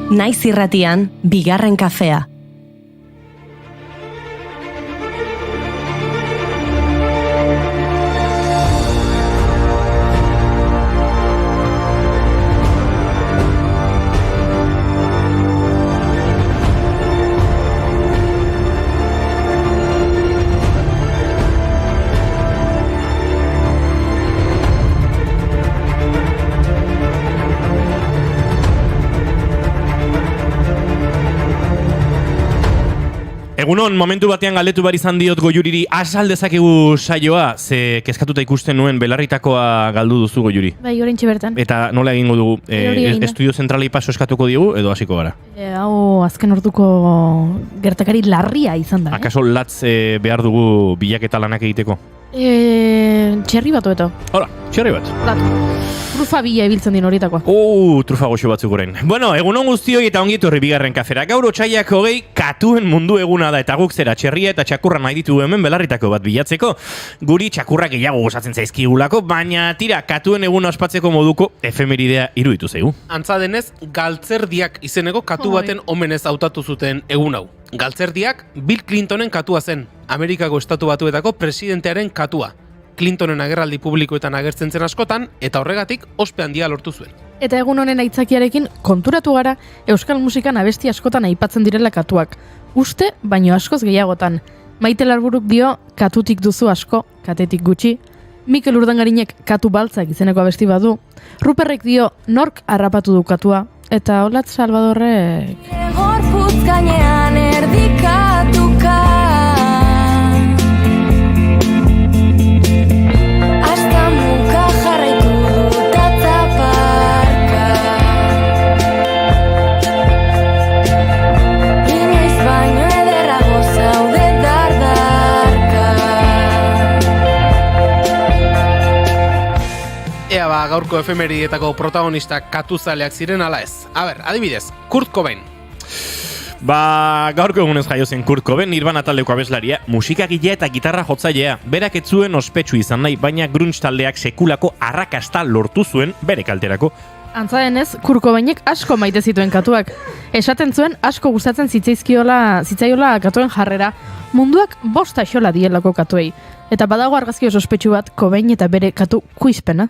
Naiz irratian, bigarren kafea. Egunon, momentu batean galdetu behar izan diot Goiuriri asal dezakegu saioa, ze kezkatuta ikusten nuen belarritakoa galdu duzu Goiuri. Bai, oraintxe bertan. Eta nola egingo dugu? Estudio zentralei paso eskatuko digu edo hasiko gara? Hau azken orduko gertakari larria izan da. Akaso latz behar dugu bilaketa lanak egiteko? Txerri bat oeto. Hola, txerri bat. Trufa bila ibiltzen din horietakoa. Trufa goxo batzuk orain. Bueno, egunon guztioi eta ongi etorri bigarren kafera. Gaur otsaiak 20 katuen mundu eguna da eta guk zera txerria eta txakurra nahi ditu hemen belarritako bat bilatzeko. Guri txakurrak gehiago gozatzen zaizkigulako, baina tira, katuen eguna ospatzeko moduko efemeridea iruditu zaigu. Antza denez, galtzerdiak izeneko katu baten omenez hautatu zuten egun hau. Galtzerdiak Bill Clintonen katua zen, Amerikako Estatu Batuetako presidentearen katua. Clintonen agerraldi publikoetan agertzen zen askotan, eta horregatik ospe handia lortu zuen. Eta egun honen aitzakiarekin konturatu gara euskal musikan abesti askotan aipatzen direla katuak. Uste, baino askoz gehiagotan. Maite Larburuk dio, katutik duzu asko, katetik gutxi. Mikel Urdangarinek katu baltzak izeneko abesti badu. Ruperrek dio, nork harrapatu du katua. Eta Olatz Salvadorrek... Gorputz gainean erdikatuka Hasta muka jarraitu dut atzaparka Inoiz baino ederrago zaude dardarka Ea gaurko efemerietako protagonistak katuzaleak ziren ala ez. Adibidez, Kurt Cobain. Gaurko egunez jaio zen Kurt Cobain, Nirvana taldeko abeslaria, musikagilea eta gitarra jotzailea. Berak ez zuen ospetsu izan nahi, baina grunge taldeak sekulako arrakasta lortu zuen bere kalterako. Antza denez, Kurt Cobainek asko maite zituen katuak. Esaten zuen asko gustatzen zitzaiola katuen jarrera. Munduak bosta xola dielako katuei. Eta badago argazki oso ospetsu bat Cobain eta bere katu kuizpena.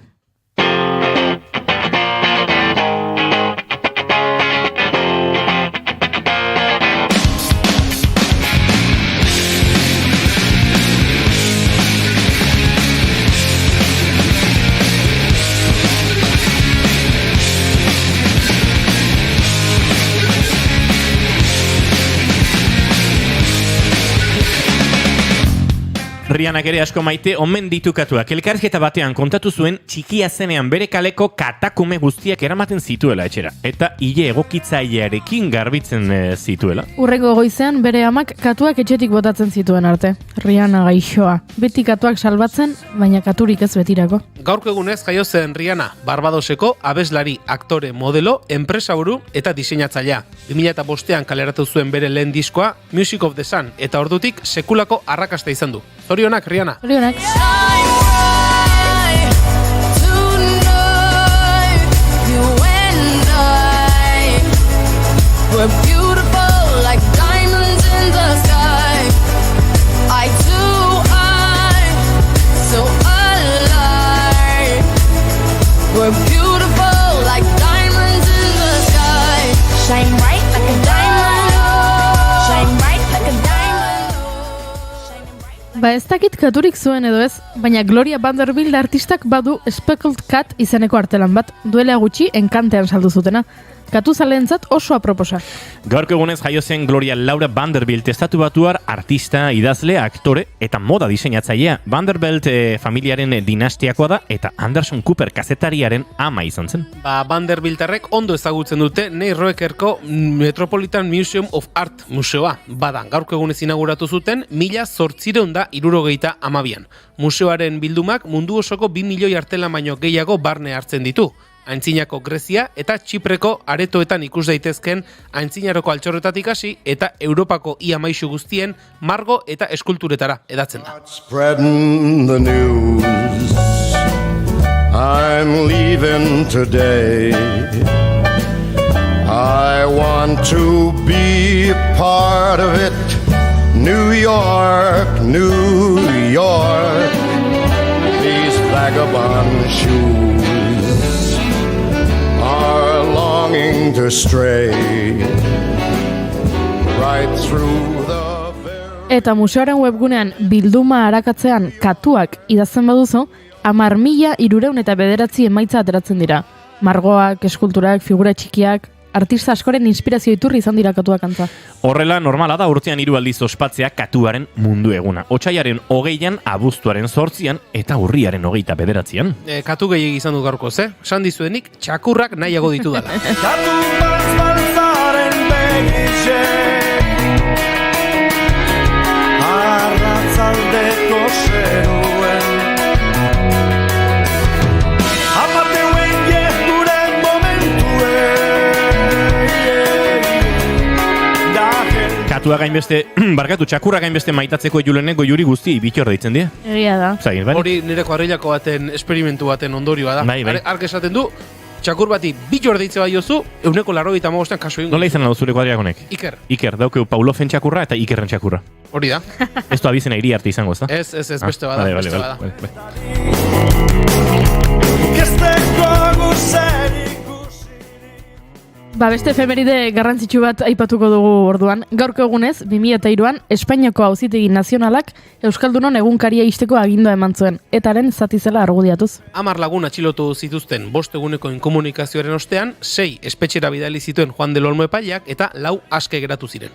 Rihannak ere asko maite omen ditu katuak. Elkarrizketa batean kontatu zuen txikia zenean bere kaleko katakume guztiak eramaten zituela etxera. Eta hile egokitzailearekin garbitzen zituela. Urrengo goizean bere amak katuak etxetik botatzen zituen arte. Rihanna gaixoa. Beti katuak salbatzen, baina katurik ez betirako. Gaurko egunez jaio zen Rihanna, Barbadoseko abeslari, aktore, modelo, enpresaburu eta diseinatzailea. 2005an kaleratu zuen bere lehen diskoa, Music of the Sun, eta ordutik sekulako arrakasta izan du. Zorionak, Rihanna. Zorionak. Ez dakit katurik zuen edo ez, baina Gloria Vanderbilt artistak badu Speckled Cat izeneko artelan bat, duela gutxi enkantean saldu zutena. Katuzaleentzat oso aproposa. Gaurko egunez jaio zen Gloria Laura Vanderbilt, estatu batuar artista, idazle, aktore eta moda diseinatzailea. Vanderbilt familiaren dinastiakoa da eta Anderson Cooper kazetariaren ama izan zen. Vanderbiltarrek ondo ezagutzen dute Neil Roekerko Metropolitan Museum of Art museoa. Gaurko egunez inauguratu zuten 1872an. Museoaren bildumak mundu osoko 2 milioi artelan baino gehiago barne hartzen ditu. Aintzinako Grezia eta Txipreko aretoetan ikus daitezken aintzinaroko altxorretatik hasi eta Europako ia maisu guztien margo eta eskulturetara edatzen da. Spreading the news, I'm leaving today. I want want to be a part of it. New York, New York, these vagabond shoes are longing to stray right through the very... Eta museoaren webgunean bilduma arakatzean katuak idazten baduzu, 10.309 emaitza ateratzen dira. Margoak, eskulturak, figura txikiak, artista askoren inspirazio iturri izan dira katuak antza. Horrela, normala da urtean 3 aldiz ospatzea katuaren mundu eguna. Otsailaren 20an, abuztuaren 8an eta urriaren 29an. Katu gehiegi izan dut gaurkoz, Esan dizuenik, txakurrak nahiago ditu dala. Katu baltzaren begitxe Arratzaldeko zeruen Apateuen jezduren momentuen Katua gainbeste, txakurra gainbeste maitatzeko Julenek goiuri guzti bitor deitzen die. Egia da. Zagin, bai? Hori nire kuadrilako baten, esperimentu baten ondorioa da. Bai. Ark esaten du, txakur bati bitor deitze bai jozu, 195 kaso egin. Nola izan hau zure kuadriakonek? Iker, daukeu Paulofen txakurra eta Ikerren txakurra. hori da. Ez du abizena hiri arte izango, ez da? Ez, beste bada, beste bada. Kesteko guzerik Beste efemeride garrantzitsu bat aipatuko dugu orduan. Gaurko egunez, 2003an, Espainiako Auzitegi Nazionalak Euskaldunon egunkaria ixteko agindua eman zuen, etaren zati zela argudiatuz. 10 lagun atxilotu zituzten 5 eguneko inkomunikazioaren ostean, 6 espetxera bidali zituen Juan del Olmo epaileak eta 4 aske geratu ziren.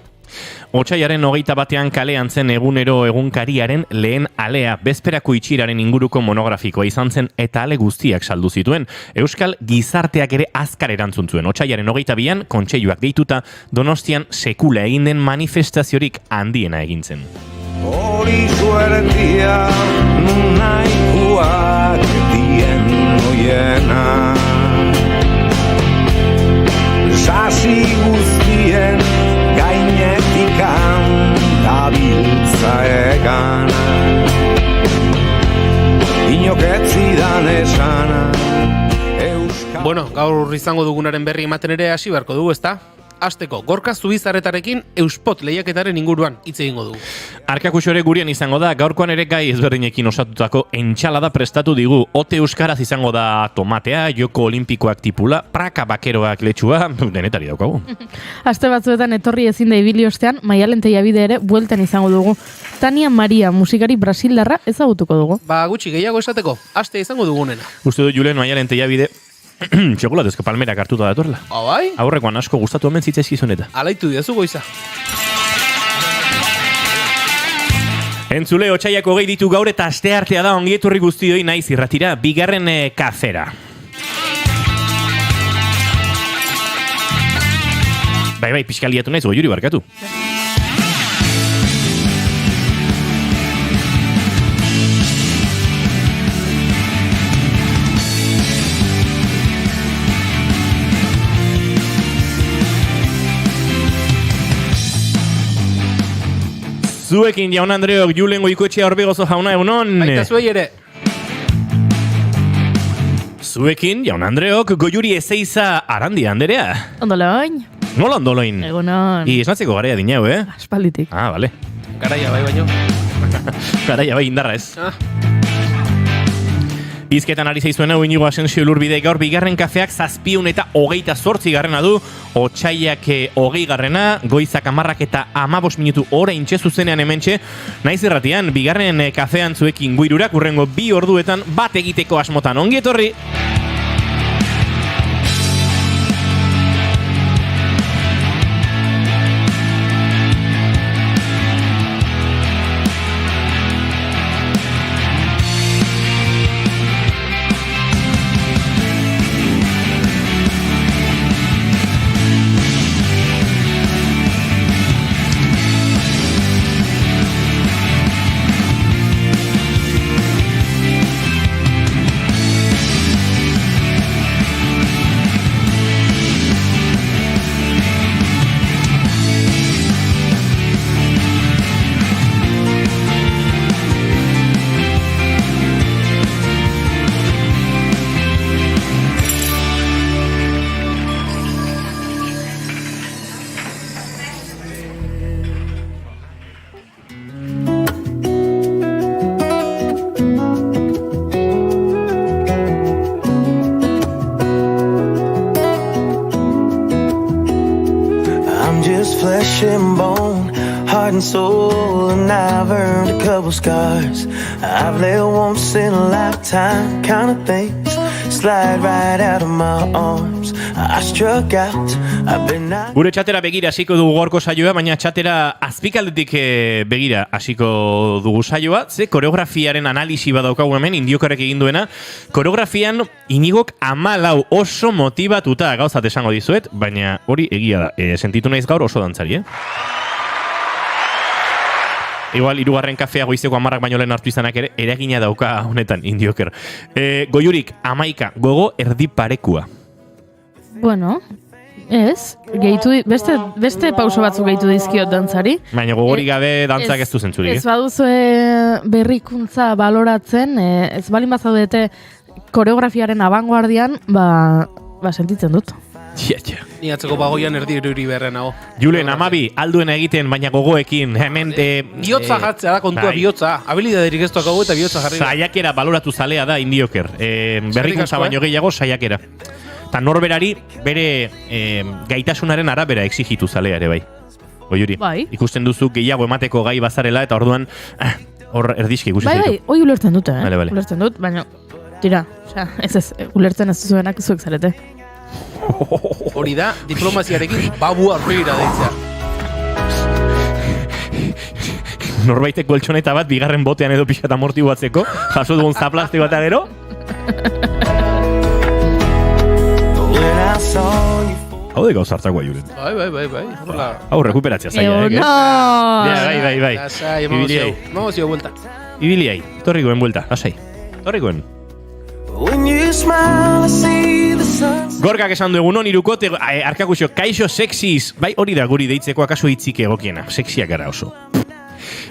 Otsailaren 21an kalean zen egunero egunkariaren lehen alea, bezperako itxiraren inguruko monografikoa izan zen eta ale guztiak saldu zituen. Euskal gizarteak ere azkar erantzun zuen. Otsailaren 22an, kontseiluak deituta, Donostian sekula egin den manifestaziorik handiena egin zen. hori suertia nahikoak dien oiena Sasi guztien gainetikan dabiltza egan Inoketzidan esana Euskal... Bueno, gaur izango dugunaren berri ematen ere hasi beharko dugu, ezta? Hasteko, Gorka Zubizarretarekin Euspot lehiaketaren inguruan hitz egingo dugu. Arkakuxore gurean izango da, gaurkoan ere gai ezberdinekin osatutako entxalada prestatu digu. Ote euskaraz izango da tomatea, joko olimpikoak tipula, praka bakeroak letxua, denetari daukagu. Aste batzuetan etorri ezin da ibili ostean, Maialen Teiabide ere bueltan izango dugu. Tania Maria, musikari brasildarra ezagutuko dugu. Gutxi gehiago esateko, aste izango dugunena. Uste du Julen Maialen Teiabide txokolatezko palmerak hartuta datorla. Bai? Aurrekoan asko gustatu omen zitzaizkizun eta. Alaitu diazu goiza. Entzule, otsaiak 20 ditu gaur eta asteartea da ongietorri guztioi naiz irratira, bigarren kafera. Bai, pixkaliatu naiz, goiuri barkatu. Zuekin jaun Andreok, Julen Goikoetxea Orbegozo jauna egunon. Baita zuei ere. Zuekin jaun Andreok, Goiuri Ezeiza Arandi Anderea. Ondoloin. Nola ondoloin? Egunon. Esnatzeko garaia dinau, Aspalditik. Vale. Garaia bai baino. Garaia bai indarra ez. Ah. Izketan ari zaizuen hau Inigo Asensio Lurbide gaur bigarren kafeak 728 garrena du, otsaiak 20 garrena, goizak 10 eta 15 minutu oraintxe zuzenean hementxe, naiz irratian, bigarren kafean zuekin guirurak urrengo 2 orduetan bat egiteko asmotan. Ongi etorri! flesh and bone, heart and soul, and I've earned a couple scars. I've let once in a lifetime kind of things slide right out of my arms. I struck out, I've been out. Gure txatera begira hasiko dugu gorko saioa, baina txatera azpikaldetik begira hasiko dugu saioa, ze koreografiaren analisi badaukagu hemen, Indiokerrek egin duena. Koreografian Inigok 14 oso motibatuta gauzat esango dizuet, baina hori egia da, sentitu naiz gaur oso dantzari, Igual, hirugarren kafea goizeko 10 baino lehen hartu izanak ere, eragina dauka honetan Indioker. Goiurik, 11, gogo erdi parekua. Bueno, ez, beste pauso batzuk gehitu dizkiot dantzari. Baina gogorik gabe dantzak ez du zentzurik. Ez baduzu berrikuntza baloratzen, ez balin bazaudete koreografiaren abanguardian, ba sentitzen dut. Txia. Ni atzeko bagoian erdi beharren nago. Julen, 12, alduen egiten, baina gogoekin, hemen... Bihotza jartzea da kontua, bihotza. Habilidaderik ez duakago eta bihotza jarri. Saiakera baloratu zalea da Indioker. Berrikuntza baino gehiago saiakera. Eta norberari bere gaitasunaren arabera exigitu zalea ere bai. Goiuri, ikusten duzu gehiago emateko gai bazarela eta orduan hor erdizki ikusi zaitu. Bai, hoi ulertzen dute, Vale. Ulertzen dut, baina tira, ulertzen ez duzuenak zuek zarete. Hori da, diplomaziarekin babu aurreira deitzea. Norbaitek goltxoneta bat bigarren botean edo pixata amortiguatzeko, jaso dugun zaplazte bat gero. Hau de gauzartzako Julen. Bai. Hau rekuperatzea zaila, Bai. Lasai, emozio buelta. Ibiliai, torrikoen buelta, lasai. Torrikoen. Gorkak esan du egunon irukote arkakuxo, kaixo sexiz. Bai, hori da guri deitzeko akaso hitzik egokiena. Sexiak gara oso.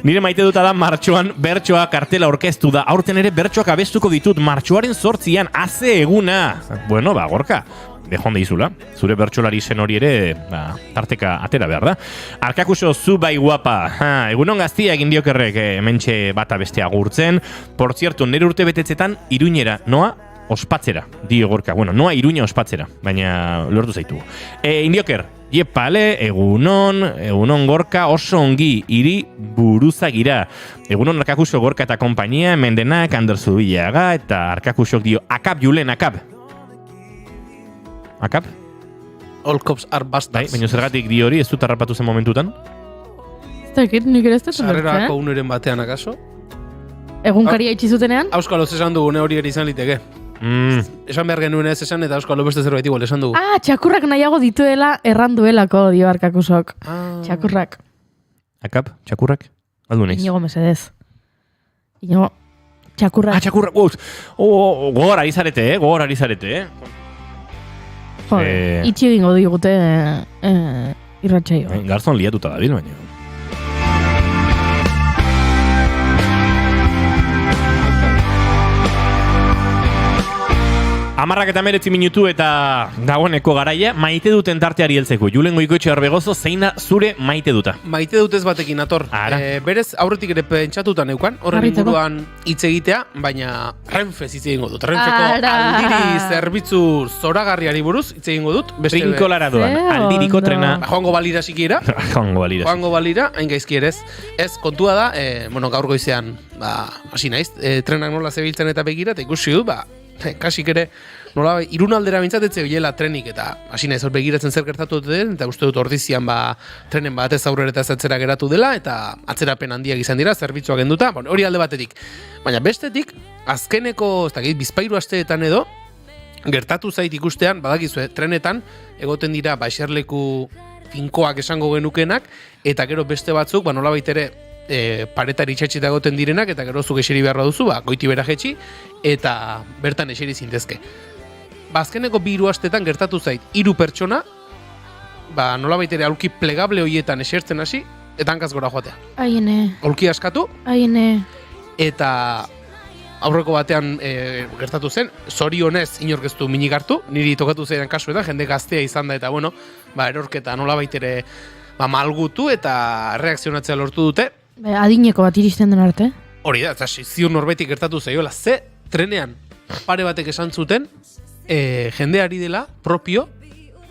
Nire maite duta da martxoan bertsoa kartela orkestu da. Aurten ere bertsoak abestuko ditut martxoaren 8an, haze eguna. Bueno, Gorka, bejonde izula. Zure bertsolari zen hori ere, tarteka atera behar da. Arkakuso zu bai guapa. Egunon gaztiak Indiokerrek hementxe bata bestea gurtzen. Por cierto, nire urte betetzetan Iruñera, noa ospatzera, dio Gorka. Bueno, noa Iruña ospatzera, baina lortu zaitu. Indioker, Iepale, egunon Gorka, oso ongi, hiri buruzagira. Egunon Arkakuso Gorka eta kompainia, mendenak, Ander Zubillaga, eta Arkakusok dio, akab Julen, akab. Akab? All cops are bastards. Baina zergatik dio hori, ez dut harrapatu zen momentutan? Ez dakit, nik ere ez dut. Sarrerako uneren batean akaso? Egunkaria itxi zutenean? Auskalo esan dugune hori ere izan liteke. Esan behar genuen ez esan eta Auskalo beste zerbait igual esan dugu. Txakurrak nahiago dituela erranduelako dio Arkakusok. Txakurrak. Akab, txakurrak? Aldu neiz. Inigo mesedez. Inigo, txakurrak. Txakurrak, gogor ari zarete, Itxi egingo digute irratxaio. Garzon liatuta dabil, baina. Amarrak eta 19 minutu eta dagoeneko garaia, maite duten tarteari heltzeko. Julen Goikoetxe Arbegozo, zeina zure maite duta? Maite dutez batekin ator. Berez, aurretik ere pentsatuta neukan, horren inguruan hitz egitea, baina Renfe hitz egingo dut. Renfeko aldiri zerbitzu zoragarriari buruz hitz egingo dut. Trinkolara doan, aldiriko trena. Joango balira sikiera. Joango balira, hain gaizki ere ez. Ez, kontua da, gaur goizean, hasi naiz, trenak nola zebiltzen eta begira, eta ikusi du, kasik ere, nola, Irunaldera bintzatetze bilela trenik, eta hasi naiz hor begiratzen zer gertatu den, eta uste dut ordizian trenen bat ez aurrera eta ez atzera geratu dela, eta atzerapen handiak izan dira, zerbitzuak genduta, hori alde batetik. Baina bestetik, azkeneko, ez dakit, bizpairu asteetan edo, gertatu zait ikustean, badakizue, trenetan, egoten dira, eserleku finkoak esango genukenak, eta gero beste batzuk, nola baitere, paretari itxatxita egoten direnak, eta gero zuk eseri beharra duzu, goiti bera jetxi, eta bertan eseri zintezke. Azkeneko 2 astetan gertatu zait, 3 pertsona, nola baitere aulki plegable hoietan esertzen hasi, eta hankaz gora joatea. Aiene. Aulki askatu. Aiene. Eta aurreko batean gertatu zen, zorionez inork ez du minik hartu, niri tokatu zeidan kasuetan, jende gaztea izan da, eta erorketa nola baitere malgutu eta reakzionatzea lortu dute. Adineko bat iristen den arte. Hori da, eta ziur norbetik gertatu zaiola. Ze trenean pare batek esan zuten, jendeari dela propio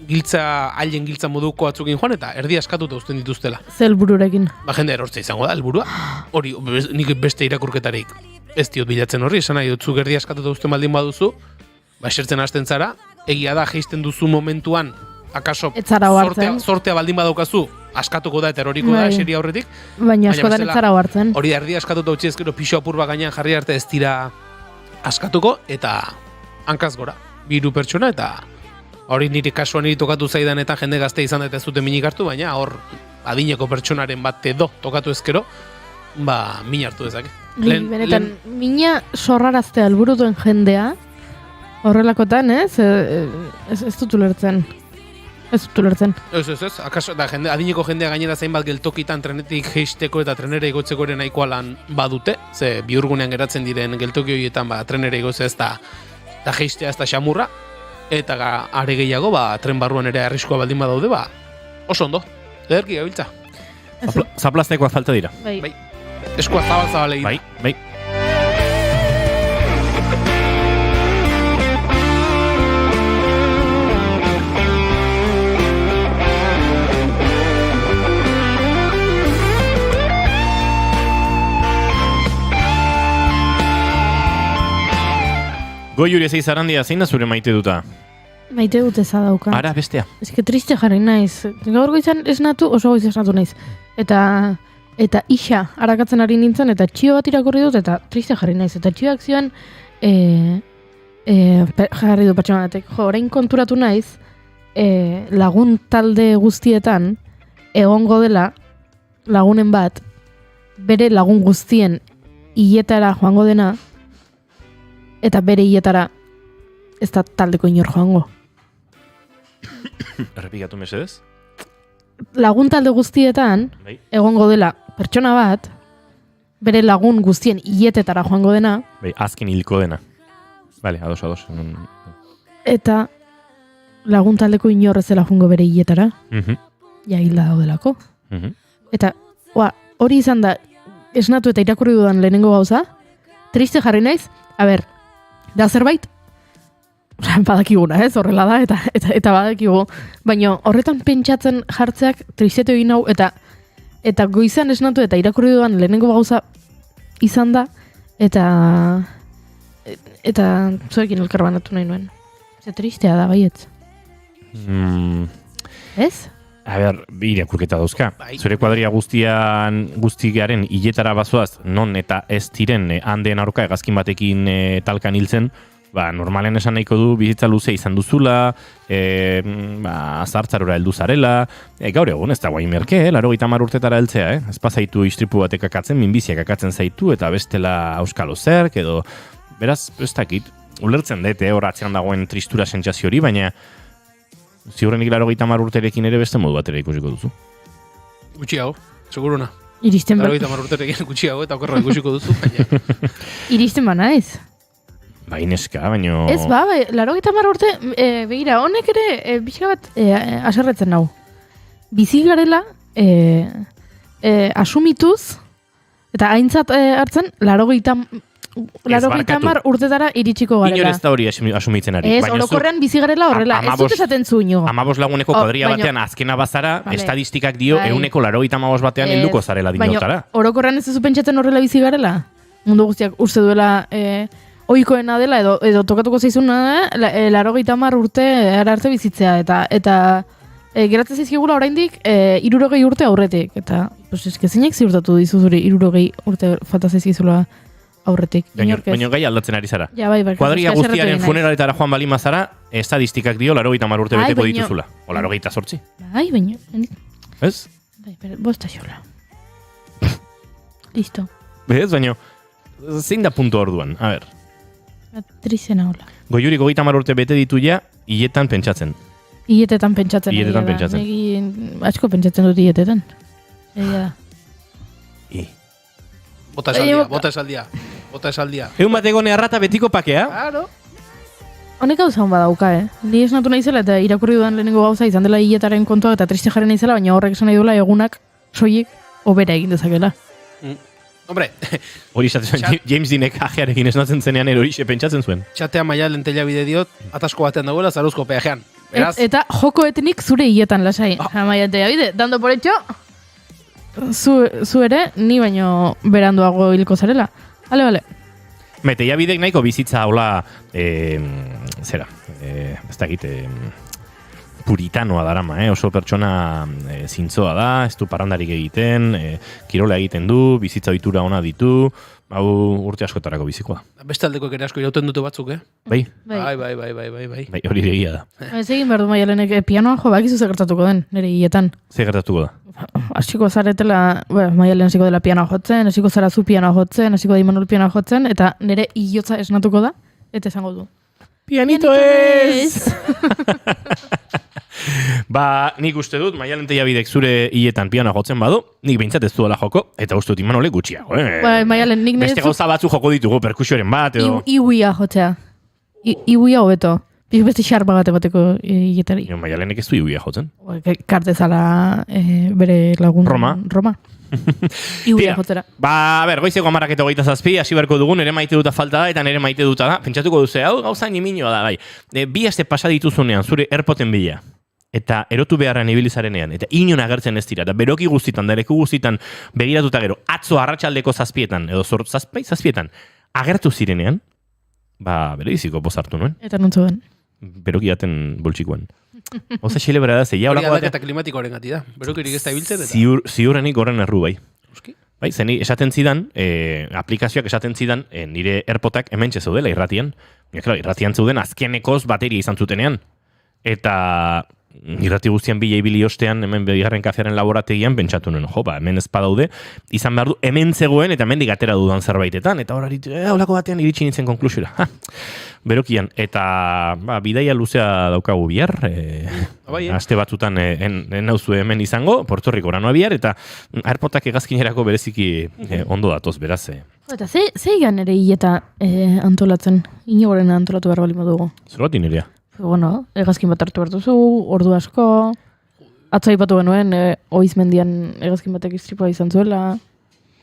haien giltza moduko batzukin joan, eta erdi askatuta uzten dituztela. Zel bururekin. Ba, jende erortza izango da, helburua. Hori, nik beste irakurketarik ez diot bilatzen horri, esan nahi dut, zuk erdi askatuta uzten baldin baduzu, ba, esertzen hasten zara, egia da, jeisten duzu momentuan, akaso sortea baldin badaukazu, askatuko da eta eroriko da, eseria horretik. Baina askotan ez zara hartzen. Hori erdi askatuta utzi ezkero pixo apur bat gainean jarri arte ez dira askatuko, eta hankaz gora, 3 pertsona, eta hori niri kasuan niri tokatu zaidan eta jende gazte izan eta ez dute minik hartu, baina hor adineko pertsonaren bat edo tokatu ezkero, ba, min hartu dezake. Benetan, mina sorraraztea helburu duen jendea, horrelakotan, ez dut ulertzen. Ez dut ulertzen. Ez, akaso, da, adineko jendea gainera zainbat geltokitan trenetik jeisteko eta trenera igotzeko ere nahikoa lan badute, ze bihurgunean geratzen diren geltoki horietan ba, trenera igotze ez da jeistea ez da xamurra, eta are gehiago, ba, tren barruan ere arriskoa baldin badaude, ba, oso ondo, ederki gabiltza. Zaplastekoak falta dira. Bai. Eskua zabal egin. Bai. Goiuri ez eizarandia, zein da zure maite duta? Maite dut eza dauka. Ara, bestea. Ez que triste jarri naiz. Gaur goizan esnatu, oso goiz esnatu naiz. Eta isa harakatzen ari nintzen, eta txio bat irakurri dut, eta triste jarri naiz. Eta txioak zioan jarri du pertsona batek. Orain konturatu naiz, lagun talde guztietan, egongo dela lagunen bat, bere lagun guztien hiletara joango dena, eta bere hiletara ez da taldeko inor joango. Errepikatu mesedez? Lagun talde guztietan, egongo dela pertsona bat, bere lagun guztien hiletetara joango dena. Azken hilko dena. Bale, ados. Eta lagun taldeko inor ez dela joango bere hiletara. Ja, hilda daudelako. Eta, hori izan da, esnatu eta irakurri dudan lehenengo gauza, triste jarri naiz, da zerbait, badakiguna, horrela da, eta badakigu, baina horretan pentsatzen jartzeak tristete egin hau, eta goizan esnatu eta irakurri dudan lehenengo gauza izan da, eta zuekin elkar banatu nahi nuen. Ze tristea da, baietz. Ez? Irakurketa dauzka. Zure kuadria guztiaren hiletara bazoaz, non eta ez diren handeen aurka hegazkin batekin talkan hiltzen, normalen esan nahiko du bizitza luze izan duzula, azartzarora heldu zarela, gaur egun ez da guain merke, 80 urtetara heltzea, ez pasaitu istripu batek akatzen, minbiziak akatzen zaitu, eta bestela auskalo zerk, edo, beraz, ez dakit, ulertzen dut, hor atzean dagoen tristura sentsazio hori, baina ziurrenik 80 urterekin ere beste modu batera ikusiko duzu. Gutxiago, seguruna. Iristen 80 urterekin gutxiago eta okerra ikusiko duzu. Iristen bana ez? Neska, baino... Ez 80 urte, begira, honek ere pixka bat aserretzen nau. Bizi garela, asumituz, eta aintzat hartzen, 80 urtetara iritsiko garela. Inor ez da hori asumitzen ari. Ez, orokorrean bizi garela horrela. Ez dut esaten zuño. 15 laguneko kuadria batean azkena bazara, estadistikak dio 185 batean helduko zarela dinotara. Baina orokorrean ez duzu pentsatzen horrela bizi garela? Mundu guztiak uste duela ohikoena dela edo tokatuko zaizuna 80 urte arte bizitzea. Eta geratzen zaizkigula oraindik 60 urte aurretik. Eta zeinek ziurtatu dizu zure 60 urte falta zaizkizula aurretik. Baina gai aldatzen ari zara. Ja, bai, kuadria guztiaren funeraletara joan balima zara, estadistikak dio 80 urte beteko dituzula. O 88. Bai, baina. Ez? Bai, bosta xola. Listo. Ez, baina, zein da puntu orduan? A ber. Trizena hola. Goiuri 30 urte bete ditu ja, hiletan pentsatzen. Hiletetan pentsatzen. Hiletetan pentsatzen. Asko pentsatzen dut hiletetan. Egia da. Bota esaldia. Egun bat egone arrata betiko pakea? Claro. Honek gauza hon badauka, Ni esnatu naizela eta irakurri dudan lehenengo gauza izan dela hiletaren kontua eta triste jarri naizela, baina horrek esan nahi duela egunak soilik obera egin dezakela. Hombre. Hori esatzen James Deanek ajearekin esnatzen zenean horixe pentsatzen zuen. Txatea maia lentela bide diot, atasko batean dagoela zaruzko peajean. Beraz, Eta joko etnik zure hietan lasai. Amaia eta bide, dando por hecho, zu ere, ni baino beranduago hilko zarela. Bale. Mete, bidek nahiko bizitza hola, zera, ez da egite, puritanoa darama, oso pertsona zintzoa da, ez du parrandarik egiten, kirola egiten du, bizitza ohitura ona ditu, hau urte askotarako bizikoa. beste aldekoek ere asko irauten dute batzuk, Bai, Bai. bai, hori egia da. Ez egin behar du Maialenek pianoa jo, bakizu zer gertatuko den, nire hietan. Zer gertatuko da? Hasiko zaretela, Maialen hasiko dela pianoa jotzen, hasiko zara zu pianoa jotzen, hasiko da Imanol pianoa jotzen, eta nire hilotza esnatuko da, eta esango du. Pianito ez! Ba, nik uste dut, Maialen Tellabidek zure hiletan pianoa jotzen badu, nik behintzat ez duela joko, eta uste dut Imanolek gutxiago, Maialen, nik Beste gauza batzu joko ditugu, perkusioren bat, edo... Iuia jotzea. Iuia hobeto. Beste xarpa bat emateko hiletari. Maialenek ez du iuia jotzen. Kartezala bere lagun... Roma. Iuia jotzera. Ba, goizeko 10:27, hasi beharko dugu, nere maite duta falta da, eta nere maite duta da. Pentsatuko duze, hau gauza niminoa da, bai. Bi aste pasa dituzunean, zure AirPoden bila. Eta erotu beharren ibilizarenean, eta inon agertzen ez dira, eta beroki guztitan, da leku guztitan begiratuta gero, atzo arratsaldeko 7etan, edo zazpietan, agertu zirenean, ba, bere biziko pozartu nuen. Eta nontzu den. Beroki jaten boltsikoan. Oza xelebra da, zeia Hori holako aldaketa klimatikoaren gati da. Berokirik ez da ibiltzen, eta... ziurrenik horren erru bai. Uski? Bai, zeni esaten zidan, aplikazioak esaten zidan, nire AirPodak hementxe zeudela irratian. Irratian zeuden azkenekoz bateria izan zutenean. Eta irrati guztian bila ibili ostean, hemen bigarren kafearen laborategian, pentsatu nuen, hemen ez badaude, izan behar du, hemen zegoen, eta hemendik atera dudan zerbaitetan, eta holako batean iritsi nintzen konklusiora. Berokian, eta bidaia luzea daukagu bihar, aste batzutan nauzu hemen izango, Puerto Rico noa bihar, eta AirPodak egazkinerako bereziki ondo datoz, beraz. Eta ze egan ere hileta antolatzen, inogoren antolatu behar balimo dugu. Zer bat inerea? Bueno, egazkin bat hartu bertuzu, ordu asko, atzo aipatu genuen, oizmendian egazkin batek istripua izan zuela.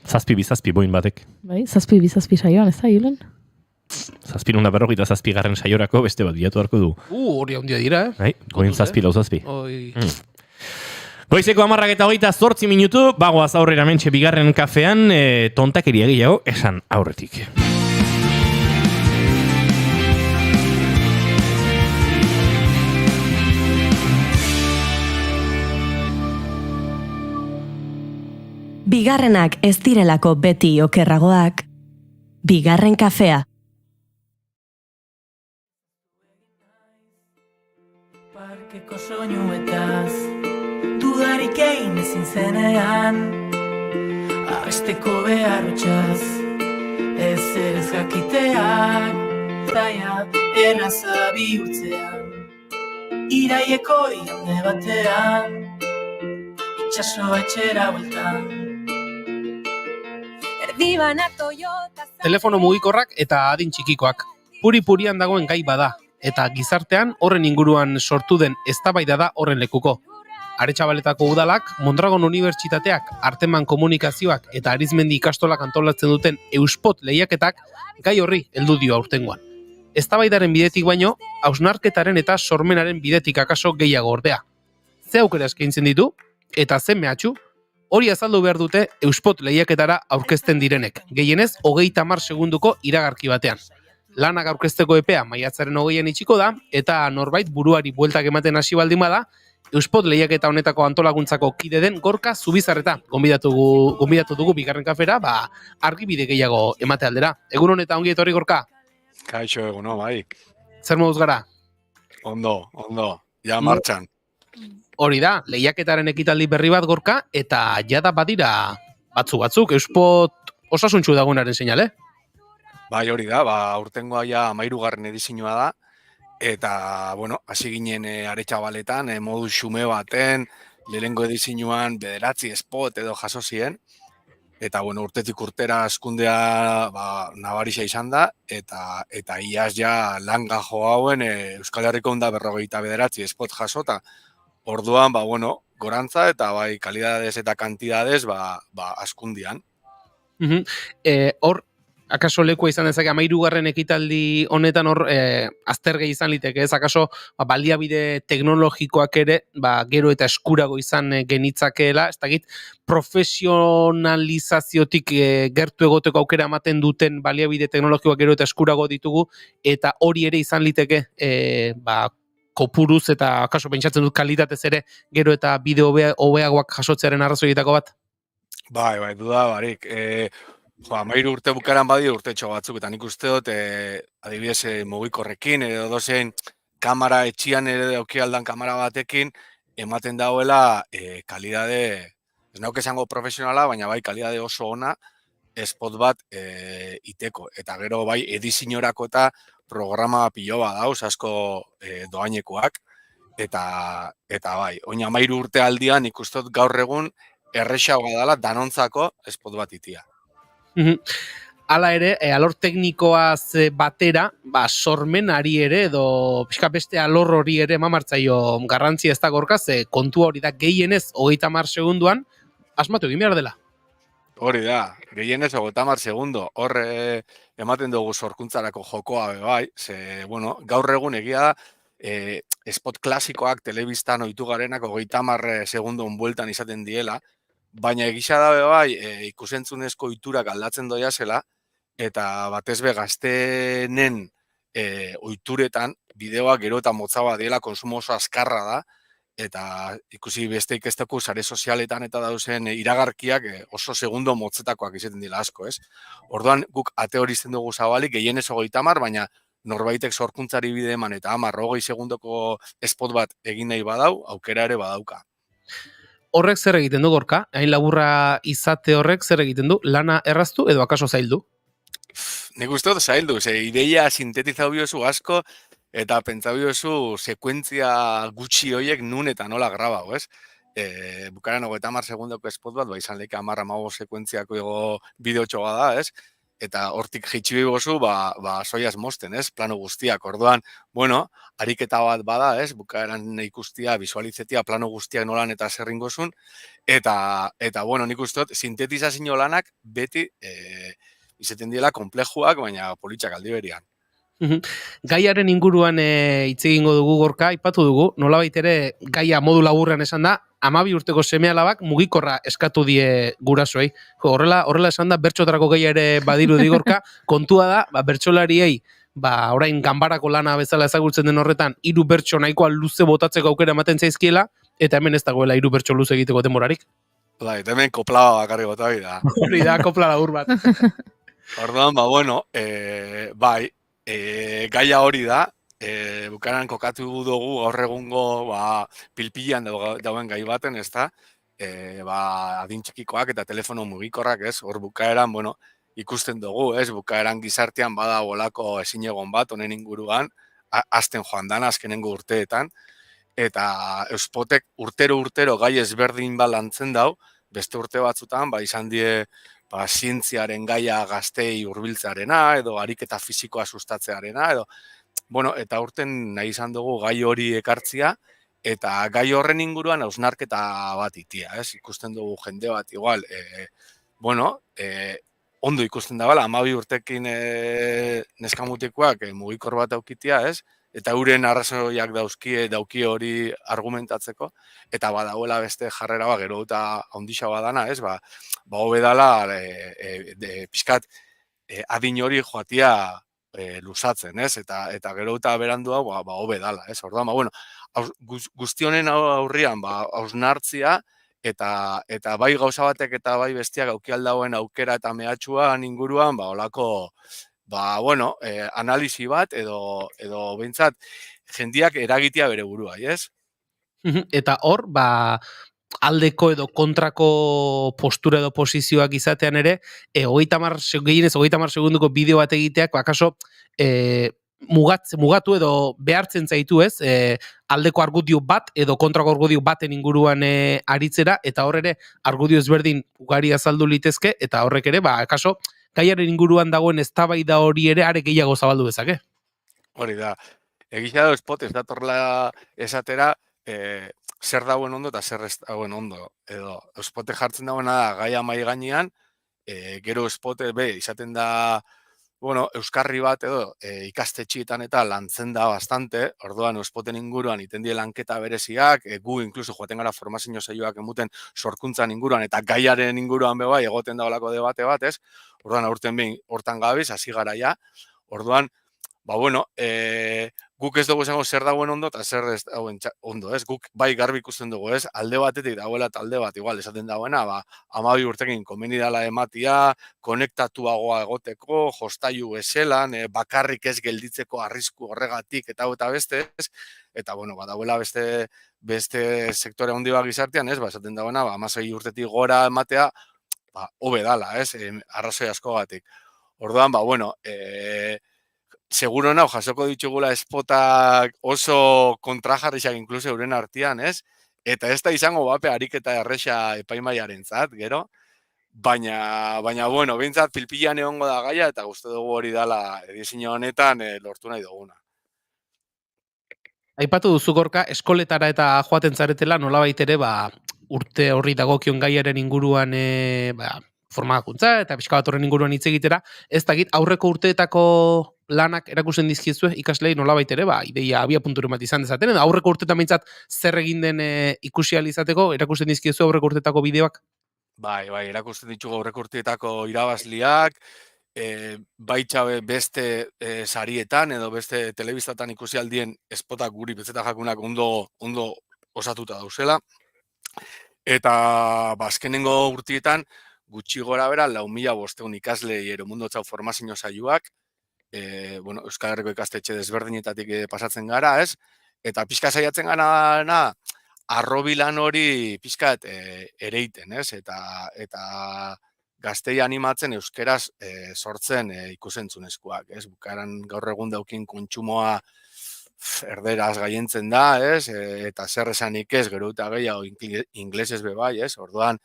Zazpi boin batek. Bai, zazpi saioan, ez da, Julen? 757 saiorako beste bat bilatu harko du. Hori handia dira, Bai, goin zazpi, lau zazpi. Oi... Goizeko 10:28 minutu, bagoaz aurrera mentxe bigarren kafean, tontakeria gehiago esan aurretik. Bigarrenak ez direlako beti okerragoak. Bigarren kafea. Parkeko soinuetaz dudarik egin ezin zenean, abesteko beharrotxaz ez jakiteak, zaia erraza bihurtzean, iraieko igande batean, itxasoa etxera bueltan. Telefono mugikorrak eta adin txikikoak. Puri-purian dagoen gai bada, eta gizartean horren inguruan sortu den eztabaida da horren lekuko. Aretxabaletako udalak, Mondragon Unibertsitateak, Arteman Komunikazioak eta Arizmendi ikastolak antolatzen duten Euspot lehiaketak gai horri heldu dio aurtengoan. Eztabaidaren bidetik baino, hausnarketaren eta sormenaren bidetik akaso gehiago ordea. Ze aukera eskaintzen ditu, eta ze mehatxu, hori azaldu behar dute Euspot lehiaketara aurkezten direnek, gehienez 30 segunduko iragarki batean. Lanak aurkezteko epea maiatzaren 20an itxiko da, eta norbait buruari bueltak ematen hasi baldin bada, Euspot lehiaketa honetako antolaguntzako kide den Gorka Zubizarreta gonbidatu dugu bigarren kafera, argibide gehiago emate aldera. Egun honetan ongi etorri Gorka? Kaixo eguno, bai. Zer moduz gara? Ondo, ja martxan. Hori da, lehiaketaren ekitaldi berri bat Gorka, eta jada badira batzuk, Euspot osasuntxu dagoenaren seinale? Bai, hori da, aurtengoa ja 13. edizioa da, eta, hasi ginen Aretxabaletan, modu xume baten, lehengo edizioan 9 spot edo jaso ziren, eta, urtetik urtera eskundea nabarixa izan da, eta iaz ja langa jo hauen Euskal Herriko 159 spot jasota. Orduan, gorantza eta bai kalidades eta kantidades askundian. Hor, akaso lekua izan dezake 13. ekitaldi honetan hor aztergai izan liteke, ez akaso baliabide teknologikoak ere gero eta eskurago izan genitzakeela, ez dakit profesionalizaziotik gertu egoteko aukera ematen duten baliabide teknologikoak gero eta eskurago ditugu, eta hori ere izan liteke kopuruz eta akaso pentsatzen dut kalitatez ere gero eta bideo hobeagoak jasotzearen arrazoietako bat. Bai, duda barik. 13 urte bukaran badi urtetxo batzuk, eta nik uste dut, adibidez, mugikorrekin, edo dozein kamera etxian ere dauki aldan kamera batekin, ematen dauela kalidade, ez nauke esango profesionala, baina bai kalidade oso ona, spot bat iteko. Eta gero bai edizionerako eta programa pilo bat dauz, asko doainekoak, eta bai, oin 13 urte aldian ikustot gaur egun errexagoa dela danontzako spot bat itia. Hala ere, alor teknikoaz batera, sormenari ere, edo pixka beste alor hori ere mamartzaio garrantzia ez da gorkaz, kontua hori da gehienez 30 segunduan, asmatu egin behar dela. Hori da, gehienez 30 segundo, hor ematen dugu sorkuntzarako jokoa bai, ze, bueno, gaur egun egia da, spot klasikoak telebistan ohitu garenak 30 segundon bueltan izaten diela, baina egisa da bai ikusentzunezko ohiturak aldatzen doia zela, eta batez be gaztenen ohituretan bideoak gero eta motzagoa diela, konsumo oso azkarra da, eta ikusi beste ikesteku sare sozialetan eta dauzen iragarkiak oso segundo motzetakoak izaten dira asko, ez? Orduan guk ate hori izten dugu zabalik, gehienez 30, baina norbaitek sorkuntzari bide eman eta 10-20 segundoko spot bat egin nahi badau, aukera ere badauka. Horrek zer egiten du Gorka? Hain laburra izate horrek zer egiten du? Lana erraztu edo akaso zaildu? Nik uste dut zaildu, ze ideia sintetizau biozu asko, eta pentsau biozu sekuentzia gutxi horiek nun eta nola grabau, ez? Bukaran 30 segundoko spot bat, izan leke 10-15 sekuentziako bideotxoa da, ez? Eta hortik jeitsi behigozu, soiaz mosten, ez? Plano guztiak, orduan, bueno, ariketa bat bada, ez? Bukaeran ikustia, visualizetia, plano guztiak nolan eta zerringozun, eta bueno, nik uste dut, sintetizazio lanak beti izaten diela komplejuak, baina politxak aldi berian. Gaiaren inguruan hitz egingo dugu Gorka, aipatu dugu, nolabait ere gaia modu laburrean esan da, 12 urteko seme-alabak mugikorra eskatu die gurasoei. Horrela esan da, bertxotarako gaia ere badiru di Gorka, kontua da, bertxolariei, orain ganbarako lana bezala ezagutzen den horretan, 3 bertxo nahikoa luze botatzeko aukera ematen zaizkiela, eta hemen ez dagoela 3 bertxo luze egiteko demorarik. Eta hemen koplaba bakarri bota da. Hori da, kopla labur bat. Orduan, bueno, bai, gaia hori da, bukaran kokatu dugu gaur egungo pilpilan dauen gai baten, ez da, adin txikikoak eta telefono mugikorrak, ez, hor bukaeran, bueno, ikusten dugu, ez, bukaeran gizartean bada bolako ezinegon bat, honen inguruan, azten joan dana azkenengo urteetan, eta Spotek urtero gai ezberdin lantzen dau, beste urte batzutan, izan die, zientziaren gaia gaztei hurbiltzearena, edo ariketa fisikoa sustatzearena, edo, bueno, eta urten nahi izan dugu gai hori ekartzia, eta gai horren inguruan hausnarketa bat itia, ez? Ikusten dugu jende bat, igual, bueno, ondo ikusten da bala, 12 urtekin neskamutikoak mugikor bat aukitia, ez? Eta euren arrazoiak dauki hori argumentatzeko, eta badagoela beste jarrera gero eta ondisa badana, ez? Hobe dala, pixkat, adin hori joatia luzatzen, ez? Eta gero eta berandu hau, hobe dala, ez? Orduan, bueno, guztionen aurrian, hausnartzia, eta bai gauza batek eta bai bestiak auki aldauen aukera eta mehatxuan inguruan, olako, bueno, analisi bat edo behintzat jendiak eragitea bere burua, ez? Eta hor, aldeko edo kontrako postura edo posizioak izatean ere, gehienez 30 segunduko bideo bat egiteak, akaso, mugatu edo behartzen zaitu, ez? Aldeko argudio bat edo kontrako argudio baten inguruan aritzera, eta hor ere argudio ezberdin ugari azaldu litezke, eta horrek ere, akaso, gaiaren inguruan dagoen eztabaida hori ere are gehiago zabaldu dezake. Hori da. Egisa da Spot ez datorla esatera zer dagoen ondo eta zer ez dagoen ondo. Edo Spotek jartzen dagoena da gaia mai gainean, gero Spote izaten da bueno, euskarri bat edo ikastetxietan eta lantzen da bastante, orduan Euspoten inguruan iten die lanketa bereziak, gu inkluso joaten gara formazio saioak emuten sorkuntzan inguruan eta gaiaren inguruan bebai egoten da olako debate bat, ez? Orduan aurten behin hortan gabiz, hasi gara ja. Orduan, ba bueno, guk ez dugu esango zer dagoen ondo eta zer ez dagoen ondo, ez? Guk bai garbi ikusten dugu, ez? Alde batetik dagoela talde bat, igual esaten dagoena, ba 12 urtekin komeni dela ematia, konektatuagoa egoteko, jostailu bezelan, bakarrik ez gelditzeko arrisku horregatik eta beste, ez? Eta bueno, badagoela beste sektore handi bat gizartean, ez? Ba esaten dagoena, ba 16 urtetik gora ematea, ba hobe dala, ez? Arrazoi askogatik. Orduan, ba bueno, seguro nau jasoko ditugula spotak oso kontrajarriak inkluso euren artean, ez? Eta ez da izango bape ariketa erresa epaimaiarentzat, gero. Baina bueno, behintzat pilpilan egongo da gaia eta gustu dugu hori dala edizio honetan lortu nahi duguna. Aipatu duzu Gorka, eskoletara eta joaten zaretela nolabait ere, ba, urte horri dagokion gaiaren inguruan formakuntza eta pixka bat horren inguruan hitz egitera, ez dakit aurreko urteetako lanak erakusten dizkizue ikaslei nolabait ere, ba, ideia abia punturen bat izan dezaten, edo aurreko urteetan behintzat zer egin den ikusi ahal izateko, erakusten dizkizue aurreko urteetako bideoak? Bai, erakusten ditugu aurreko urteetako irabazliak, baita beste sarietan edo beste telebistatan ikusi aldien espotak guri betzeta jakunak ondo osatuta dauzela. Eta azkenengo urteetan gutxi gora bera 4.500 ikaslei Eromundo Txau formazio saioak, bueno, Euskal Herriko ikastetxe desberdinetatik pasatzen gara, ez? Eta pixka saiatzen gara arrobilan hori pixkat ereiten, ez? Eta gaztei animatzen euskeraz sortzen ikusentzunezkoak, ez? Bukaran gaur egun daukin kontsumoa erderaz gaientzen da, ez? Eta zer esanik ez, gero eta gehiago inglesez bebai, ez? Orduan,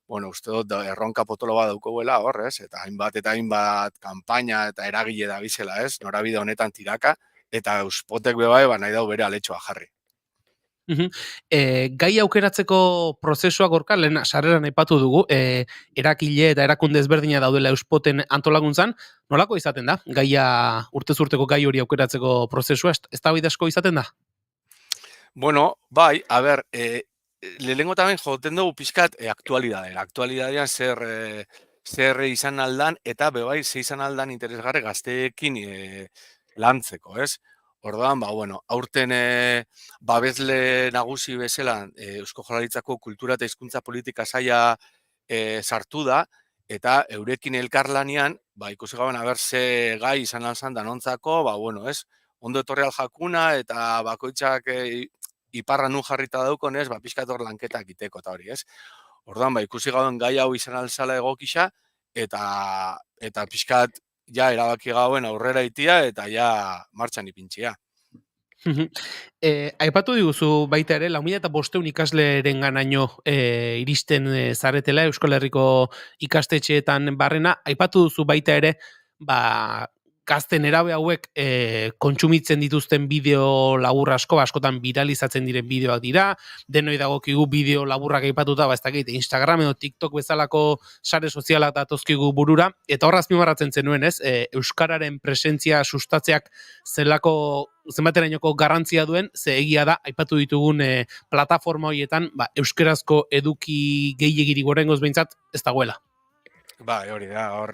bueno, uste dut erronka potolo bat daukoguela hor, ez? Eta hainbat kanpaina eta eragile da bizela, ez? Norabide honetan tiraka, eta Euspotek bebai, nahi dau bere aletxoa jarri. Gai aukeratzeko prozesua Gorka, lehen sarreran aipatu dugu, erakile eta erakunde ezberdina daudela Euspoten antolakuntzan, nolako izaten da? Gaia urtez urteko gai hori aukeratzeko prozesua, eztabaida asko izaten da? Bueno, bai, a ber, lehenengo tamen joten dugu pixkat aktualidadera. Aktualidadean zer izan aldan eta bebai ze izan aldan interesgarri gazteekin lantzeko, ez? Orduan, bueno, aurten babesle nagusi bezala Eusko Jaurlaritzako kultura eta hizkuntza politika saila sartu da, eta eurekin elkarlanean, ikusi gaben aber ze gai izan alzan danontzako, bueno, ez? Ondo etorri aljakuna eta bakoitzak iparra nun jarrita daukon, ez? Pixkator lanketak iteko eta hori, ez? Orduan, ikusi gaben gai hau izan alzala egokisa, eta pixkat ja erabaki gauen aurrera itia eta ja martxan ipintxia. Aipatu diguzu baita ere, 4.500 ikasleren ganaino iristen zaretela Euskal Herriko ikastetxeetan barrena, aipatu duzu baita ere, gazten erabe hauek kontsumitzen dituzten bideo labur askotan viralizatzen diren bideoak dira, denoi dagokigu bideo laburrak aipatuta, ez dakit, Instagram edo TikTok bezalako sare sozialak datozkigu burura, eta horraz azpimarratzen zenuen, ez? Euskararen presentzia sustatzeak zenbaterainoko garrantzia duen, ze egia da, aipatu ditugun plataforma horietan, euskerazko eduki gehiagiri gorengoz behintzat ez dagoela. Bai, hori da, hor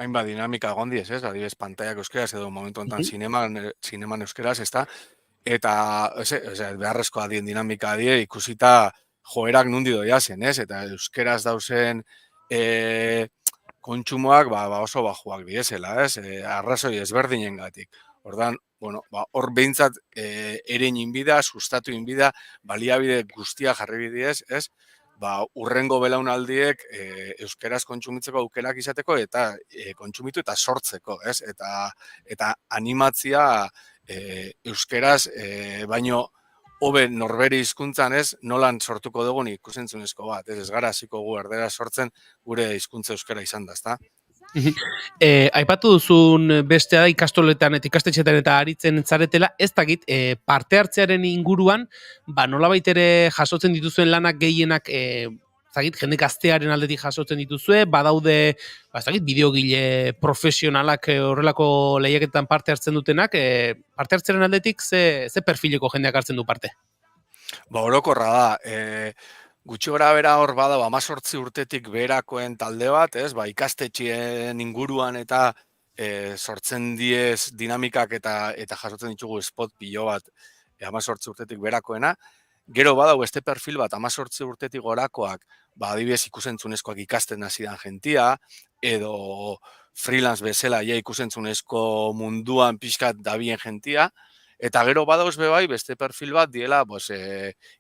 hainbat dinamika gondiez, ez? Adibidez, pantaiak euskeraz edo momentu enten zineman euskeraz, ez da? Eta, beharrezkoa dien dinamika die, ikusita joerak nundi doia zen, ez? Eta euskeraz dauzen kontsumoak oso bajuak diezela, ez? Arrazoi ezberdinen gatik. Ordan, bueno, hor behintzat erein inbida, sustatu inbida, baliabide guztia jarri bidiez, ez? Urrengo belaunaldiek euskeraz kontsumitzeko aukerak izateko eta kontsumitu eta sortzeko, ez? Eta animatzia euskeraz baino hobe norbere hizkuntzan, ez? Nolan sortuko dugun ikusentzunezko bat, ez gara hasiko gu erdera sortzen gure hizkuntza euskera izan da, ezta? Aipatu duzun bestea da ikastoletan eta ikastetxetan eta aritzen zaretela, ez dakit parte hartzearen inguruan, nolabait ere jasotzen dituzuen lanak gehienak zagit, jende gaztearen aldetik jasotzen dituzue, badaude, zagit, bideogile profesionalak horrelako lehiaketan parte hartzen dutenak, parte hartzeren aldetik ze perfileko jendeak hartzen du parte? Ba, orokorra da, gutxi gora bera hor bada, 18 urtetik beherakoen talde bat, ez? Ba, ikastetxien inguruan eta sortzen diez dinamikak eta jasotzen ditugu spot pilo bat 18 urtetik berakoena. Gero badau beste perfil bat 18 urtetik gorakoak, ba, adibidez ikusentzunezkoak ikasten hasidan jentia, edo freelance bezala ja ikusentzunezko munduan pixkat dabien jentia, eta gero badauz bebai beste perfil bat diela,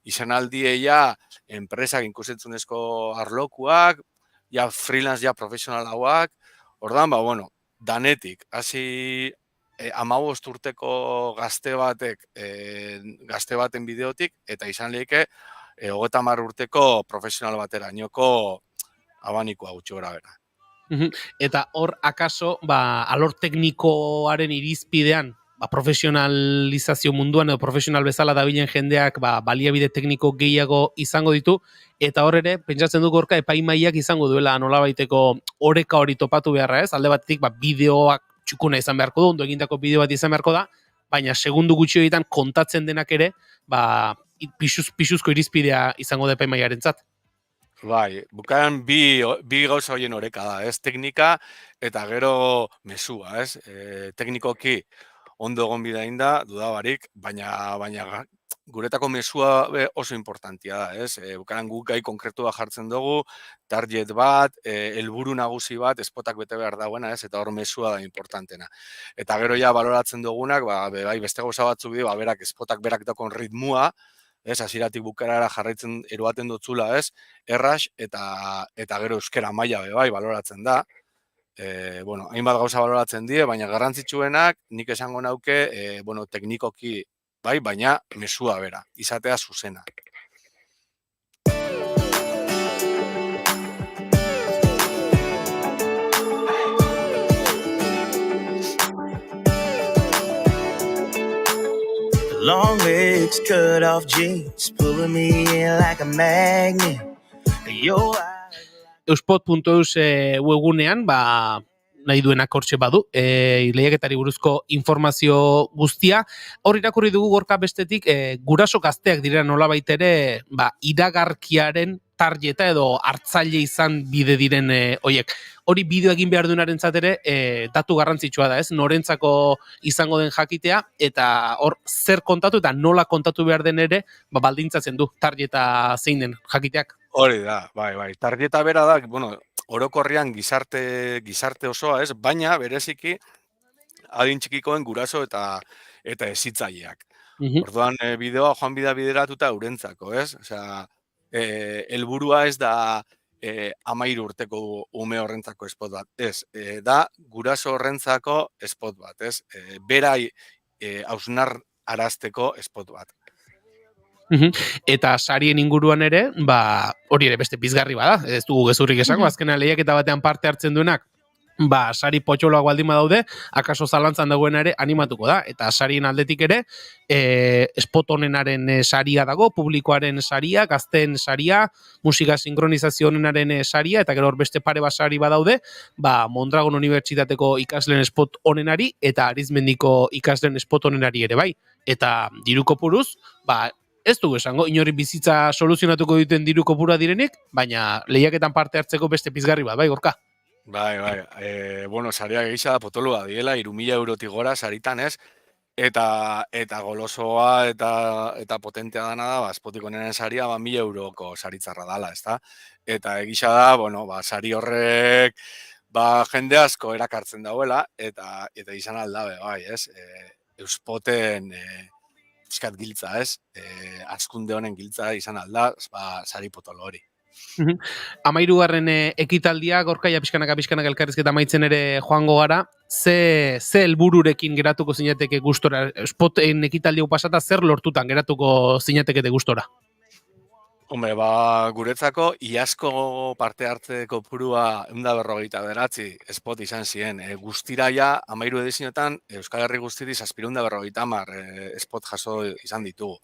izanaldieia enpresak ikusentzunezko arlokuak, ja freelance, ja profesionalauak, ordan, ba, bueno, danetik, hasi 15 urteko gazte baten bideotik, eta izan lehike 30 urteko profesional batera, nioko abanikoa gutxi gora bera. Eta hor, akaso, alor teknikoaren irizpidean, profesionalizazio munduan edo profesional bezala dabilen jendeak baliabide tekniko gehiago izango ditu, eta hor ere, pentsatzen du Gorka epaimaiak izango duela nolabaiteko oreka hori topatu beharra, ez? Alde batetik bideoak txukuna izan beharko du, ondo egindako bideo bat izan beharko da, baina segundu gutxi horietan kontatzen denak ere, pisuzko irizpidea izango da epaimaiarentzat. Bai, bukaeran bi gauza horien oreka da, ez? Teknika eta gero mesua, ez? Teknikoki ondo egon bidain da, dudabarik, baina guretako mesua oso importantia da, ez? Bukaeran guk gai konkretua jartzen dugu, target bat, helburu nagusi bat, spotak bete behar dagoena, ez? Eta hor mesua da importantena. Eta gero ja baloratzen dugunak, beste gauza batzuk di, berak spotak berak dakon ritmua, ez, hasieratik bukaerara jarraitzen eroaten dutzula, ez, erras eta gero euskera maila bai baloratzen da. Hainbat gauza baloratzen die, baina garrantzitsuenak nik esango nauke, teknikoki bai, baina mesua bera, izatea zuzena. Long legs, cut off jeans, pulling me in like a magnet. Euspot.eus webgunean, nahi duenak hortxe badu, lehiaketari buruzko informazio guztia. Hor irakurri dugu Gorka bestetik, guraso gazteak direla nolabait ere, iragarkiaren tarjeta edo hartzaile izan bide diren hoiek. Hori bideo egin behar duenarentzat ere, datu garrantzitsua da, ez? Norentzako izango den jakitea, eta hor zer kontatu eta nola kontatu behar den ere, baldintzatzen du tarjeta zein den jakiteak. Hori da, bai. Tarjeta bera da, orokorrian gizarte osoa, ez? Baina bereziki adin txikikoen guraso eta hezitzaileak. Orduan bideoa joan bideratuta eurentzako, ez? Osea, helburua ez da 13 urteko ume horrentzako spot bat, ez? Da guraso horrentzako spot bat, ez? Berai hausnar arazteko spot bat. Eta sarien inguruan ere, hori ere beste pizgarri bada, ez dugu gezurrik esango, azkenean lehiaketa batean parte hartzen duenak, sari potxoloak baldin badaude, akaso zalantzan dagoena ere animatuko da, eta sarien aldetik ere, spot honenaren saria dago, publikoaren saria, gazten saria, musika sinkronizazio honenaren saria, eta gero hor beste pare bat sari badaude, Mondragon Unibertsitateko ikasleen spot honenari, eta Arizmendiko ikasleen spot honenari ere bai, eta diru kopuruz, ez dugu esango, inori bizitza soluzionatuko duten diru kopura direnik, baina lehiaketan parte hartzeko beste pizgarri bat, bai, Gorka? Bai, saria gehisa da potoloa diela, 3.000 eurotik gora saritan, ez? Eta golosoa eta potentea dana da, spotik honenen saria, 1.000 euroko saritzarra dala, ez da? Eta egisa da, sari horrek, jende asko erakartzen dauela, eta izan aldabe, bai, ez? Euspoten pizkat giltza, ez? Azkunde honen giltza izan alda, sari potolo hori. 13. ekitaldia, Gorka, pixkanaka elkarrizketa maitzen ere joango gara, ze helbururekin geratuko zinateke gustora? Spoten ekitaldia pasata zer lortutan geratuko zinateke gustora? Hombre, guretzako iazko parte hartzeko purua 159 spot izan ziren. Guztira ja, 13 edizionetan, Euskal Herri guztiri 750 spot jaso izan ditugu.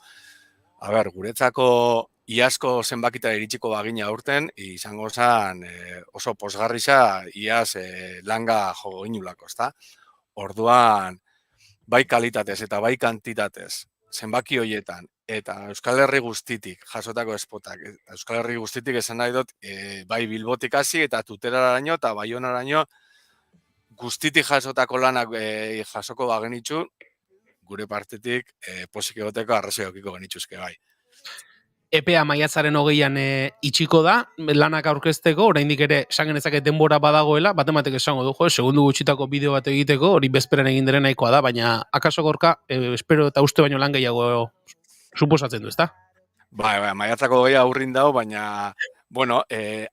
Guretzako iazko zenbakita iritsiko bagina aurten, izango zen oso posgarrisa iaz langa jo inulako, ezta? Orduan, bai kalitatez eta bai kantitatez, zenbaki horietan, eta Euskal Herri guztitik jasotako espotak, Euskal Herri guztitik esan nahi dut, bai Bilbotik hasi eta Tuteraraino eta Baionaraino guztitik jasotako lanak jasoko bagenitzu, gure partetik posik egoteko arrazoi aukiko genituzke bai. EPEA maiatzaren 20an itxiko da, lanak aurkezteko, oraindik ere esan genezake denbora badagoela, batematek esango du, segundu gutxitako bideo bat egiteko, hori bezperan egin diren nahikoa da, baina akaso Gorka, espero eta uste baino lan gehiago suposatzen du, ezta? Bai, maiatzako 20 aurrin dago, baina bueno,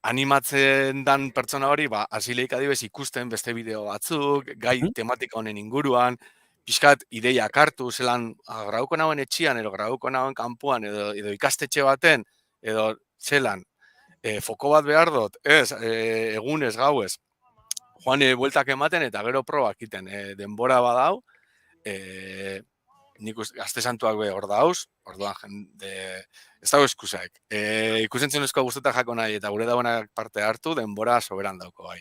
animatzen dan pertsona hori, hasileik adibez ikusten beste bideo batzuk, gai tematika honen inguruan, pixkat ideiak hartu, zelan grauko nauen etxian, edo grauko nauen kanpoan, edo ikastetxe baten, edo zelan, foko bat behar dut, egunez, gauez, joan bueltak ematen eta gero probak iten, denbora badau, nik Gazte Santuak be hor dauz, orduan jende, ez dago eskusaik. Ikusentzionezko guztetak jako nahi eta gure dauenak parte hartu, denbora soberan dauko bai.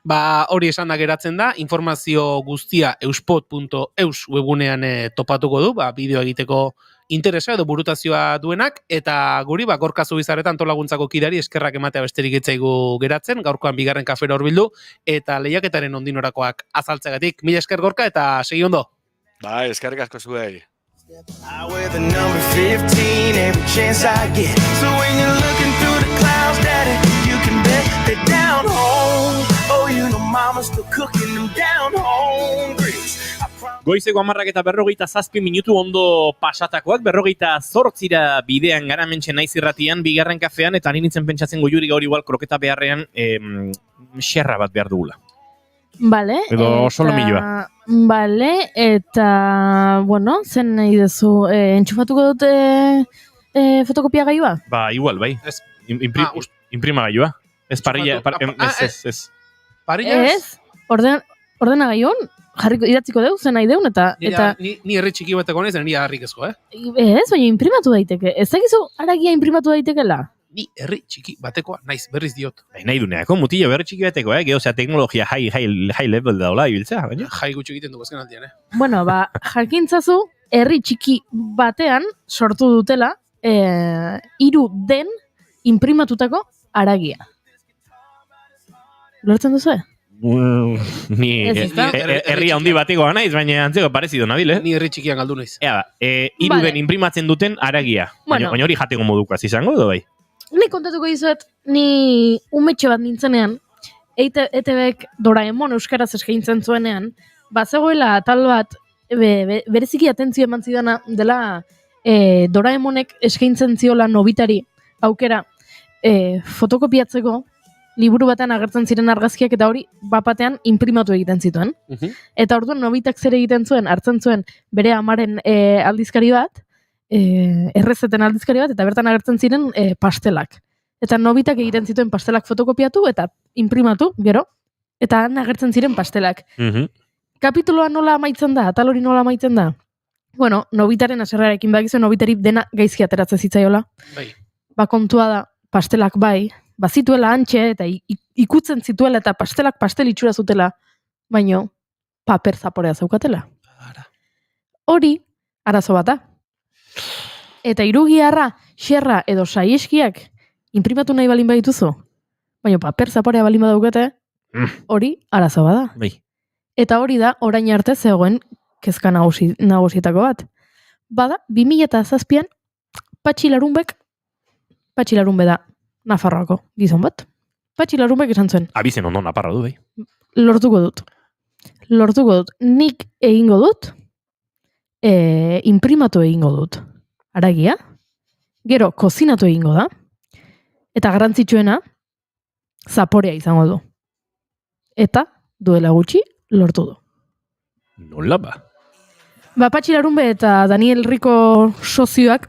Hori esan da geratzen da, informazio guztia euspot.eus webunean topatuko du, bideo egiteko interesa edo burutazioa duenak, eta guri Gorka Zubizarreta antolaguntzako kidari eskerrak ematea besterik etzaigu geratzen, gaurkoan bigarren kafera horbildu, eta lehiaketaren ondinorakoak azaltzegatik. Mila esker Gorka eta segi ondo. Bai, eskerrik asko zuei. I wear the number 15 every chance I get. So when you're looking through the clouds, Daddy, you can bet they're down home. Oh, you know mama's still cooking them down home grits. Goizeko 10:47 minutu ondo pasatakoak, 48 bidean gara mentxe naiz irratian, bigarren kafean, eta nintzen pentsatzen goiuri gaur igual kroketa beharrean xerra bat behar dugula. Vale. Edo solomilloa. Vale, eta, bueno, zen nahi duzu, entxufatuko dut fotokopia gaioa? Igual, bai. Imprima gaioa. Ez parrilla, ez. Parrilla? Ez, ordena gaion, jarriko idatziko deu, zen nahi deun, eta... Ni herri txiki bateko nez, nire harrikezko, Ez, baina imprimatu daiteke. Ez dakizu aragia imprimatu daitekela? Ni herri txiki batekoa, naiz, berriz diot. Nahi duneako, mutillo berri txiki bateko, geho, teknologia high level daula ibiltzea, baina? Jai gutxi egiten du bazken aldean, Bueno, jakintzazu, herri txiki batean sortu dutela, 3 den imprimatutako aragia. Lortzen duzu, Ni herri handi batekoa naiz, baina antzeko parezido nabil, Ni herri txikian galdu naiz. 3 den imprimatzen duten aragia. Baina hori jateko modukoaz izango, edo bai? Ni kontatuko dizuet, ni umetxe bat nintzenean, ETBek Doraemon euskaraz eskaintzen zuenean, bazegoela atal bat, bereziki atentzio eman zidana dela Doraemonek eskaintzen ziola nobitari aukera fotokopiatzeko liburu batean agertzen ziren argazkiak eta hori bapatean imprimatu egiten zituen. Eta orduan nobitak zer egiten zuen, hartzen zuen bere amaren aldizkari bat, errezeten aldizkari bat, eta bertan agertzen ziren pastelak. Eta nobitak egiten zituen pastelak fotokopiatu eta imprimatu, gero, eta han agertzen ziren pastelak. Kapituloa nola amaitzen da, atal hori nola amaitzen da? Bueno, nobitaren aserrarekin bakizu, nobitari dena gaizki ateratzen zitzaiola. Kontua da, pastelak bai, bazituela antxe eta ikutzen zituela eta pastelak pastel itxura zutela, baino paper zaporea zaukatela. Hori, arazo bata. Eta irugiarra, xerra edo saieskiak imprimatu nahi balin badituzu, baino paper zaporea balin badaukate, hori arazo bada. Eta hori da, orain arte zegoen kezka nagusietako bat. Bada, 2007an, Patxi Larunbe da Nafarroako gizon bat. Patxi Larumbek esan zuen. Abizen ondo Naparra du, bai. Lortuko dut. Nik egingo dut, imprimatu egingo dut. Aragia, gero kozinatu egingo da, eta garrantzitsuena, zaporea izango du. Eta, duela gutxi, lortu du. Nola ba? Patxi Larunbe eta Daniel Rico sozioak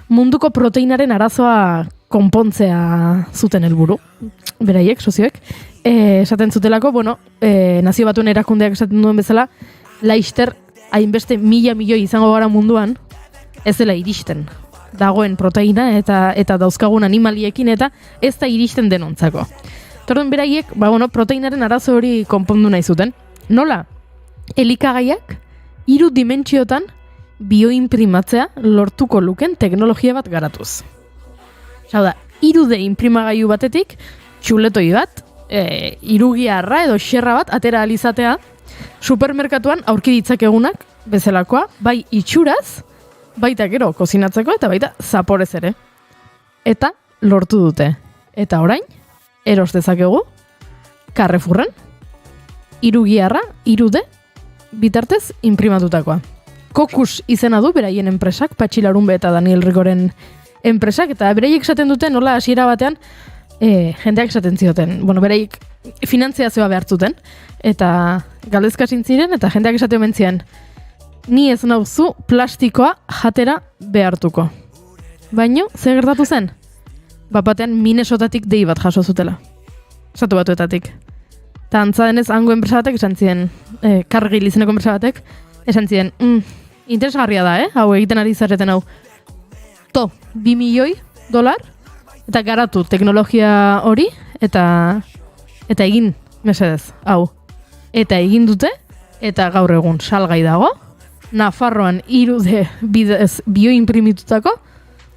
munduko proteinaren arazoa konpontzea zuten helburu. Beraiek, sozioek. Esaten zutelako, Nazio Batuen erakundeak esaten duen bezala, laizter hainbeste 1.000 milioi izango gara munduan, ez dela iristen dagoen proteina eta dauzkagun animaliekin eta ez da iristen denontzako. Tordun beraiek, proteinaren arazo hori konpondu nahi zuten. Nola? Elikagaiak 3 dimentsiotan bioinprimatzea lortuko luken teknologia bat garatuz. Hau da, 3D inprimagailu batetik txuletoi bat, irugiarra edo xerra bat atera alizatea supermerkatuan aurki ditzakegunak bezalakoa, bai itxuraz, baita gero kozinatzeko eta baita zaporez ere. Eta lortu dute. Eta orain, eros dezakegu Carrefourren irugiarra, 3D bitartez inprimatutakoa. Kokus izena du beraien enpresak, Patxi Larunbe eta Daniel Rigoren enpresak, eta beraiek esaten duten nola hasiera batean jendeak esaten zioten. Beraiek finantziazioa behartzuten, eta galdezkasin ziren, eta jendeak esaten mentzien, ni ez nauzu plastikoa jatera behartuko. Baino, zer gertatu zen? Batean Minnesotatik dei bat jaso zutela. Estatu Batuetatik. Eta antza denez, hango enpresa batek esan ziren, Cargill izeneko enpresa batek, esan ziren, interesgarria da, hau egiten ari zareten hau. $2 milioi, eta garatu teknologia hori, eta egin, mesedez, hau. Eta egin dute, eta gaur egun salgai dago, Nafarroan 3D bidez bioinprimitutako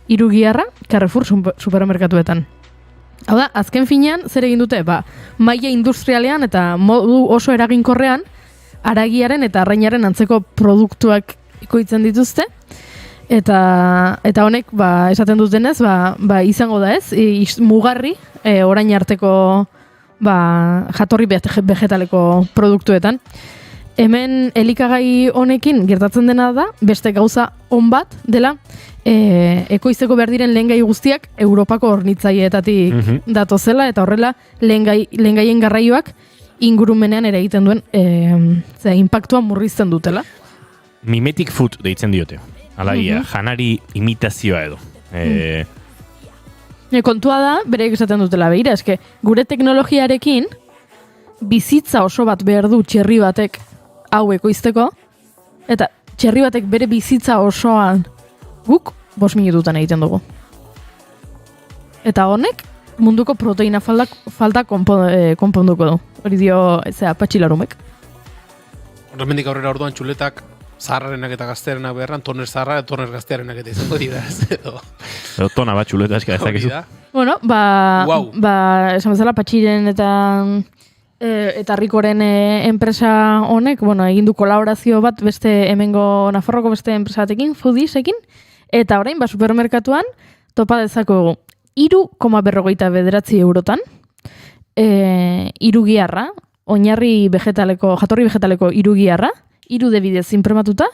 irugiarra Carrefour supermerkatuetan. Hau da, azken finean, zer egin dute? Maila industrialean eta modu oso eraginkorrean, haragiaren eta arrainaren antzeko produktuak ikoitzen dituzte, eta honek, esaten dutenez, izango da ez, mugarri, orain arteko jatorri vegetaleko produktuetan. Hemen elikagai honekin gertatzen dena da, beste gauza on bat dela, ekoizteko behar diren lehengai guztiak Europako hornitzaileetatik datozela, eta horrela lehengaien garraioak ingurumenean ere egiten duen inpaktua murrizten dutela. Mimetic food deitzen diote. Alaia, janari imitazioa edo. Kontua da, bereik esaten dutela behira, eske gure teknologiarekin bizitza oso bat behar du txerri batek hau ekoizteko, eta txerri batek bere bizitza osoan guk 5 minututan egiten dugu. Eta honek munduko proteina falta konponduko du. Hori dio, Patxi Larumek. Horremendik aurrera orduan txuletak zaharrarenak eta gaztearenak beharran, toner zaharra eta toner gaztearenak eta izango dira. Edo tona bat txuleta eska ezakizu. Esan bezala Patxiren eta Rikoren enpresa honek, egin du kolaborazio bat beste hemengo Nafarroko beste enpresa batekin, Foodisekin, eta orain supermerkatuan topa dezakegu 3,49 eurotan, irugiarra, jatorri vegetaleko irugiarra, 3D bidez inprimatuta,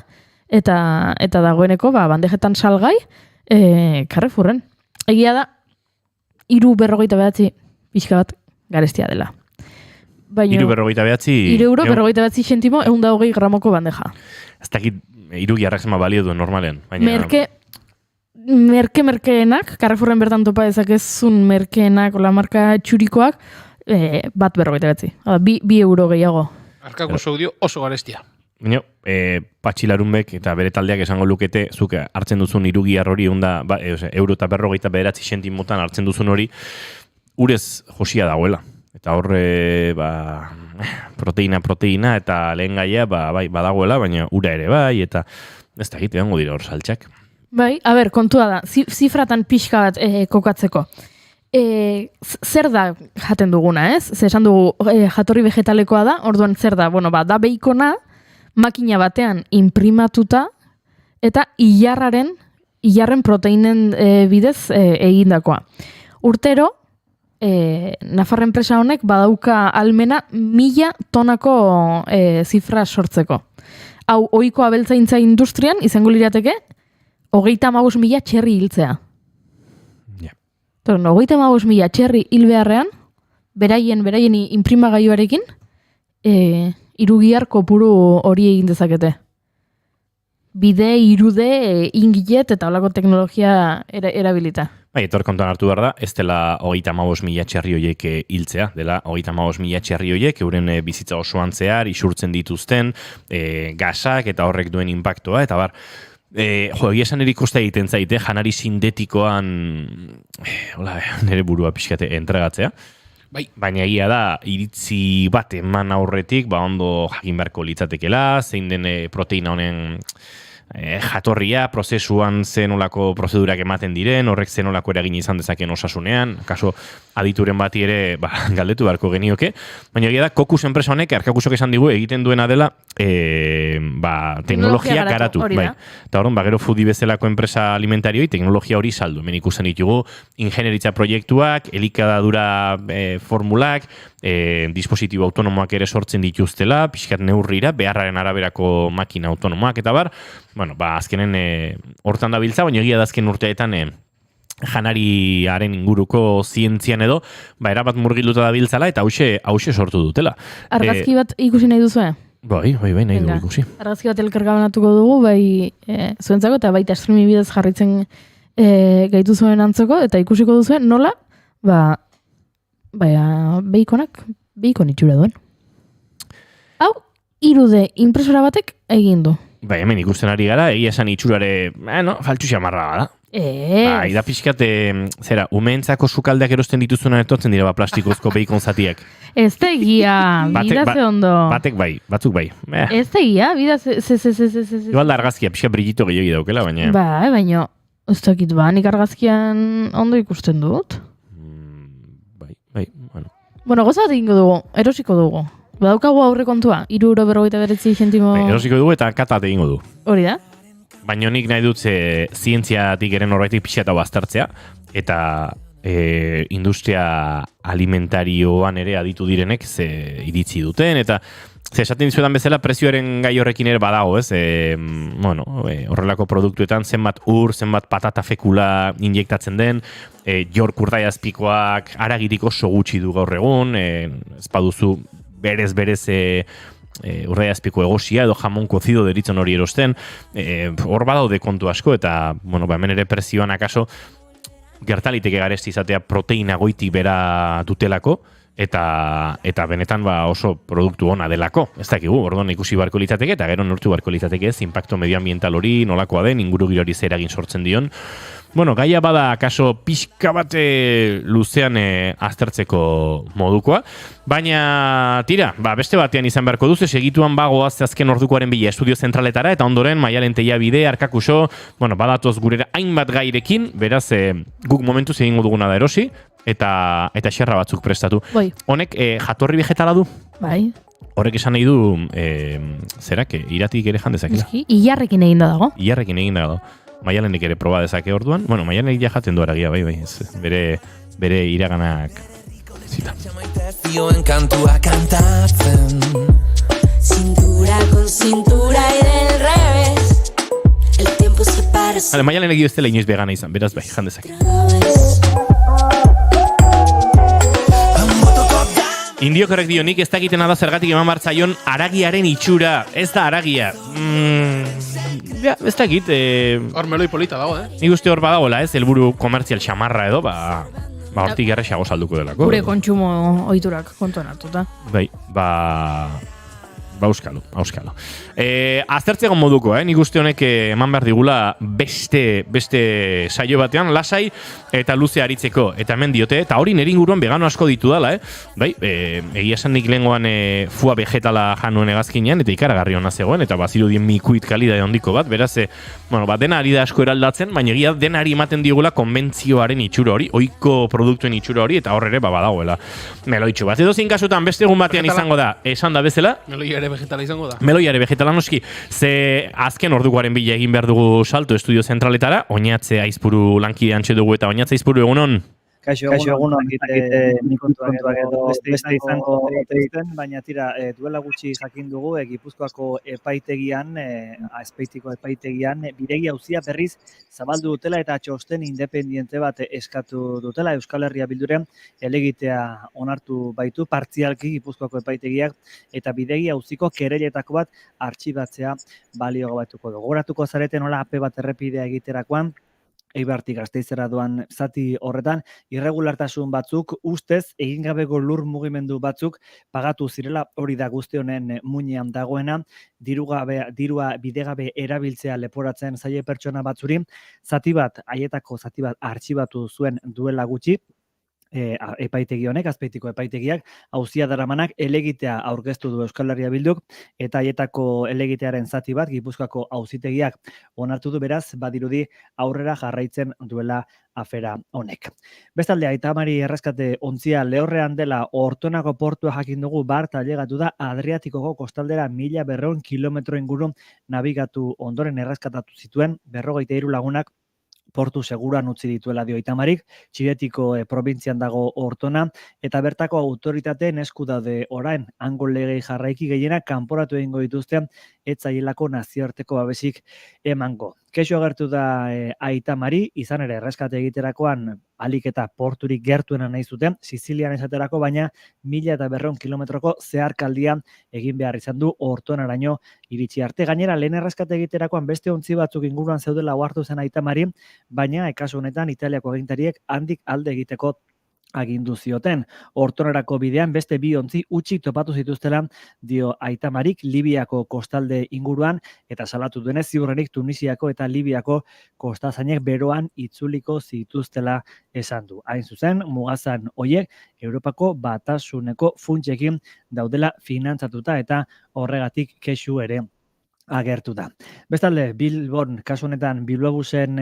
eta dagoeneko bandejetan salgai Carrefourren. Egia da, 3,49 pixka bat garestia dela. 3,49 €, zentimo, 120 gramoko bandeja. Ez dakit irugiarrak zema balio duen normalean. Merkeenak, Carrefourren bertan topa dezakezun merkeenak, ola marka txurikoak, bat 1,49. 2 euro gehiago. Arkako saudio oso garestia. Baina, Patxi Larunbek eta bere taldeak esango lukete, zuk hartzen duzun irugiar hori, euro eta 1,49 zentimotan hartzen duzun hori, urez josia dagoela. Eta horre, proteina eta lehen gaia, badagoela, baina ura ere bai, eta ez da egite dango dira hor saltxak. Bai, kontua da, zifratan pixka bat kokatzeko. Zer da jaten duguna, ez? Zer esan dugu jatorri vegetalekoa da, orduan zer da, da beikona, makina batean inprimatuta, eta ilarren proteinen bidez egindakoa. Urtero, Nafarra enpresa honek badauka almena 1000 tonako zifra sortzeko. Hau, ohiko abeltzaintza industrian izango lirateke 35.000 txerri hiltzea. 35.000 txerri hil beharrean, beraien inprimagailuarekin, irugiar kopuru hori egin dezakete. Bide, 3D, ingilet eta olako teknologia erabilita. Etor kontuan hartu behar da, ez dela 35.000 txerri horiek hiltzea, dela 35.000 txerri horiek, euren bizitza osoan zehar, isurtzen dituzten, gasak eta horrek duen inpaktua, eta egia esan erikuste egiten zaite, janari sintetikoan, hola, nire burua pixkate entregatzea. Bai. Baina egia da, iritzi bat eman aurretik, ondo jakin beharko litzatekela, zein den proteina honen jatorria, prozesuan zenolako prozedurak ematen diren, horrek zenolako eragin izan dezaken osasunean, kaso adituren bati ere galdetu beharko genioke, baina egia da, Kokus enpresa honek, Arkakusok esan digu, egiten duena dela teknologia garatu. Bai. Eta horren, gero Foodi bezalako enpresa alimentarioi, teknologia hori saldu. Hemen ikusten ditugu, ingenieritza proiektuak, elikadura formulak, dispositibo autonomoak ere sortzen dituztela, pixkat neurrira, beharraren araberako makina autonomoak eta bar, azkenen hortan da biltza, baina egia da azken urteetan janariaren inguruko zientzian edo, erabat murgilduta da biltzala, eta hause sortu dutela. Argazki bat ikusi nahi duzu, Bai, nahi dugu ikusi. Argazki bat elkargabanatuko dugu, bai zuentzako, eta baita streaming bidez jarritzen gaitu zuen antzoko, eta ikusiko duzuen nola, beikon itxura duen. Hau, 3D impresora batek egin du. Bai, hemen ikusten ari gara, egia esan itxurare, faltxu xamarra da. Bai, da pixkat, umeentzako sukaldeak erosten dituzuna etortzen dira plastikozko beikon zatiak. Ez da egia, bidaze ondo. Batek bai, batzuk bai. Ez da egia, bidaze, Igual da argazkia, pixka brillito gehiagi daukela, baina... Bai, baina, ez dakit nik argazkian ondo ikusten dut. Bai. Bueno, goza bat egingo dugu, erosiko dugu. Badaukagu aurrekontua, 3,99 €. Bai, erosiko dugu eta katat egingo du. Hori da? Baina nik nahi dut zientziatik eren horretik pixata baztertzea, eta industria alimentarioan ere aditu direnek ze iritzi duten, eta esaten dizuetan bezala prezioaren gai horrekin ere badago, ez? Horrelako produktuetan zenbat zenbat patata fekula injektatzen den, York urdaiazpikoak aragirik oso gutxi du gaur egun, ez baduzu berez urdaiazpiko egosia edo jamon kozido deritzen hori erosten, hor badaude kontu asko, eta hemen ere prezioan akaso gertaliteke garesti izatea proteina goiti bera dutelako, eta benetan oso produktu ona delako. Ez dakigu, orduan ikusi barko litzateke, eta gero nortu barko litzateke ez, impacto medioambiental hori, nolakoa den, inguru girori zeragin sortzen dion. Gaia bada akaso pixka bate luzean aztertzeko modukoa, baina tira, beste batean izan beharko duzu, segituan bagoaz azken ordukoaren bila estudio zentraletara, eta ondoren Maialen Teiabide, Arkakuso, badatoz gurera hainbat gairekin, beraz guk momentuz egingo duguna da erosi, eta xerra batzuk prestatu. Bai. Honek jatorri vegetala du? Bai. Horrek esan nahi du, iratik ere jandezakela? Ilarrekin eginda dago. Ilarrekin eginda dago. Maialenek ere proba dezake orduan. Maialenek ja jaten du aragia, bai. Bere iraganak zita. Kantua kantatzen Cintura con cintura y del revés El tiempo se para Maialenek ez dela inoiz vegana izan, beraz bai, jandezake. Indiok horrek dio, nik ez dakitena da zergatik eman bartzaion aragiaren itxura. Ez da aragia. Ez dakit. Hor meloi polita dago, Nik uste hor badagoela, ez? Helburu komertzial xamarra edo, hortik errexago salduko delako. Gure kontsumo ohiturak kontuan hartuta. Bai, auskalo. Aztertzeko moduko, nik uste honek eman behar digula beste saio batean, lasai eta luze aritzeko. Eta hemen diote, eta hori nire inguruan vegano asko ditu dala, Bai, egia esan nik lehengoan fua vegetala januen egazkinean, eta ikaragarri hona zegoen, eta baziru dien mikuit kalidade hondiko bat, beraz, dena ari da asko eraldatzen, baina egia denari ematen digula konbentzioaren itxura hori, ohiko produktuen itxura hori, eta horre ere badagoela. Meloitxu bat, edo zin kasutan beste egun batean izango da, esan da bezala, Meloiare vegetala izango da. Meloiare vegetala noski, ze azken ordukoaren bila egin behar dugu salto estudio zentraletara, Oñatze Aizpuru lankide antxe dugu, eta Oñatze Aizpuru egunon? Kaixo egunon, nik kontuak edo beste izango oteizten, baina tira, duela gutxi jakin dugu, Gipuzkoako epaitegian, Azpeitiko epaitegian, bidegi auzia berriz zabaldu dutela eta txosten independiente bat eskatu dutela, Euskal Herria Bilduren helegitea onartu baitu, partzialki Gipuzkoako epaitegiak, eta bidegi auziko kereletako bat artxibatzea balio gabatuko dugu. Goratuko zareten hola ape bat errepidea egiterakoan, Eibartik Gasteizera doan zati horretan, irregulartasun batzuk ustez egingabeko lur mugimendu batzuk pagatu zirela, hori da guzti honen muinean dagoena, dirua bidegabe erabiltzea leporatzen zaie pertsona batzuri, haietako zati bat artxibatu zuen duela gutxi, epaitegi honek, Azpeitiko epaitegiak, auzia daramanak elegitea aurkeztu du Euskal Herria Bilduk, eta haietako elegitearen zati bat Gipuzkoako auzitegiak onartu du, beraz, badirudi aurrera jarraitzen duela afera honek. Bestalde, Aita Mari erreskate ontzia lehorrean dela Ortonako portua jakin dugu bart ailegatu da Adriatikoko kostaldera 1200 kilometro inguru nabigatu ondoren erreskatatu zituen 53 lagunak portu seguruan utzi dituela dio Aita Marik, Txiretiko probintzian dago Ortona, eta bertako autoritateen esku daude orain, hango legei jarraiki gehienak kanporatu egingo dituzten, ez zaielako nazioarteko babesik emango. Kexu agertu da Aita Mari, izan ere erreskate egiterakoan alik eta porturik gertuena nahi zuten, Sizilian esaterako, baina 1200 kilometroko zeharkaldia egin behar izan du Ortonaraino iritsi arte. Gainera, lehen erreskate egiterakoan beste ontzi batzuk inguruan zeudela ohartu zen Aita Mari, baina kasu honetan Italiako agintariek handik alde egiteko agindu zioten. Ortonarako bidean beste bi ontzi utxik topatu zituztela dio Aita Marik Libiako kostalde inguruan, eta salatu duenez ziurrenik Tunisiako eta Libiako kostazainek beroan itzuliko zituztela esan du. Hain zuzen, mugazan hoiek Europako Batasuneko funtsekin daudela finantzatuta eta horregatik kexu ere agertu da. Bestalde, Bilbon, kasu honetan Bilbobusen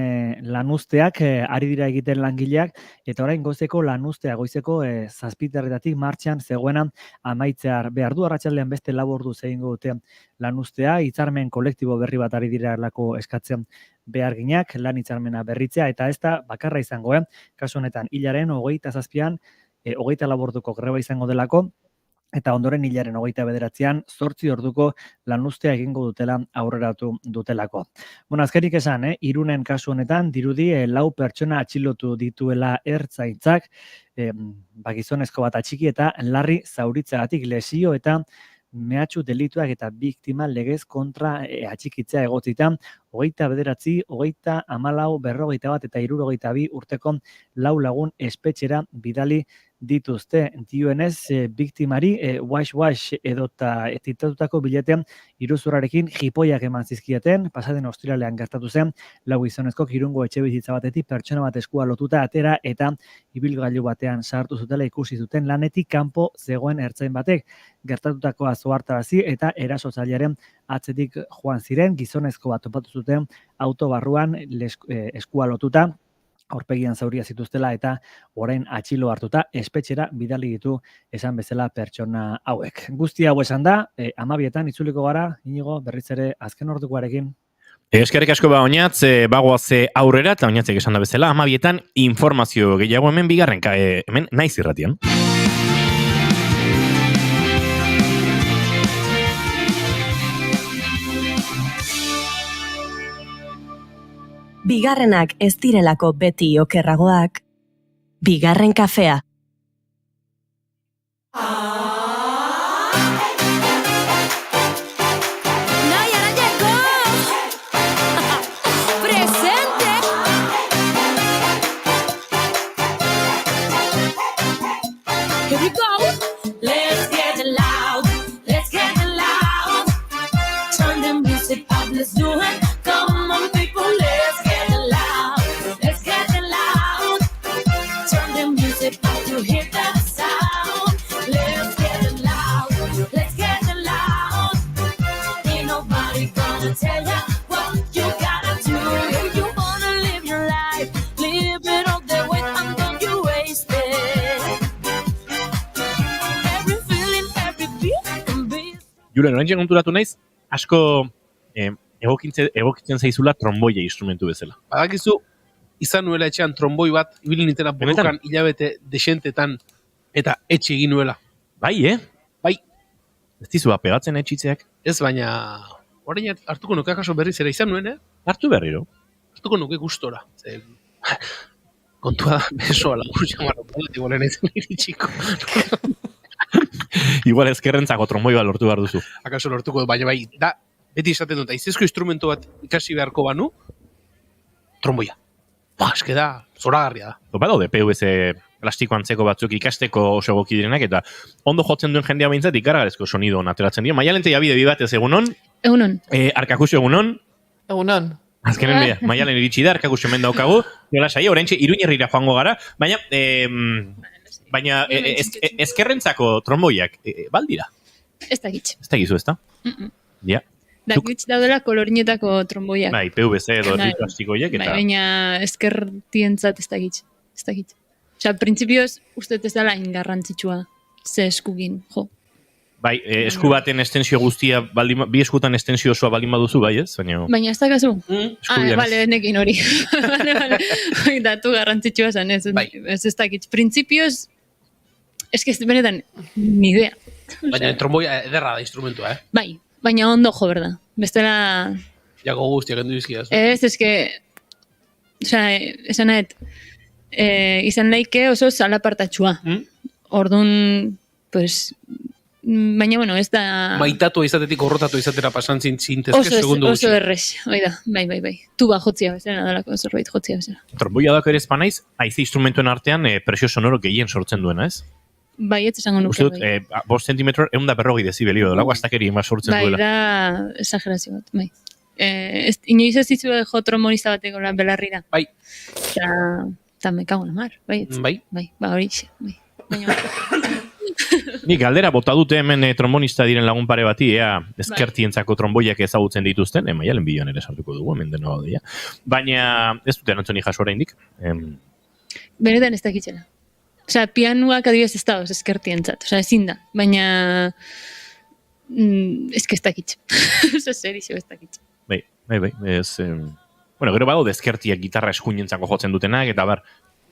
lanuzteak ari dira egiten langileak, eta orain goizeko lanuztea, goizeko 7:00 martxan zegoena amaitzear behar du, arratsaldean beste 4 orduz egingo dute lanuztea, hitzarmen kolektibo berri bat ari direlako eskatzen beharginak, lan hitzarmena berritzea, eta ez da bakarra izango, kasu honetan hilaren 27an 24 orduko greba izango delako, eta ondoren hilaren 29an 8 orduko lanuztea egingo dutela aurreratu dutelako. Bueno, azkenik esan, Irunen kasu honetan dirudi 4 pertsona atxilotu dituela ertzaintzak, gizonezko bat atxiki eta larri zauritzeagatik lesio eta mehatxu delituak eta biktima legez kontra atxikitzea egotzita, 29, 30, 14, 41 eta 62 urteko 4 lagun espetxera bidali dituzte. Dioenez, biktimari wash edota titatutako biletean iruzurrarekin jipoiak eman zizkieten, pasaden ostiralean gertatu zen, 4 gizonezko Irungo etxebizitza batetik pertsona bat eskua lotuta atera eta ibilgailu batean sartu zutela ikusi zuten lanetik kanpo zegoen ertzain batek. Gertatutakoa zohartarazi eta erasotzailearen atzetik joan ziren, gizonezko bat topatu zuten autobarruan eskua lotuta, aurpegian zauria zituztela eta orain atxilo hartuta espetxera bidali ditu esan bezala pertsona hauek. Guzti hau esan da, 12etan itzuliko gara, Inigo, berriz ere azken ordukoarekin. Eskerrik asko Oñatz, bagoaz aurrera, eta Oñatzek esan da bezala, 12etan informazio gehiago hemen bigarren, hemen naiz irratian. Bigarrenak ez direlako beti okerragoak, bigarren kafea. Julen, orain konturatu naiz, asko egokitzen zaizula tromboia instrumentu bezala. Badakizu, izan nuela etxean tromboi bat, ibili nintela borrokan hilabete desentetan, eta etxe egin nuela. Bai, Bai. Ez dizua pegatzen etxitzeak? Ez, baina, orain hartuko nuke akaso berriz ere izan nuen, Hartu berriro. Hartuko nuke gustora. Kontua da, besoa lagur jamarro, igualen ez iritsiko. Igual ezkerrentzako tromboi bat lortu behar duzu. Akaso lortuko, baina bai, da, beti esaten dut, aizezko instrumento bat ikasi beharko banu, tromboia. Eske da, zoragarria da. Badaude PVC plastiko antzeko batzuk ikasteko oso egoki direnak, eta ondo jotzen duen jendea behintzat ikaragarezko sonido ateratzen dira. Maialen Tellabide bi batez egunon. Egunon. Arkakuxo egunon. Egunon. Azkenen bida, Maialen iritsi da, Arkakuxo hemen daukagu. Jola saia, oraintxe Iruñerrira joango gara, baina ezkerrentzako tromboiak, baldira? Ez da gitz. Ez da gizu, ez da? Ja. Da gitz daudela kolorinetako tromboiak. Bai, PVC edo plastikoiek, eta... Baina ezkertientzat ez da gitz. Ez da gitz. Osa, printzipioz, uste ez dela ingarrantzitsua. Ze eskugin, jo. Bai, esku baten estensio guztia, bi eskutan estensio osoa baldin baduzu, bai ez? Baina ez da kasu? Bale, nekin hori. Bale. Datu garrantzitsua zen, ez da gitz. Printzipioz, ez benetan, ni idea. Baina tromboia ederra da instrumentua, Bai, baina ondo jo, berda. Bestela... Jako guztiak endu dizkidazu. Osa, esan nahet, izan daike oso salapartatxua. Orduan, pues... Baina, bueno, ez da... Maitatua izatetik horrotatu izatera pasan zintezke segundu gutxi. Oso errez, oida, bai. Tuba jotzia bezala, nadalako zerbait jotzia bezala. Tromboia dako ere espanaiz, haize instrumentuen artean presio sonoro gehien sortzen duena, ez? Bai, ez esango nuke. Uste dut, 5 zentimetro, 140 dezibelio, dolago astakeri ema sortzen duela. Bai, da exagerazio bat, bai. Inoiz ez dizu jo trombonista bateko belarrira. Bai. Eta me cago en la mar, bai. Bai, hori, bai. Baina... Nik galdera bota dute hemen trombonista diren lagun pare bati, ezkertientzako tromboiak ezagutzen dituzten, Maialen bideoan ere sartuko dugu, hemen deno gaudea. Baina ez dute erantzoni jaso oraindik. Benetan ez dakitzela. Osea, pianuak adibidez ez da, ezkertientzat. Osea, ezin da. Baina... ez dakitz. Osea, serixo ez dakitz. Bai. Ez... Bueno, gero badaude ezkertiak gitarra eskuinentzako jotzen dutenak, eta bar...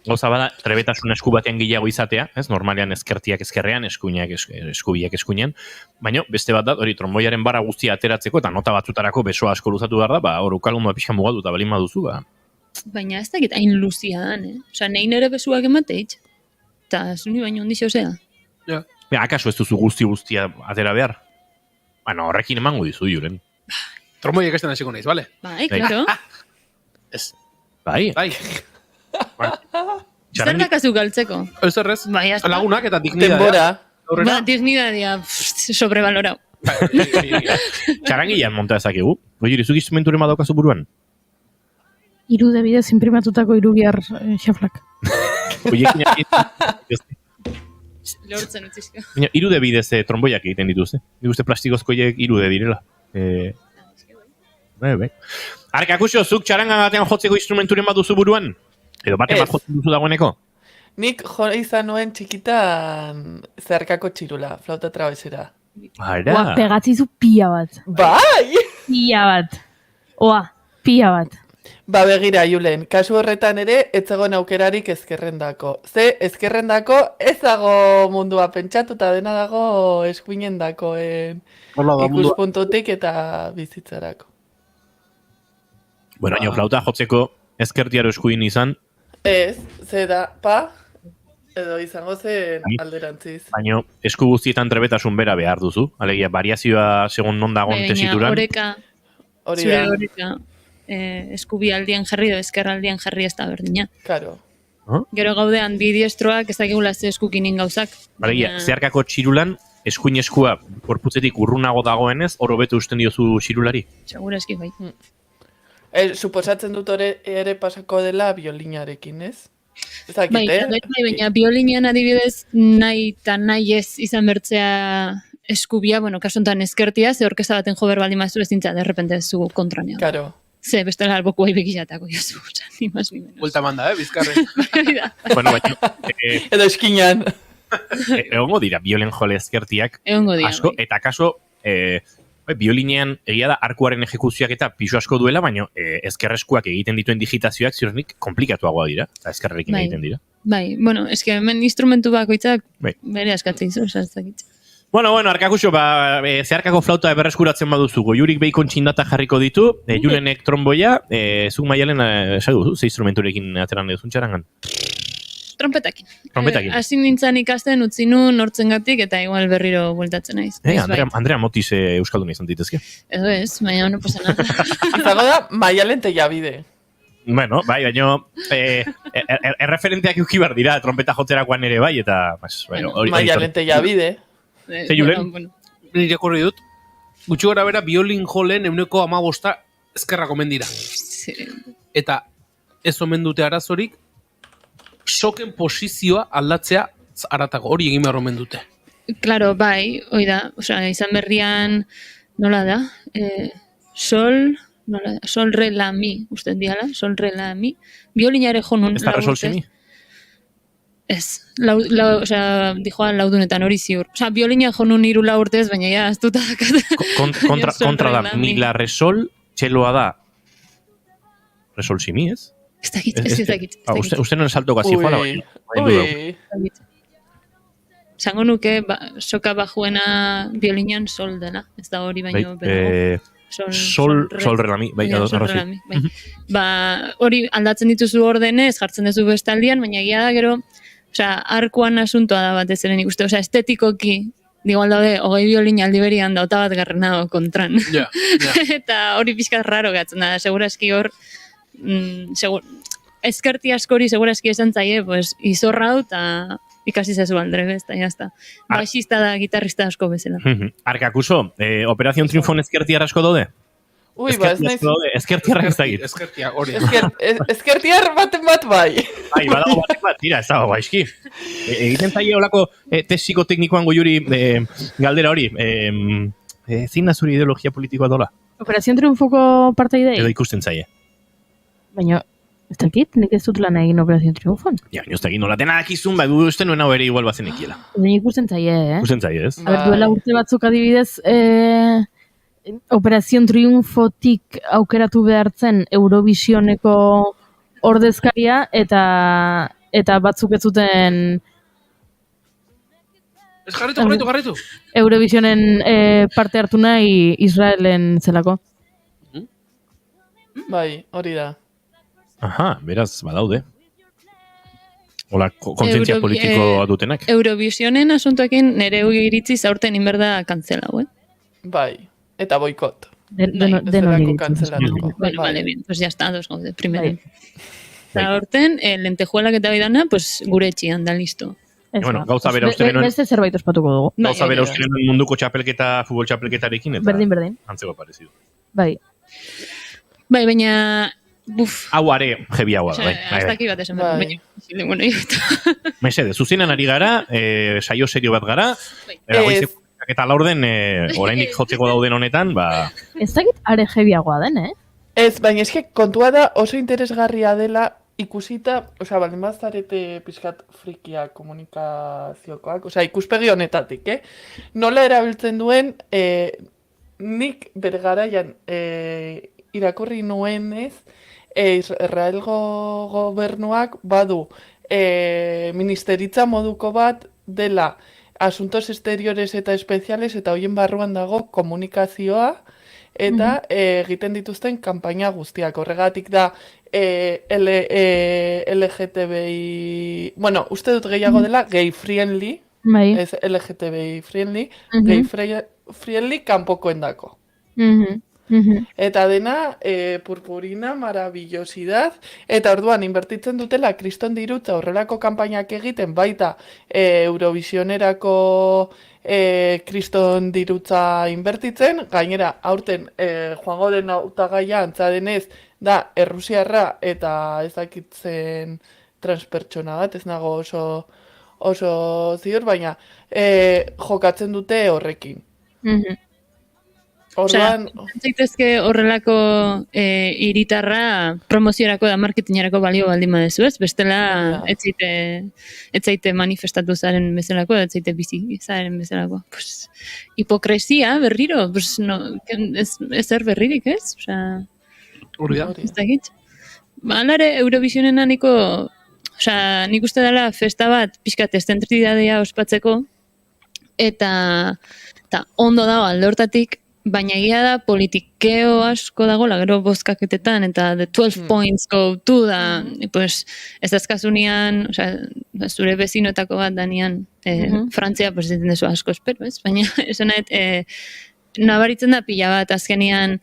Gauza bada, trebetasun esku batean gehiago izatea, ez? Normalean ezkertiak ezkerrean, eskubiak eskuinean. Baina, beste bat da, hori tromboiaren barra guztia ateratzeko, eta nota batzutarako besoa asko luzatu behar da, hor ukalgundua pixka mugatuta balin baduzu, Baina ez dakit hain luzia dan, Osa, nahi nere besuak emateitz. Eta zuni baino ondixo zea. Ja. Akaso ez duzu guztia atera behar? Bueno, horrekin emango dizu, Julen. Tromboia ikasten hasiko naiz, bale? Bai, claro. Ez. Bai. Zer dakazu galtzeko? Ez errez, lagunak eta dignidadea. Dignidadia, sobrevalorau. Txarangilean monta ezakigu. Oier, izuk instrumenturen badaukazu buruan? Irude bidez imprimatutako irugiar xaflak. Lortzen utzizko. Irude bidez tromboiak egiten dituzte. Dituzte plastikozkoiek irude direla. Bai. Arkakuxo, zuk txaranga batean jotzeko instrumenturen bat duzu buruan? Edo baten bat jotzen duzu dagoeneko? Nik jo izan nuen txikitan zeharkako txirula, flauta trabezera. Ara. Pegatzizu pila bat. Bai! Pila bat. Pila bat. Ba begira, Julen, kasu horretan ere, ez zegoen aukerarik ezkerrendako. Ze ezkerrendako ez dago mundua pentsatuta dena dago eskuinendakoen ikuspuntutik eta bizitzarako. Bueno, flauta jotzeko ezkertiaro eskuin izan. Ez, ze da, edo izango zen alderantziz. Baina esku guztietan trebetasun bera behar duzu. Alegia, variazioa segun non dagoen tesituran. Zure oreka. Eskubi aldian jarri edo ezkerraldian jarri ez da berdina. Claro. Gero gaudean bidiestroak ez dakigula ze eskukinin gauzak. Alegia, zeharkako txirulan, eskuin eskua korputzetik urrunago dagoenez, oro betu usten diozu txirulari? Segura eski bai. Suposatzen dut ere pasako dela biolinarekin, ez? Bai, baina biolinean adibidez nahi eta nahi ez izan bertzea eskubia, kasu honetan ezkertia, ze orkesta baten jo berbaldin mazu ezintza, derrepente zu kontranea. Claro. Ze, bestela alboku bai begizatako jozu, ni mas ni menos. Vuelta manda, bizkarren. Bueno, baina... Edo eskinan. Egongo dira, biolen jole ezkertiak. Egongo dira, asko, eta kaso... biolinean egia da arkuaren ejekuzioak eta pisu asko duela, baina ezkerreskuak egiten dituen digitazioak ziurrenik komplikatuagoa dira, eta ezkerrekin egiten dira. Bai, eske hemen instrumentu bakoitzak bere askatzen izu, esazakitza. Bueno, Arkakuxo, zeharkako flauta berreskuratzen baduzu, Goiurik Beikon txindata jarriko ditu, Julenek tromboia, zuk Maialen, esagu, ze instrumenturekin ateran eduzun txarangan? Trompetakin. Trompetakin. Hasi nintzen ikasten utzi nun nortzengatik eta igual berriro bueltatzen naiz. Andrea Motis euskaldun izan ditezke. Edo ez, baina no pasa nada. Izago da Maialen Tellabide. Bueno, bai, baina erreferenteak euki behar dira, trompeta jotzerakoan ere bai, eta... Maia lenteia bide. Ze Julen? Nire korri dut. Gutxi gara bera, violin jolen 15% ezkerrak omen dira. Eta ez omen dute arazorik, soken posizioa aldatzea aratago, hori egin behar omen dute. Claro, bai, hoi da, izan berrian, nola da, sol, re, la, mi, uste diala, sol, re, la, mi, violinare jo nun. Ez da resol, si, mi? Ez, dijoan laudunetan hori ziur. Violina jo nun 3 urtez, baina ja, aztuta dakat. Kontra da, mi, la, resol, txeloa da, resol, si, mi, ez? Ez dakit. Uste non salto gazi joala, bai. Zango nuke, soka bajuena violinean sol dela, ez da hori baino. Sol, re, la, mi, bai, arrazi. Hori aldatzen dituzu ordenez, jartzen duzu bestaldian, baina egia da gero, arkuan asuntoa da batez eren ikuste, estetikoki, digo aldaude, 20 violina aldiberian dauta bat garrena kontran. Eta hori pixka raro gatzen da, seguraski hor, ezkerti askori seguraski esan zaie, izorra hau eta ikasi zezu aldrebe, eta jazta. Baixista da, gitarrista asko bezala. Arkakuso, Operación Triunfon ezkertiar asko daude? Ui, ba, ez naiz... Ezkertiarrak ez dakit. Ezkertiar, hori. Ezkertiar baten bat bai. Bai, badago baten bat, tira, ez dago, baizki. Egiten zaie olako tesiko teknikoan goiuri galdera hori. Zein da zuri ideologia politikoa dola? Operación Triunfoko parte idei? Edo ikusten zaie. Baina, ez dakit, nik ez dut lan egin Operación Triunfon. Ja, baina ez dakit, nola denak izun, bai, uste nuen hau ere igual bazen ikiela. Baina ikusten zaie, Ikusten zaie, ez? Duela urte batzuk adibidez, Operación Triunfotik aukeratu behartzen Eurovisioneko ordezkaria eta batzuk ez zuten Ez jarritu. Eurovisionen parte hartu nahi Israelen zelako. Bai, hori da. Aha, beraz, badaude. Hola, kontzientzia politikoa dutenak. Eurovisionen asuntoekin nire iritzi zaurten inberda kantzela, Bai. Eta boikot. Denon iritzi. Bueno, vale, bien, pues ya está, dos gaude, primero. Eta horten, lentejuelak eta bidana, pues gure etxian da, listo. Bueno, gauza bera uste genuen... Beste zerbait ospatuko dugu. Gauza bera uste genuen munduko txapelketa, futbol txapelketarekin, eta... Berdin. Antzeko parezidu. Bai, baina... Hau are, jebiagoa da, bai. Hasta aquí bat esan, baina... Mesede, zuzenan ari gara, saio serio bat gara, eta laurden, orainik jotzeko dauden honetan, Ez dakit are jebiagoa den, Ez, baina eske kontua da oso interesgarria dela ikusita, baldin bazarete pixkat frikia komunikaziokoak, ikuspegi honetatik, nola erabiltzen duen, nik bere garaian irakurri nuenez, Israelgo gobernuak badu ministeritza moduko bat dela asuntos exteriores eta espeziales eta hoien barruan dago komunikazioa eta egiten dituzten kanpaina guztiak. Horregatik da LGTBI... Bueno, uste dut gehiago dela gay friendly, ez LGTBI friendly, gay friendly kanpokoendako. Eta dena, purpurina, maravillosidad, eta orduan inbertitzen dutela kriston dirutza horrelako kanpainak egiten, baita Eurovisionerako kriston dirutza inbertitzen, gainera, aurten joango den hautagaia antza denez, da errusiarra eta ezakitzen transpertsona bat, ez nago oso ziur, baina jokatzen dute horrekin. Zaitezke horrelako hiritarra promoziorako da marketingarako balio baldin badezu, ez? Bestela ez zaite manifestatu zaren bezalako, ez zaite bizi zaren bezalako. Hipokresia berriro, ezer berririk, ez? Hori da. Ez dakit. Alare, Eurovisionena nik uste dela festa bat pixkat estentridadea ospatzeko, eta ondo dago alde hortatik, baina egia da politikeo asko dagoela, gero bozkaketetan, eta the 12 points go to da, ez dazkazunian, zure bezinoetako bat danian, Frantzia, ez dezu asko espero, ez? Baina, esan nabaritzen da pila bat, azkenian,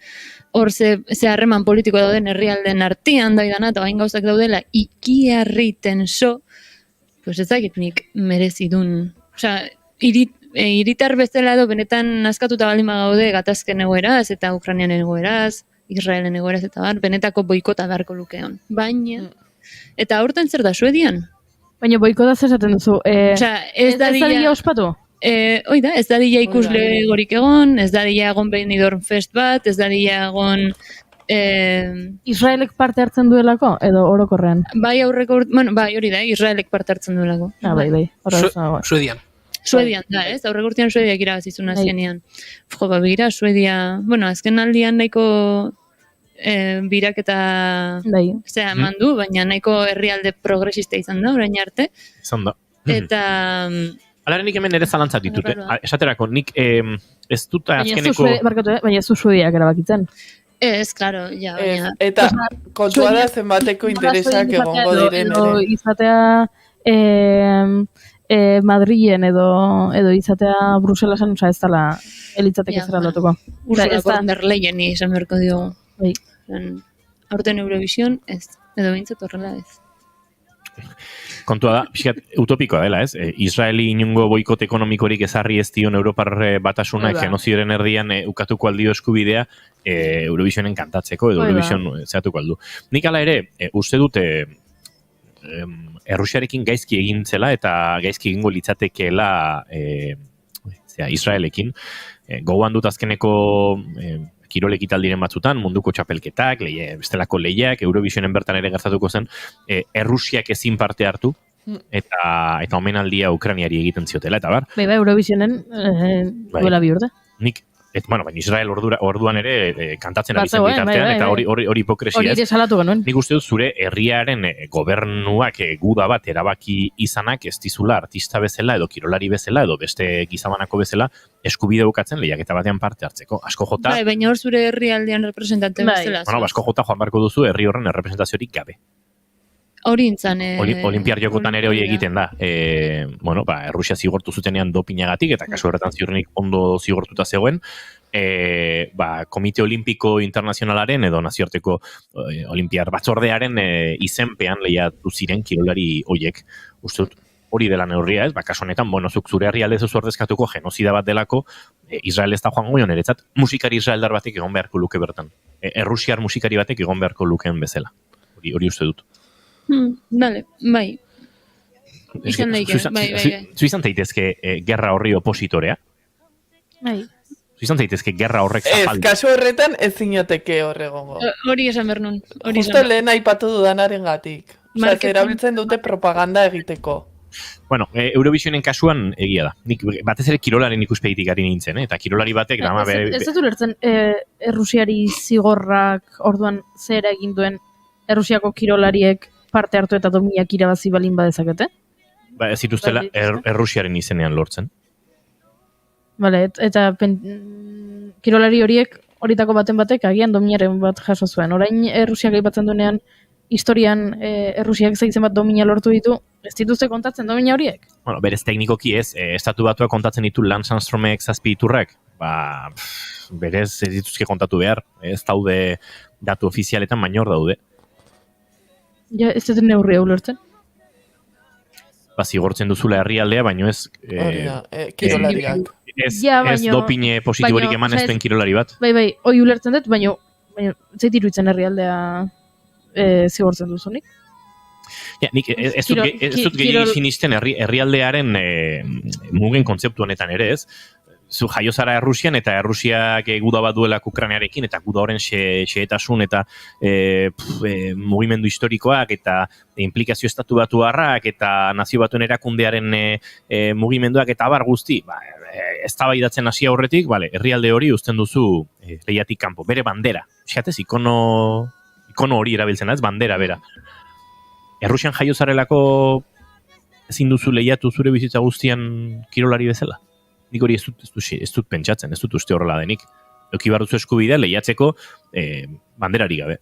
hor ze harreman politiko dauden herrialden artean daidana, eta bain gauzak daudela ikiarri tenso, pues ez dakit nik merezidun. Osea, hiritar bezala edo benetan askatuta baldin gaude gatazken egoeraz, eta Ukrainian egoeraz, Israelen egoeraz, eta benetako boikota beharko lukeon. Baina, eta aurten zer da, Suedian? Baina boikota esaten duzu. Osea, ez dadila ospatu? Oida, ez dadila ikusle gorik egon, ez dadila egon Benidorm Fest bat, ez dadila egon... Israelek parte hartzen duelako, edo orokorrean? Bai, bai, hori da, Israelek parte hartzen duelako. Bai. Suedian. Suedian da, ez? Aurreko urtean Suediak irabazizun azienean. Begira, Suedia, azken aldian nahiko biraketa zea mandu, baina nahiko herrialde progresista izan da, orain arte. Izan da. Eta... Alaren nik hemen ere zalantzat ditut, esaterako, nik ez dut azkeneko... Baina ez zu Suediak erabakitzen. Ez, klaro, ja, baina... Eta kontua da zenbateko interesak egongo diren ere. Izatea Madrilen edo izatea Bruselasen, ez dela elitzateke zer aldatuko. Ursula von der Leyen izan berko diogu. Aurten Eurovision ez, edo bintzat horrela ez. Kontua da, pixkat utopikoa dela, ez? Israeli inungo boikot ekonomikorik ezarri ez dion Europar batasunak genozidioaren erdian ukatuko aldio eskubidea Eurovisionen kantatzeko edo Eurovision zehatuko aldu. Nik ala ere, uste dute Errusiarekin gaizki egin zela eta gaizki egingo litzatekeela Israelekin. Gogoan dut azkeneko kirol ekitaldiren batzutan, munduko txapelketak, bestelako lehiak, Eurovisionen bertan ere gertatuko zen, Errusiak ezin parte hartu, eta omenaldia Ukrainiari egiten ziotela, eta bar. Bai, Eurovisionen duela bi urte. Nik, baina Israel orduan ere kantatzen ari zen bitartean, eta hori hipokresia ez. Hori ere salatu genuen. Nik uste dut zure herriaren gobernuak guda bat erabaki izanak ez dizula artista bezala, edo kirolari bezala, edo beste gizabanako bezala, eskubide bukatzen lehiaketa batean parte hartzeko. Asko jota... Bai, baina hor zure herrialdean representante bezala. Bueno, asko jota joan barko duzu herri horren errepresentaziorik gabe. Hori intzan... Olimpiar jokotan ere hori egiten da. Errusia zigortu zutenean dopinagatik, eta kasu horretan ziurrenik ondo zigortuta zegoen, Komite Olimpiko Internazionalaren edo nazioarteko Olimpiar batzordearen izenpean lehiatu ziren kirolari hoiek. Uste dut, hori dela neurria, ez? Kasu honetan, zuk zure herrialde zuzu ordezkatuko genozida bat delako, Israel ez da joango joan eretzat, musikari israeldar batek egon beharko luke bertan. Errusiar musikari batek egon beharko lukeen bezala. Hori uste dut. Bale, bai. Izan daike, bai. Zu izan daitezke gerra horri opositorea? Bai. Zu izan daitezke gerra horrek zapaldu? Ez, kasu horretan ez zinoteke horregongo. Hori esan behar nun. Justo lehen aipatu dudanaren gatik. Osea, erabiltzen dute propaganda egiteko. Bueno, Eurovisionen kasuan egia da. Nik batez ere kirolaren ikuspegitik ari nintzen, eta kirolari batek... Ez dut ulertzen, Errusiari zigorrak orduan zera egin duen Errusiako kirolariek parte hartu eta dominak irabazi balin badezakete? Ez dituztela Errusiaren izenean lortzen. Bale, eta kirolari horiek horitako baten batek agian dominaren bat jaso zuen. Orain Errusiak aipatzen duenean historian Errusiak zeitzen bat domina lortu ditu, ez dituzte kontatzen domina horiek? Bueno, berez teknikoki ez, estatu batuak kontatzen ditu Lance Armstrongek 7 iturrak, berez ez dituzke kontatu behar, ez daude datu ofizialetan baino hor daude. Ja, ez dut neurria ulertzen? Zigortzen duzula herrialdea, baino ez... kirolariak. Ez dopine positiborik eman ez duen kirolari bat. Bai, hoi ulertzen dut, baino zait iruditzen herrialdea zigortzen duzunik? Ja, nik ez dut gehiago sinisten herrialdearen mugen kontzeptu honetan ere ez. Zu jaio zara Errusian eta Errusiak guda bat duelak Ukrainiarekin eta guda horren xehetasun eta mugimendu historikoak eta implikazio estatu batuarrak eta nazio batuen erakundearen mugimenduak eta abar guzti, eztabaidatzen hasi aurretik, herrialde hori uzten duzu lehiatik kanpo, bere bandera. Xatez, ikono hori erabiltzen ez, bandera bera. Errusian jaio zarelako ezin duzu lehiatu zure bizitza guztian kirolari bezala? Nik hori ez dut pentsatzen, ez dut uste horrela denik. Euki behar duzu eskubidea lehiatzeko banderari gabe.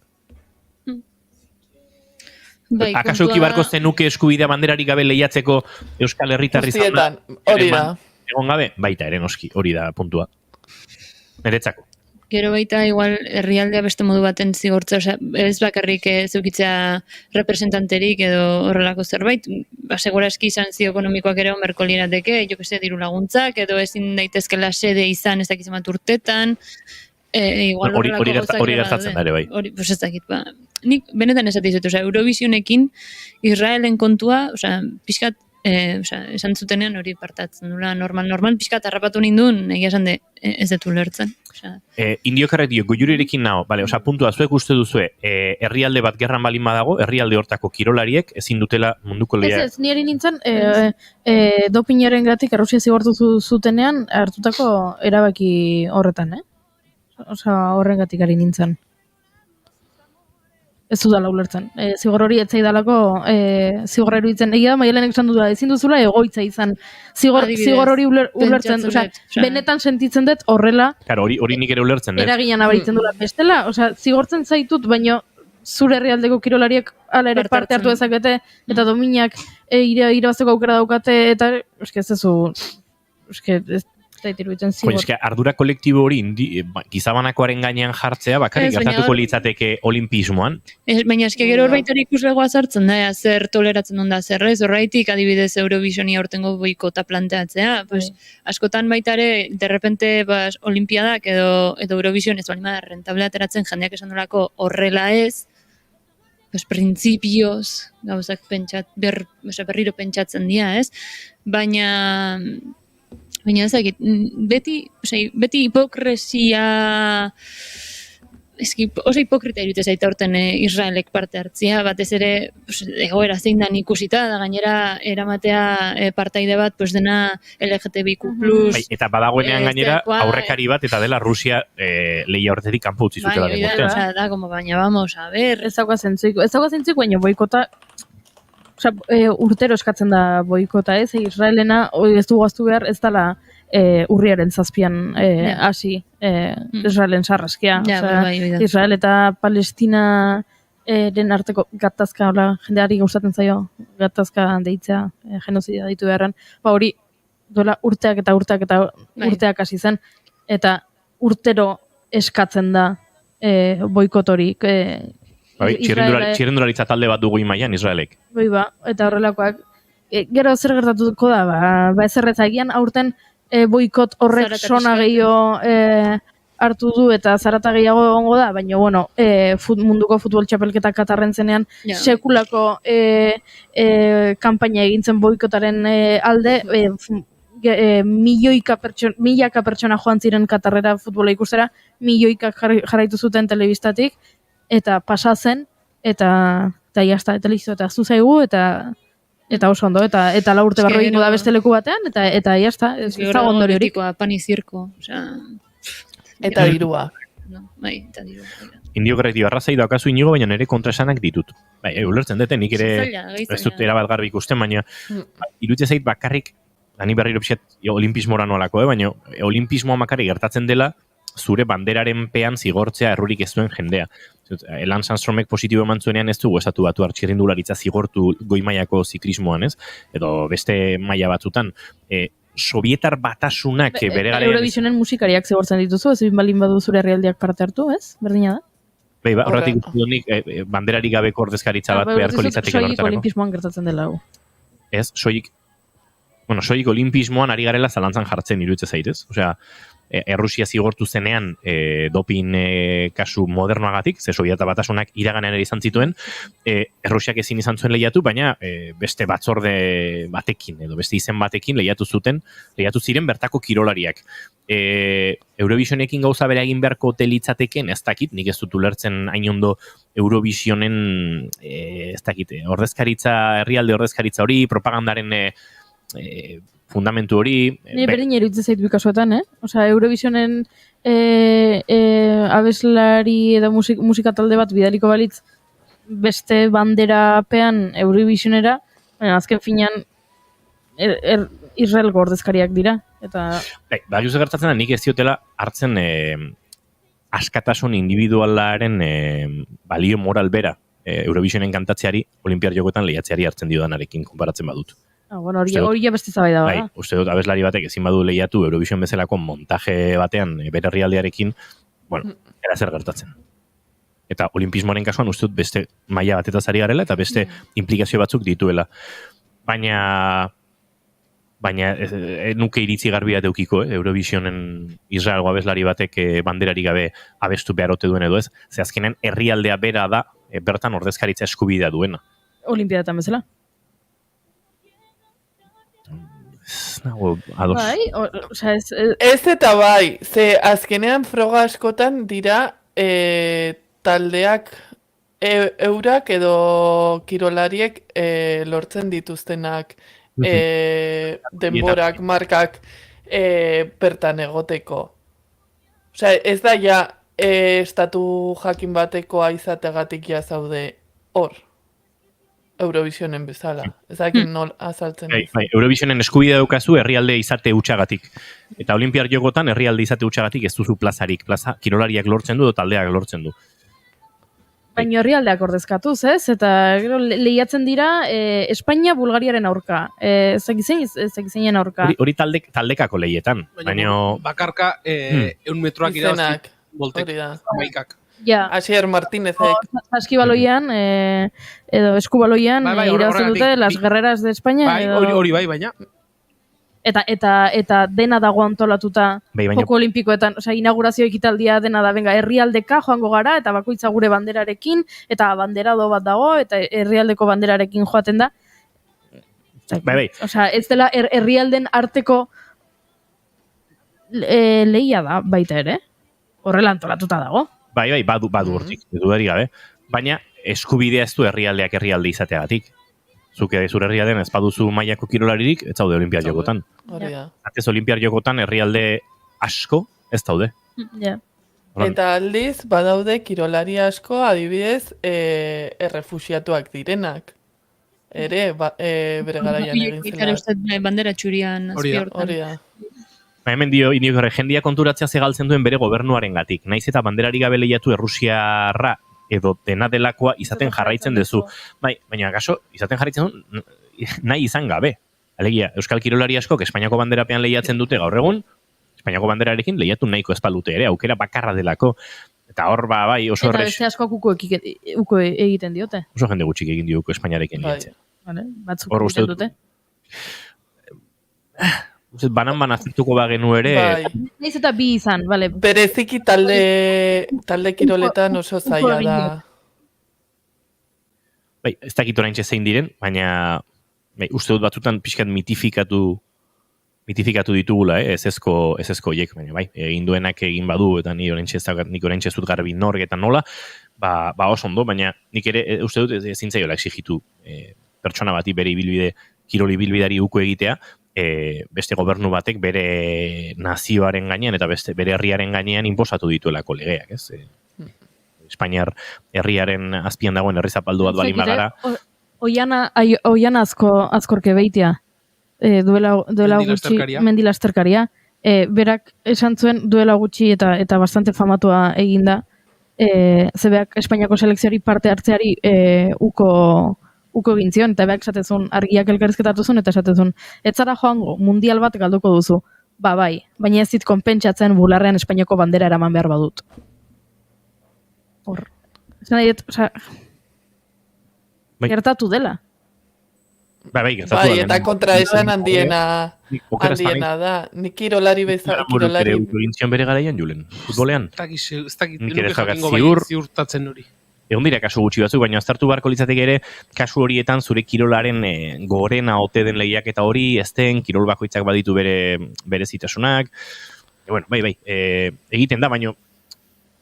Akaso euki beharko zenuke eskubidea banderari gabe lehiatzeko Euskal Herritarri zan? Hori da. Egon gabe? Baita ere noski, hori da puntua. Neretzako. Gero baita igual herrialdea beste modu baten zigortza, osea, ez bakarrik zeukitzea representanterik edo horrelako zerbait, segurazki sanzio ekonomikoak ere omerko lirateke, jo que se diru laguntzak edo ezin daitezkela sede izan ez dakiz bat urtetan, igual hori gertatzen da ere bai. Hori, pues ez dakit, nik benetan esate dizut, osea, Eurovisionekin Israelen kontua, osea, pixkat esan zutenean hori partatzen dula normal, pixkat harrapatu nindun, egia esan de ez dut ulertzen. Indiokarrek dio, goiurirekin nao, osea, puntua, zuek uste duzue, herrialde bat gerran balin badago, herrialde hortako kirolariek ezin dutela munduko lehia. Ez, niri nintzen, dopinaren gatik Errusia zigortu zutenean hartutako erabaki horretan, Osea, horrengatik ari nintzen. Ez dudala ulertzen. Zigor hori etzai dalako, zigor eruditzen. Egia da, Maialenek esan dudala, ezin duzula egoitza izan. Zigor hori ulertzen, benetan sentitzen dut horrela. Claro, hori nik ere ulertzen dut. Eraginan abaritzen dula. Bestela, zigortzen zaitut, baino zure herrialdeko kirolariak ala ere parte hartu dezakete, eta dominak irabazteko aukera daukate, eta ez ez ardura kolektibo hori gizabanakoaren gainean jartzea bakarrik gertatuko litzateke olimpismoan. Baina eske gero horbait hori ikuslegoa sartzen da, zer toleratzen duen da, zer ez, horreitik adibidez Eurovisionia aurtengo boikota planteatzea, askotan baita ere, derrepente olimpiadak edo Eurovision ez balima da rentable ateratzen jendeak esan dolako horrela ez, printzipioz gauzak berriro pentsatzen dira, ez? Baina ezagit, beti hipokresia, oso hipokrita irute zaita horten Israelek parte hartzia, batez ere egoera zein dan ikusita, da gainera eramatea partaide bat, dena LGTBIQ+. Eta badagoenean gainera aurrekari bat, eta dela Rusia lehia horretik kanpo utzi zutela demostean. Da, baina vamos, a ver. Ez dauka zentzuik, baina boikota, urtero eskatzen da boikota, Israelena, ez du gaztu behar, ez dela urriaren 7an hasi Israelen sarraskia. Israel eta Palestina den arteko gatazka, jendeari gustatzen zaio gatazka deitzea, genozidia deitu beharren, hori dola urteak hasi zen, eta urtero eskatzen da boikotorik. Txirrendularitza talde bat dugu imaian Israelek. Eta horrelakoak. Gero zer gertatuko da, ezerretza egian aurten boikot horrek sona gehiago hartu du eta zarata gehiago egongo da, baina munduko futbol txapelketa Katarren zenean sekulako kanpaina egintzen boikotaren alde, milaka pertsona joan ziren Katarrera futbola ikustera, milioika jarraitu zuten telebistatik, eta pasa zen, eta jazta, eta zuzaigu, eta oso ondo, eta la urte barro ingo da beste leku batean, eta jazta, ez da ondori horik. Pan y circo, eta dirua. Eta dirua. Indiokarrek arrazai daukazu inigo, baina nire kontraesanak ditut. Ulertzen dute, nik ere ez dut erabat garbi ikusten, baina iruditzen zait bakarrik, ani berriro pixet olimpismora nolako, baina olimpismoa bakarrik gertatzen dela, zure banderaren pean zigortzea errurik ez duen jendea. Lance Armstrongek positibo eman zuenean ez dugu esatu batu txirrindularitza zigortu goi mailako ziklismoan, ez? Edo beste maila batzutan. Sovietar batasunak bere garean... Eurovisionen musikariak zigortzen dituzu, ez balin badu zure herrialdeak parte hartu, ez? Berdina da? Horretik dunik banderarik gabeko ordezkaritza bat beharko litzateke horretarako. Soilik olimpismoan gertatzen dela hau. Ez, soilik olimpismoan ari garela zalantzan jartzen iruditzen zaitez. Osea, Errusia zigortu zenean dopin kasu modernoagatik, ze Sobieta batasunak iraganean ere izan zituen, Errusiak ezin izan zuen lehiatu, baina beste batzorde batekin, edo beste izen batekin lehiatu ziren bertako kirolariak. Eurovisionekin gauza bere egin beharko telitzateken, ez dakit, nik ez dut ulertzen hain ondo Eurovisionen, ez dakit, herrialde ordezkaritza hori, propagandaren fundamentu hori... Berdin eruditzen zaitu kasuetan, Osea, Eurovisionen abeslari edo musika talde bat bidaliko balitz beste banderapean Eurovisionera, azken finean Israelgo ordezkariak dira. Bagiuz gertatzen da, nik ez diotela hartzen askatasun individualaren balio moral bera Eurovisionen kantatzeari, Olimpiar Jokoetan lehiatzeari hartzen diodanarekin konparatzen badut. Hori beste zabai da, uste dut abeslari batek ezin badu lehiatu Eurovision bezalako montaje batean bere herrialdearekin, bueno, era zer gertatzen. Eta olimpismoaren kasuan uste dut beste maila batetaz ari garela eta beste implikazio batzuk dituela. Baina nuke iritzi garbia deukiko, Eurovisionen Israelgo abeslari batek banderari gabe abestu behar ote duen edo ez. Ze azkenen herrialdea bera da bertan ordezkaritza eskubidea duena. Olimpiadatan bezala. Ez nago ados. Bai, Ez eta bai, ze azkenean froga askotan dira taldeak eurak edo kirolariek lortzen dituztenak denborak, markak bertan egoteko. Osea, ez da ja estatu jakin batekoa izategatik ja zaude hor. Eurovisionen bezala. Ez dakit nol azaltzen. Bai, Eurovisionen eskubidea daukazu herrialde izate hutsagatik. Eta Olimpiar Jokotan herrialde izate hutsagatik ez duzu plazarik. Plaza kirolariak lortzen du edo taldeak lortzen du. Baina herrialdeak ordezkatuz, ez? Eta gero lehiatzen dira Espainia Bulgariaren aurka. Zegizeinen aurka. Hori taldekako lehietan. Baina bakarka 100 metroak irabazi. Voltek, amaikak. Ja. Asier Martínezek. Saskibaloian, edo eskubaloian, irabazen dute las guerreras de España. Hori bai, baina. Eta dena dago antolatuta joko olimpikoetan, osea, inaugurazio ekitaldia dena da, venga, herrialdeka joango gara, eta bakoitza gure banderarekin, eta banderado bat dago, eta herrialdeko banderarekin joaten da. Bai. Osea, ez dela herrialden arteko lehia da, baita ere. Horrela antolatuta dago. Bai, badu hortik, dudari gabe. Baina eskubidea ez du herrialdeak herrialde izateagatik. Zuke zure herrialdean ez baduzu mailako kirolaririk, ez zaude Olimpiar Jokotan. Atez Olimpiar Jokotan herrialde asko ez daude. Eta aldiz, badaude kirolari asko, adibidez, errefuxiatuak direnak. Ere, bere garaian egin zela. Bandera txurian Hori da. Hemen dio, jendia konturatzea zegaltzen duen bere gobernuaren gatik. Naiz eta banderari gabe lehiatu Errusiarra edo dena delakoa izaten jarraitzen duzu. Baina kaso, izaten jarraitzen du nahi izan gabe. Alegia, Euskal Kirolari askok Espainiako banderapean lehiatzen dute gaur egun, Espainiako banderarekin lehiatu nahiko espalute ere, aukera bakarra delako. Eta hor bai oso Eta beste askok uko egiten diote. Oso jende gutxik egin dioku Espainiarekin lehiatzen. Batzuk egiten dute. Banan aztertuko bagenu ere... Naiz eta bi izan, bale. Bereziki talde kiroletan oso zaila da. Bai, ez dakit oraintxe zein diren, baina uste dut batzutan pixkat mitifikatu ditugula, ezezko hiek, baina bai, egin duenak egin badu, eta nik oraintxe zut garbi nork eta nola, ba oso ondo, baina nik ere uste dut ezin zaiola exigitu pertsona bati bere ibilbide, kirol ibilbideari uko egitea, beste gobernu batek bere nazioaren gainean eta bere herriaren gainean inposatu dituelako legeak, ez? Espainiar herriaren azpian dagoen herri zapaldu bat balin bagara. Oian azkorke beitia, duela gutxi, Mendi Lasterkaria, berak esan zuen duela gutxi eta bastante famatua eginda, zebeak Espainiako selekziori parte hartzeari uko gintzion, eta beak esatezun argiak elkarrizketatu zuen, eta esatezun, ez zara joango, mundial bat galduko duzu. Bai, baina ez dit konpentsatzen bularrean Espainiako bandera eraman behar badut. Hor. Esan nahi, gertatu dela. Bai, gertatu dela. Eta kontra esan handiena da. Nik kirolari bezala, kirolari... Gintzion bere garaian, Julen, futbolean. Ez dakit, nuke jakingo bai ziurtatzen hori. Egon dira kasu gutxi batzuk, baina aztertu beharko litzateke ere kasu horietan zure kirolaren gorena ote den lehiak eta hori, ez den, kirol bakoitzak baditu bere zitasunak. Bai, egiten da, baina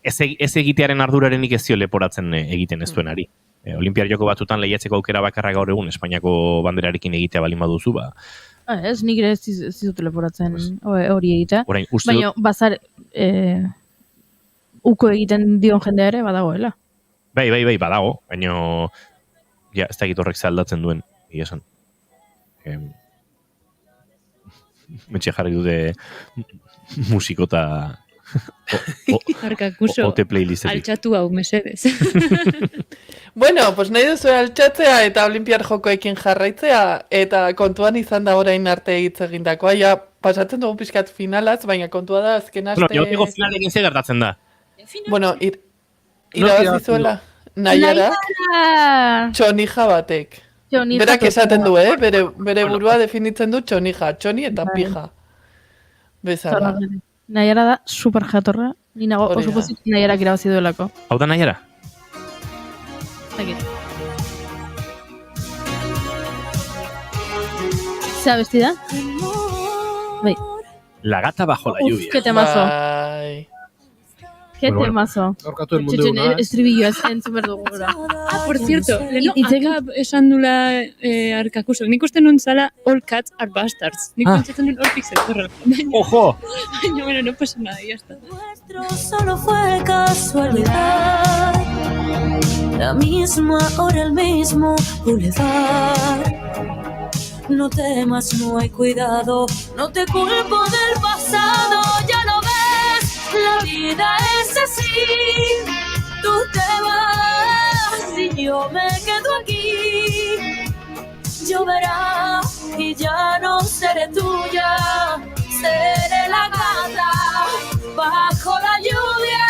ez egitearen ardurarenik ez zio leporatzen egiten ez duenari. Olimpiar Joko batzutan lehiatzeko aukera bakarra gaur egun Espainiako banderarekin egitea balin baduzu, ba... Ez, nik ere ez dizut leporatzen hori egitea. Baina, bazar, uko egiten dion jendea ere badagoela. Bai, badago, baina ez da egitorrek aldatzen duen, esan. Metxe jarri dute musikota ote playlistetik. Altxatu hau, mesedez. Bueno, pues nahi duzu altxatzea eta Olimpiar Jokoekin jarraitzea, eta kontuan izan da orain arte egitzegindakoa, ja pasatzen dugu pixkat finalaz, baina kontua da azken aste... Joteko finalekin ze gertatzen da. Bueno, irabazi zuela. Naiara, txonija batek. Berak esaten du, bere burua definitzen du txonija, txoni eta pija. Bezala. Naiara da super jatorra, ni nago oso pozik Naiarak irabazi duelako. Hau da Naiara? Zea bestida? Bai. La gata bajo la lluvia. Qué temazo. Qué temazo. Gaurkatu el mundu eguna. Estribillo entzun behar dugu gora. Por cierto, leheno akab esan dula Arkakusok. Nik uste nun zala All Cats are Bastards. Nik pentsatzen nun All Pixel. Ojo! Baina, bueno, no pasa nada, ya está. Solo fue casualidad. La misma hora, el mismo boulevard. No temas, no hay cuidado. No te culpo del pasado, ya lo ves. La vida es así. Tú te vas y yo me quedo aquí. Lloverá y ya no seré tuya. Seré la gata bajo la lluvia.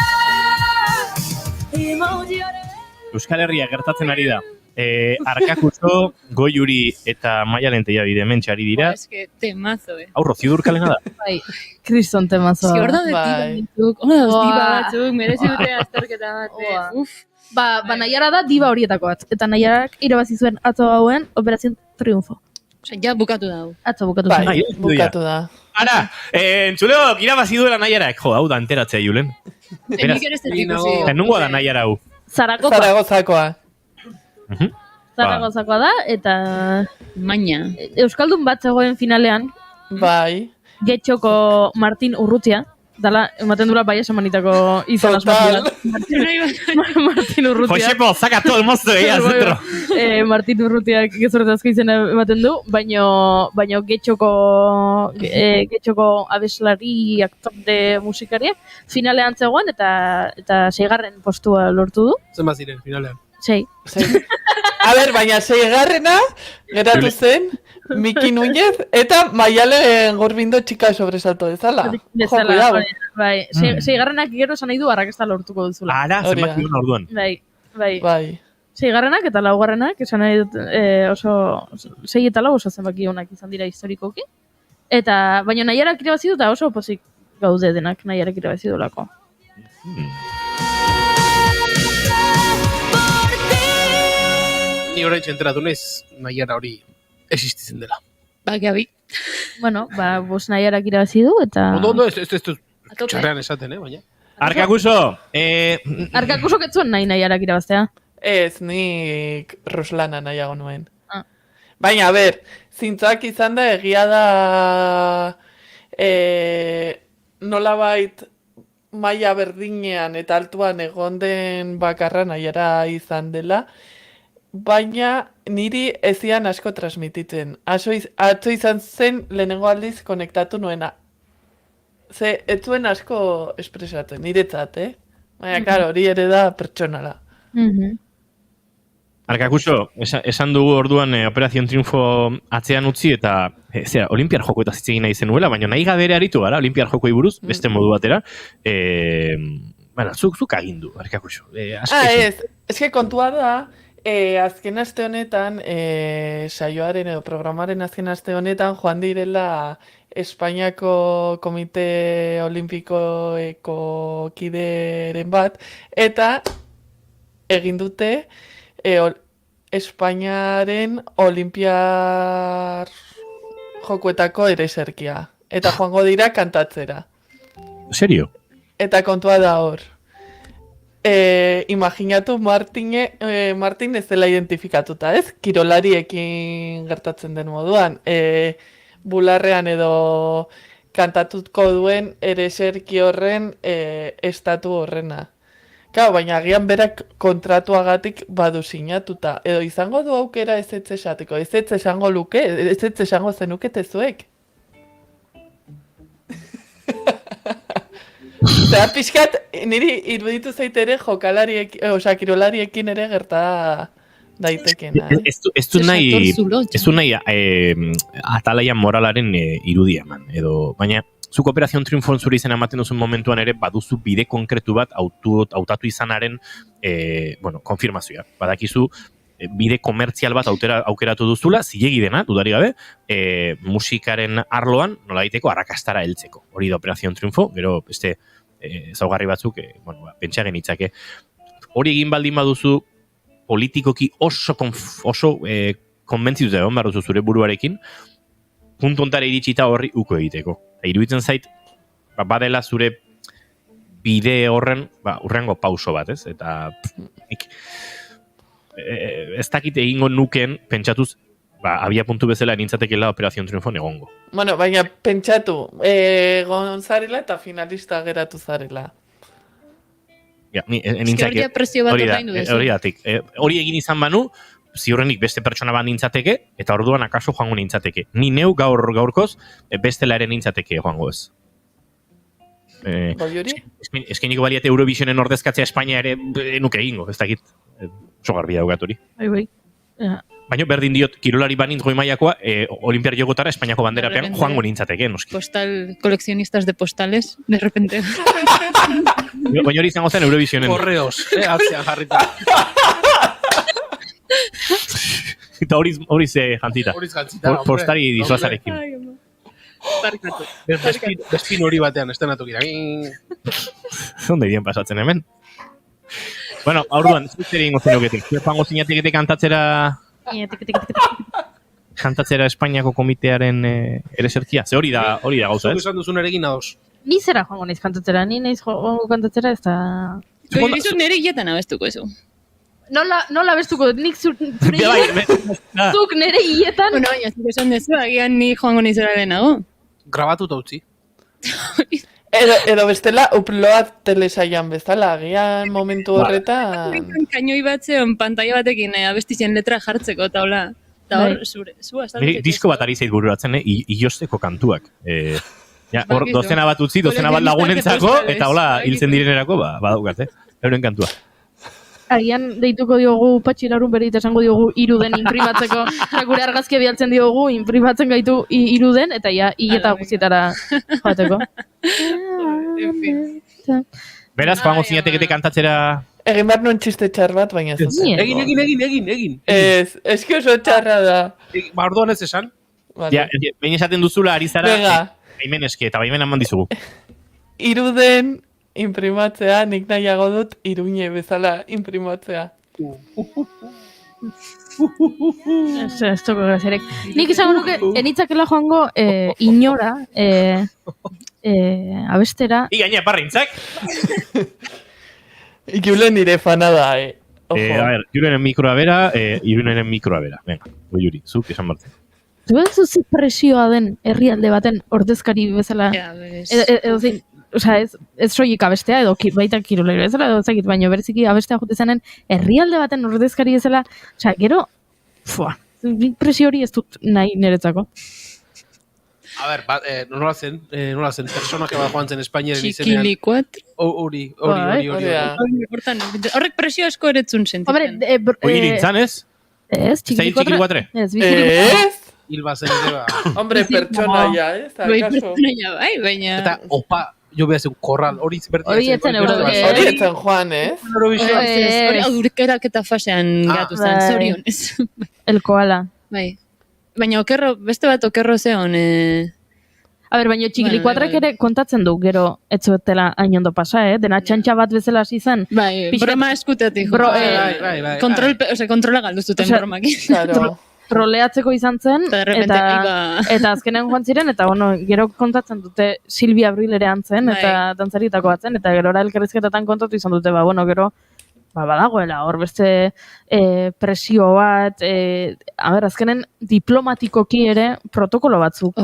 Y maullaré. Euskal Herria gertatzen ari da. Arkakuso, Goiuri eta Maialen Tellabide hementxe ari dira. Es que temazo, Hau Rocío Durkalena da. Bai, kriston temazo. Si hor daude diba batzuk, merezi dute azterketa bat. Ba, Naiara da diba horietako bat. Eta Naiarak irabazi zuen atzo gauen Operación Triunfo. Osea, ja bukatu da. Atzo bukatu zen. zen. Bukatu da. Ara, entzuleok, irabazi duela Naiarak. Jo, hau da enteratzea, Julen. Nik ere ez dut ikusi. Nungoa da Naiara hau? Zaragozakoa. Zaragozakoa da, eta... Maina. Euskaldun bat zegoen finalean. Bai. Getxoko Martin Urrutia. Dala, ematen dura bai esamanitako izan asmatilan. Martin Urrutia. Josepo, saca todo el mozo de ahí dentro. Martin Urrutiak gezurretazko izena ematen du, baino Getxoko abeslari aktor de musikariak finalean zegoen eta 6. postua lortu du. Zenbat ziren finalean? 6. A ber, baina 6. geratu zen Miki Núñez eta Maialen Gorbindo txika sobresalto dezala. Bai, 6. gero esan nahi du arrakasta lortuko duzula. Ara, zenbat ziren orduan. Bai. 6. eta 4. esan nahi dut oso 6 eta 4 oso zenbaki honak izan dira historikoki. Eta, baina Naiarak irabazi du eta oso pozik gaude denak Naiarak irabazi dulako. Ni orain enteratu naiz Naiara hori existitzen dela. Ba, Gabi. Bueno, bos Naiarak irabazi du eta... Ondo, ez txarrean esaten, baina. Arkakuso! Arkakuso ketzuen Naiarak irabaztea? Ez, nik Ruslana nahiago nuen. Baina, ber, zintzoak izan da egia da nolabait maila berdinean eta altuan egon den bakarra Naiara izan dela, baina niri ezian asko transmititzen. Atzo izan zen lehenengo aldiz konektatu nuena. Ze, ez zuen asko espresatzen, niretzat, Baina, klaro, hori ere da pertsonala. Arkakuso, esan dugu orduan Operación Triunfo atzean utzi eta Olimpiar Jokoetaz hitz egin nahi zenuela, baina nahi gabere aritu gara, Olimpiar Jokoei buruz, beste modu batera. Zuk agindu, Arkakuso. Ez que kontua da, azken aste honetan, saioaren edo programaren azken aste honetan, joan direla Espainiako Komite Olimpikoeko kideren bat, eta egin dute Espainiaren Olimpiar Jokoetako ereserkia. Eta joango dira kantatzera. Serio? Eta kontua da hor. Imaginatu Martin ez dela identifikatuta, ez? Kirolariekin gertatzen den moduan. Bularrean edo kantatuko duen ereserki horren estatu horrena. Claro, baina agian berak kontratuagatik badu sinatuta. Edo izango du aukera ez esateko. Ez esango luke, ez esango zenukete zuek. Zera pixkat, niri iruditu zaitere kirolariekin ere gerta daitekena. Ez du nahi atalaian moralaren irudia eman. Baina zuk Operazion Triunfon zure izena ematen duzun momentuan ere baduzu bide konkretu bat hautatu izanaren konfirmazioa. Badakizu bide komertzial bat aukeratu duzula, zilegi dena, dudari gabe, musikaren arloan nola daiteko arrakastara heltzeko. Hori da Operazion Triunfo, gero beste ezaugarri batzuk, pentsa genitzake. Hori egin baldin baduzu politikoki oso konbentzituta egon behar duzu zure buruarekin, puntu ontara iritsita horri uko egiteko. Iruditzen zait, badela zure bide horren, urrengo pauso bat, ez? Eta ez dakit egingo nuken, pentsatuz, abia puntu bezala nintzatekela Operazion Triunfon egongo. Bueno, baina pentsatu, egon zarela eta finalista geratu zarela. Hori egin izan banu, ziurrenik beste pertsona bat nintzateke, eta orduan akaso joango nintzateke. Ni neu gaurkoz, bestela ere nintzateke joango ez. Eskainiko baliate Eurovisionen ordezkatzea Espainia ere nuke egingo, ez dakit. Oso garbia daugaturi. Bai. Baina berdin diot, kirolari banintz goi mailakoa, Olimpiar Jogotara Espainiako banderapean joango nintzateke, noski. Coleccionistas de postales, de repente. Baina hori izango zen Eurovisionen. Correos, atzean jarrita. Eta hori ze jantzita. Postari dizuazarekin. Bespin hori batean, estenatu gira. Zonde bien pasatzen hemen. Bueno, aurduan, zuzeri ingo zenuketik. Joango zinatekete kantatzera Espainiako komitearen ereserkia. Ze hori da gauza, ez? Zuk esan duzun erekin ados. Ni zera joango naiz kantatzera, ni naiz joango kantatzera ez da... Gizun nire hietan abestuko ezu. Nola abestuko, nik zuk nire hietan... Bueno, baina, zuk esan dezu, agian ni joango nizera lehenago. Grabatuta utzi. Edo bestela, upload telesaian bezala, agian momentu horretan... Kainoi batzeon pantalla batekin abestizien letra jartzeko, eta hola. Eta hor, zu azaltzeko. Disko bat ari zait bururatzen, iosteko kantuak. Hor, dozena bat utzi, dozena bat lagunentzako, eta hola, hiltzen direnerako, badaukat, euren kantua. Agian deituko diogu Patxi Larun berita esango diogu iruden imprimatzeko. Gure argazkia bialtzen diogu, imprimatzen gaitu iruden, eta ja, hileta guztietara joateko. Beraz, joango zinatekete kantatzera... Egin behar nuen txiste txar bat, baina ez dut. Egin. Eski oso txarra da. Orduan ez esan. Behin esaten duzula, ari zara, baimen eske, eta baimen haman dizugu. Iruden imprimatzea, nik nahiago dut Iruñe bezala imprimatzea. Ez toko gazerek. Nik izango nuke, enitzakela joango inora, abestera. Igaina parrintzak. Julen nire fana da, A ver, Julenen mikroa bera, Irunenen mikroa bera. Venga, Juri, zuk esan bartzen. Zuzi presioa den herrialde baten ordezkari bezala. Osea, ez soilik abestea, edo baita kirolari bezala, edo zakit, baina bereziki abestea jote zenen herrialde baten ordezkari bezala, osea, gero, presio hori ez dut nahi niretzako. A ver, nola zen, persona que bat joan zen Espainiaren izenean. Txikili 4. Hori. Horrek presio asko eretzun sentitzen. Hori nintzen, ez? Ez, Txikili 4. Ez? Hilba zen ere ba. Hombre, pertsona ja, ez? Pertsona ja, baina... Eta, opa, jo behaz un korral, hori Hori etzen Hori etzen joan, ez? Hori aurkeraketa fasean gatu zen, zorionez. El koala. Bai. Baina beste bat okerro zeon... A ber, baina Txikili 4 ere kontatzen du, gero etzuetela hain ondo pasa, dena txantxa bat bezala hasi zen. Bai, broma eskutetik. Kontrola galduztuten bromak. Troleatzeko izan zen, eta azkenen joan ziren, eta gero kontatzen dute Silvia Abril ere antzen, eta dantzarietako batzen, eta gero elkarrizketetan kontatu izan dute, gero badagoela, hor beste presio bat, azkenen diplomatikoki ere protokolo batzuk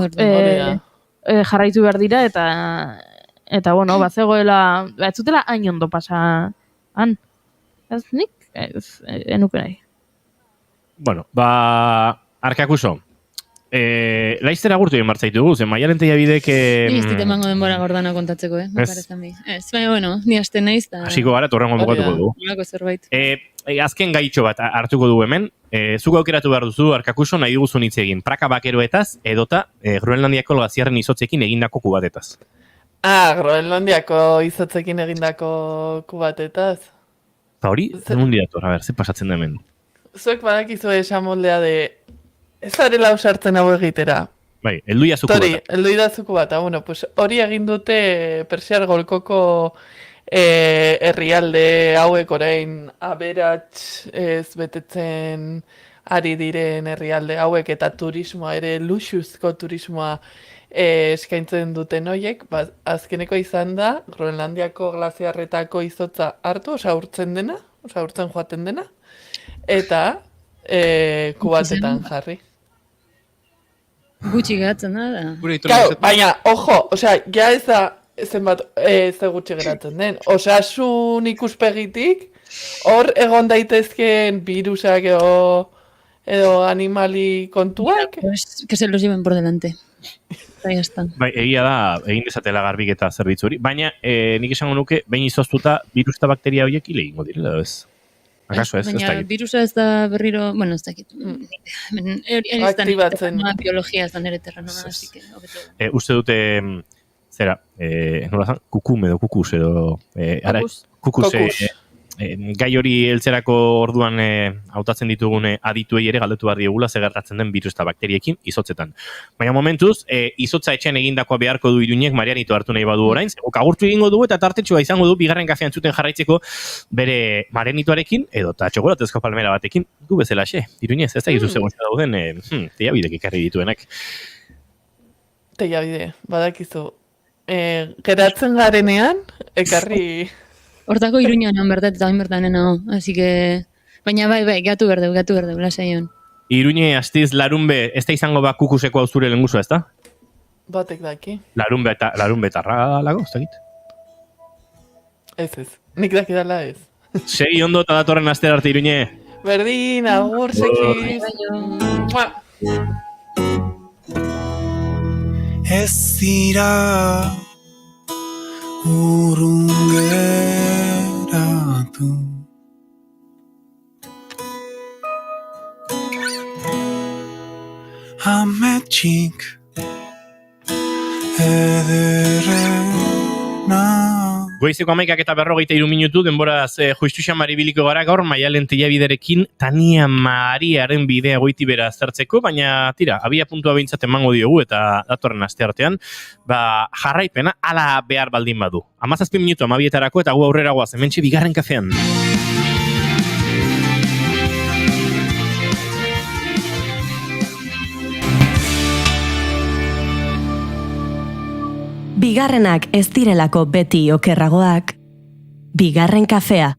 jarraitu behar dira, eta bazegoela, ez zutela hain ondo pasa, ez nik, enuke nahi. Bueno, Arkakuso, Laiztera agurtu egin martzaitugu, zen Maialen Tellabidek... Ni ez dit emango denbora gordana kontatzeko, Ez, baina, bueno, ni hasten naiz. Hasiko gara, torrengo bukatuko dugu. Nolako zerbait. Azken gaitxo bat hartuko du hemen. Zuko aukeratu behar duzu, Arkakuso, nahi duguzun hitz egin. Praka bakeroetaz, edota Groenlandiako glaziarren izotzekin egindako kubatetaz. Groenlandiako izotzekin egindako kubatetaz. Eta hori, nundi dator, a ber, ze pasatzen da hemen. Zuek badakizu esan moldea de... Ez arela usartzen hau egitera. Bai, elduia zuku bat. Elduia zuku bat, bueno, pues hori egin dute Persiar golkoko herrialde hauek orain aberats ez betetzen ari diren herrialde hauek eta turismoa ere luxuzko turismoa eskaintzen duten hoiek, azkeneko izan da Groenlandiako glaziarretako izotza hartu, urtzen joaten dena, eta kubatetan jarri. Gutxi geratzen da. Baina, ojo, ja ez da zenbat ze gutxi geratzen den. Osasun ikuspegitik, hor egon daitezkeen virusak edo animali kontuak. Que se los lleven por delante. Bai, egia da, egin dezatela garbiketa zerbitzu hori, baina nik esango nuke, behin izoztuta virus eta bakteria horiek hile egingo direla, ez? Akaso ez, baina virusa ez da berriro, bueno, ez dakit. Aktibatzen. Biologia ez da nire terrenoa, así que... Uste dute, zera, nola zan, kukum edo kukus edo... Kukus. Gai hori heltzerako orduan hautatzen ditugun adituei ere galdetu behar diegula ze gertatzen den virus eta bakteriekin izotzetan. Baina momentuz, izotza etxean egindakoa beharko du Iruñek Marianito hartu nahi badu orain, zegok agurtu egingo du eta tartetxua izango du bigarren kafean zuten jarraitzeko bere Marianitoarekin edo eta txokolatezko palmera batekin gu bezalaxe. Iruñez, ez da gizu zegoen dauden Tellabidek ekarri dituenak. Tellabide, badakizu. Geratzen garenean, ekarri... Hortako Iruña non bertat eta hain bertanen hau, así que... Baina bai, gatu berdeu, lasaion. Iruñe, astiz, larunbe, ez da izango ba kukuseko auzure lengusua, ez da? Batek daki. Larunbe tarra lago, ez dakit? Ez, nik daki dala ez. Segi ondo eta datorren aster arte, Iruñe. Berdin, agur, sekiz. Ez dira urrungeratu ametsik ederrena. Goizeko 11:43 minutu, denboraz justu xamari biliko gara gaur, Maialen Tellabiderekin Tania Mariaren bidea goiti bera aztertzeko, baina tira, abia puntua behintzat emango diogu eta datorren asteartean, jarraipena ala behar baldin badu. 17 minutu 12etarako eta gu aurrera goaz, hementxe bigarren kafean. Bigarrenak ez direlako beti okerragoak, bigarren kafea.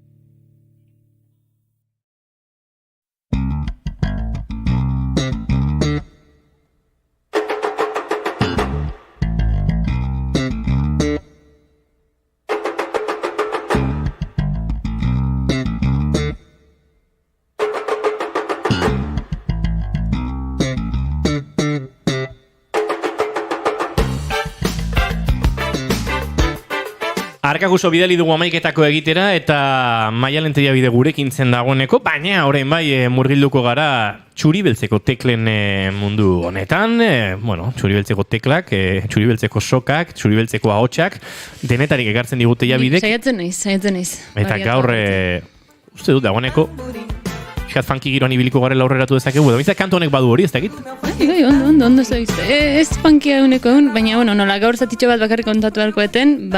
Arkakuso bidali dugu 11etako egitera eta Maialen Tellabide gurekin zen dagoeneko, baina orain bai murgilduko gara txuribeltzeko teklen mundu honetan, txuribeltzeko teklak, txuribeltzeko sokak, txuribeltzeko ahotsak, denetarik ekartzen digu Tellabidek. Saiatzen naiz. Eta gaur, uste dut dagoeneko, pixkat funky giroan ibiliko garela aurreratu dezakegu, da bintzak kantu honek badu hori, ez dakit? Bai, ondo zoiz. Ez funkia uneko egun, baina, nola gaur zatitxo bat bakarrik kontatu beharko eten,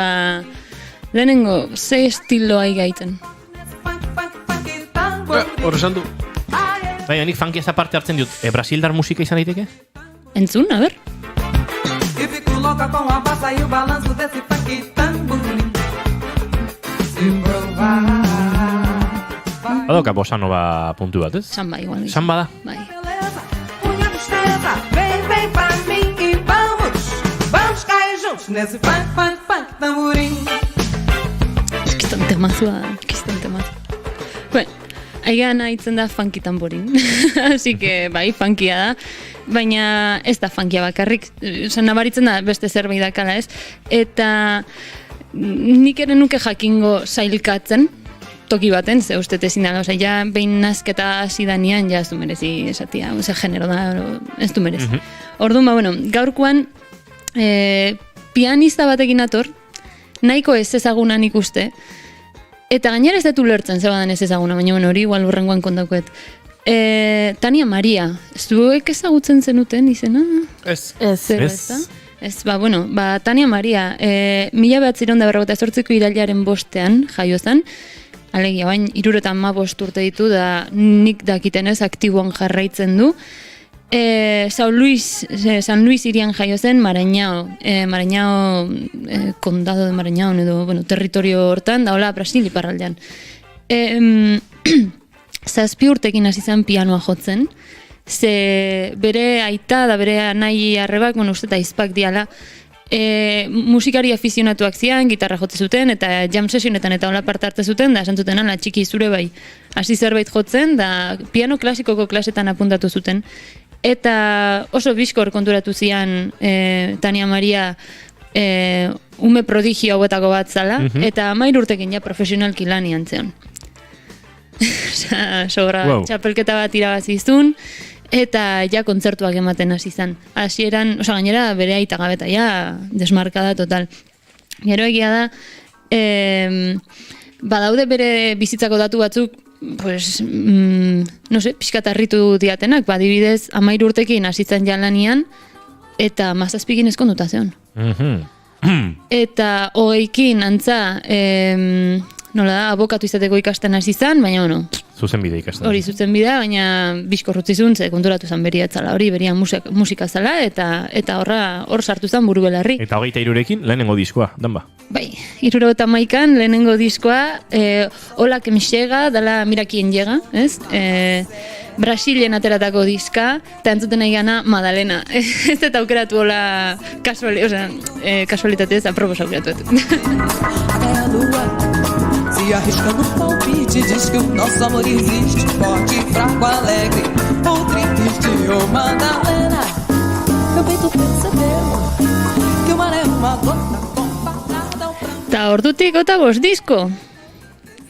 lehenengo, ze estiloa igaiten. Hor esan du. Baina, nik funky ez aparte hartzen dut, brasildar musika izan daiteke? Entzun, a ber? Badoka bossa nova puntu bat, ez? Samba, igual. Samba da. Bai. Kiston temazua. Bueno, aigan haitzen da funky tamborin. Así que, bai, funkia da. Baina ez da funkia bakarrik. Nabaritzen da beste zerbait dakala, ez? Eta nik ere nuke jakingo sailkatzen, toki baten, ze uste ezin da, ja behin nazketa hasi danean, ja ez du merezi esatia, ze genero da, ez du merezi. Orduan, bueno, gaurkoan pianista batekin ator, nahiko ez ezagunan ikuste, eta gainera ez dut ulertzen zebadan ez ezaguna, baina hori igual urrengoan kontaukoet. Tania Maria, zuek ezagutzen zenuten izena? Ez. Ez, bueno, Tania Maria, 1958ko irailaren 5ean jaio zen, alegia, bain, 75 urte ditu da nik dakitenez aktiboan jarraitzen du. San Luis irian jaio zen, Maranhão, Condado de Maranhão, edo, bueno, territorio hortan, da hola Brasil iparraldean. 7 urtekin hasi zen pianoa jotzen, ze bere aita da bere anai arrebak, bueno, uste eta izpak diala, musikari afizionatuak zian, gitarra jote zuten, eta jam sesionetan eta hola parte hartze zuten, da esan zuten, ala, txiki zure bai, hasi zerbait jotzen, da piano klasikoko klasetan apuntatu zuten. Eta oso bizkor konturatu zian Tania Maria ume prodigio hauetako bat zala, eta 13 urtekin ja profesionalki lanian zeon. Sobra txapelketa bat irabazizun, eta ja kontzertuak ematen hasi zen. Hasieran, gainera bere aita gabeta, ja desmarkada total. Gero egia da, badaude bere bizitzako datu batzuk, pues, no sé, pixkat harritu diatenak, adibidez, 13 urtekin hasitzen jalanian, eta 17 ezkonduta zeon. Eta 20ekin antza, nola da, abokatu izateko ikasten hasi zen, baina, bueno, zuzenbide ikasten. Hori zuzenbidea, baina bizkorrutzizun, ze konturatu zen beria etzala, hori beria musika zala, eta hor sartu zen buru belarri. Eta 23ekin lehenengo diskoa, danba? Bai, 71an lehenengo diskoa, Hola que me llega, dala Mira quien llega, ez? Brasilen ateratako diska, eta entzuten nahi gana Madalena. Ez eta aukeratu hola kasualitatez, aprobos aukeratu. Se arrisca no palpite, diz que o nosso amor existe, forte, fraco, alegre, ou triste, ou Madalena. Meu peito percebeu que o mar é uma gota comparada. Ta ordutik gota 5 disko.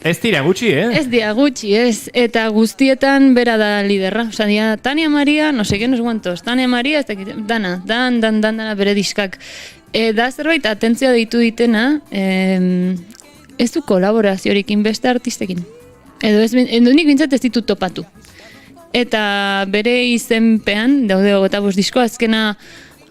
Ez dira gutxi, Ez dira gutxi, ez. Eta guztietan bera da liderra. Osa, dira, Tania Maria, no sé, no guantos. Tania Maria, ez dakit, dana, bere diskak. Da zerbait, atentzia deitu ditena, ez du kolaboraziorik beste artistekin. Edo nik bintzat ez ditut topatu. Eta bere izenpean, daude 5 disko, azkena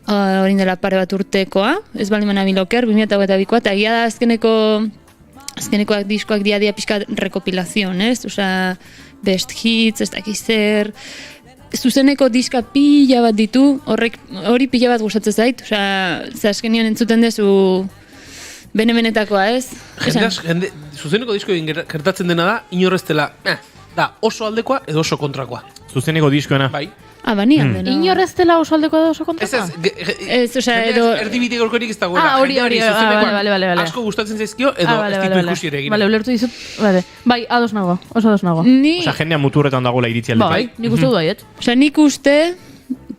hori dela pare bat urtekoa, ez balimana biloker, 2022koa, eta egia da azkenekoak diskoak dia pixka rekopilazion, ez? Osa, best hits, ez dakizer, zuzeneko diska pila bat ditu, hori pila bat gustatzen zait, osa, azkenean entzuten dezu bene-benetakoa, ez? Zuzeneko disko gertatzen dena da, inorreztela, da oso aldekoa edo oso kontrakoa. Zuzeneko diskoena? Bai. Banian dena. Inorreztela oso aldekoa edo oso kontrakoa? Ez, edo... Erdibide gorkorik ez dagoela. Hori, bale. Asko gustatzen zaizkio, edo ez ditu ikusi ere egin. Bale, ulertu dizut, bai, ados nago, oso ados nago. Osa, jendea muturretan dagoela iritzi aldetik. Bai, nik uste du baiet. Osa, nik uste,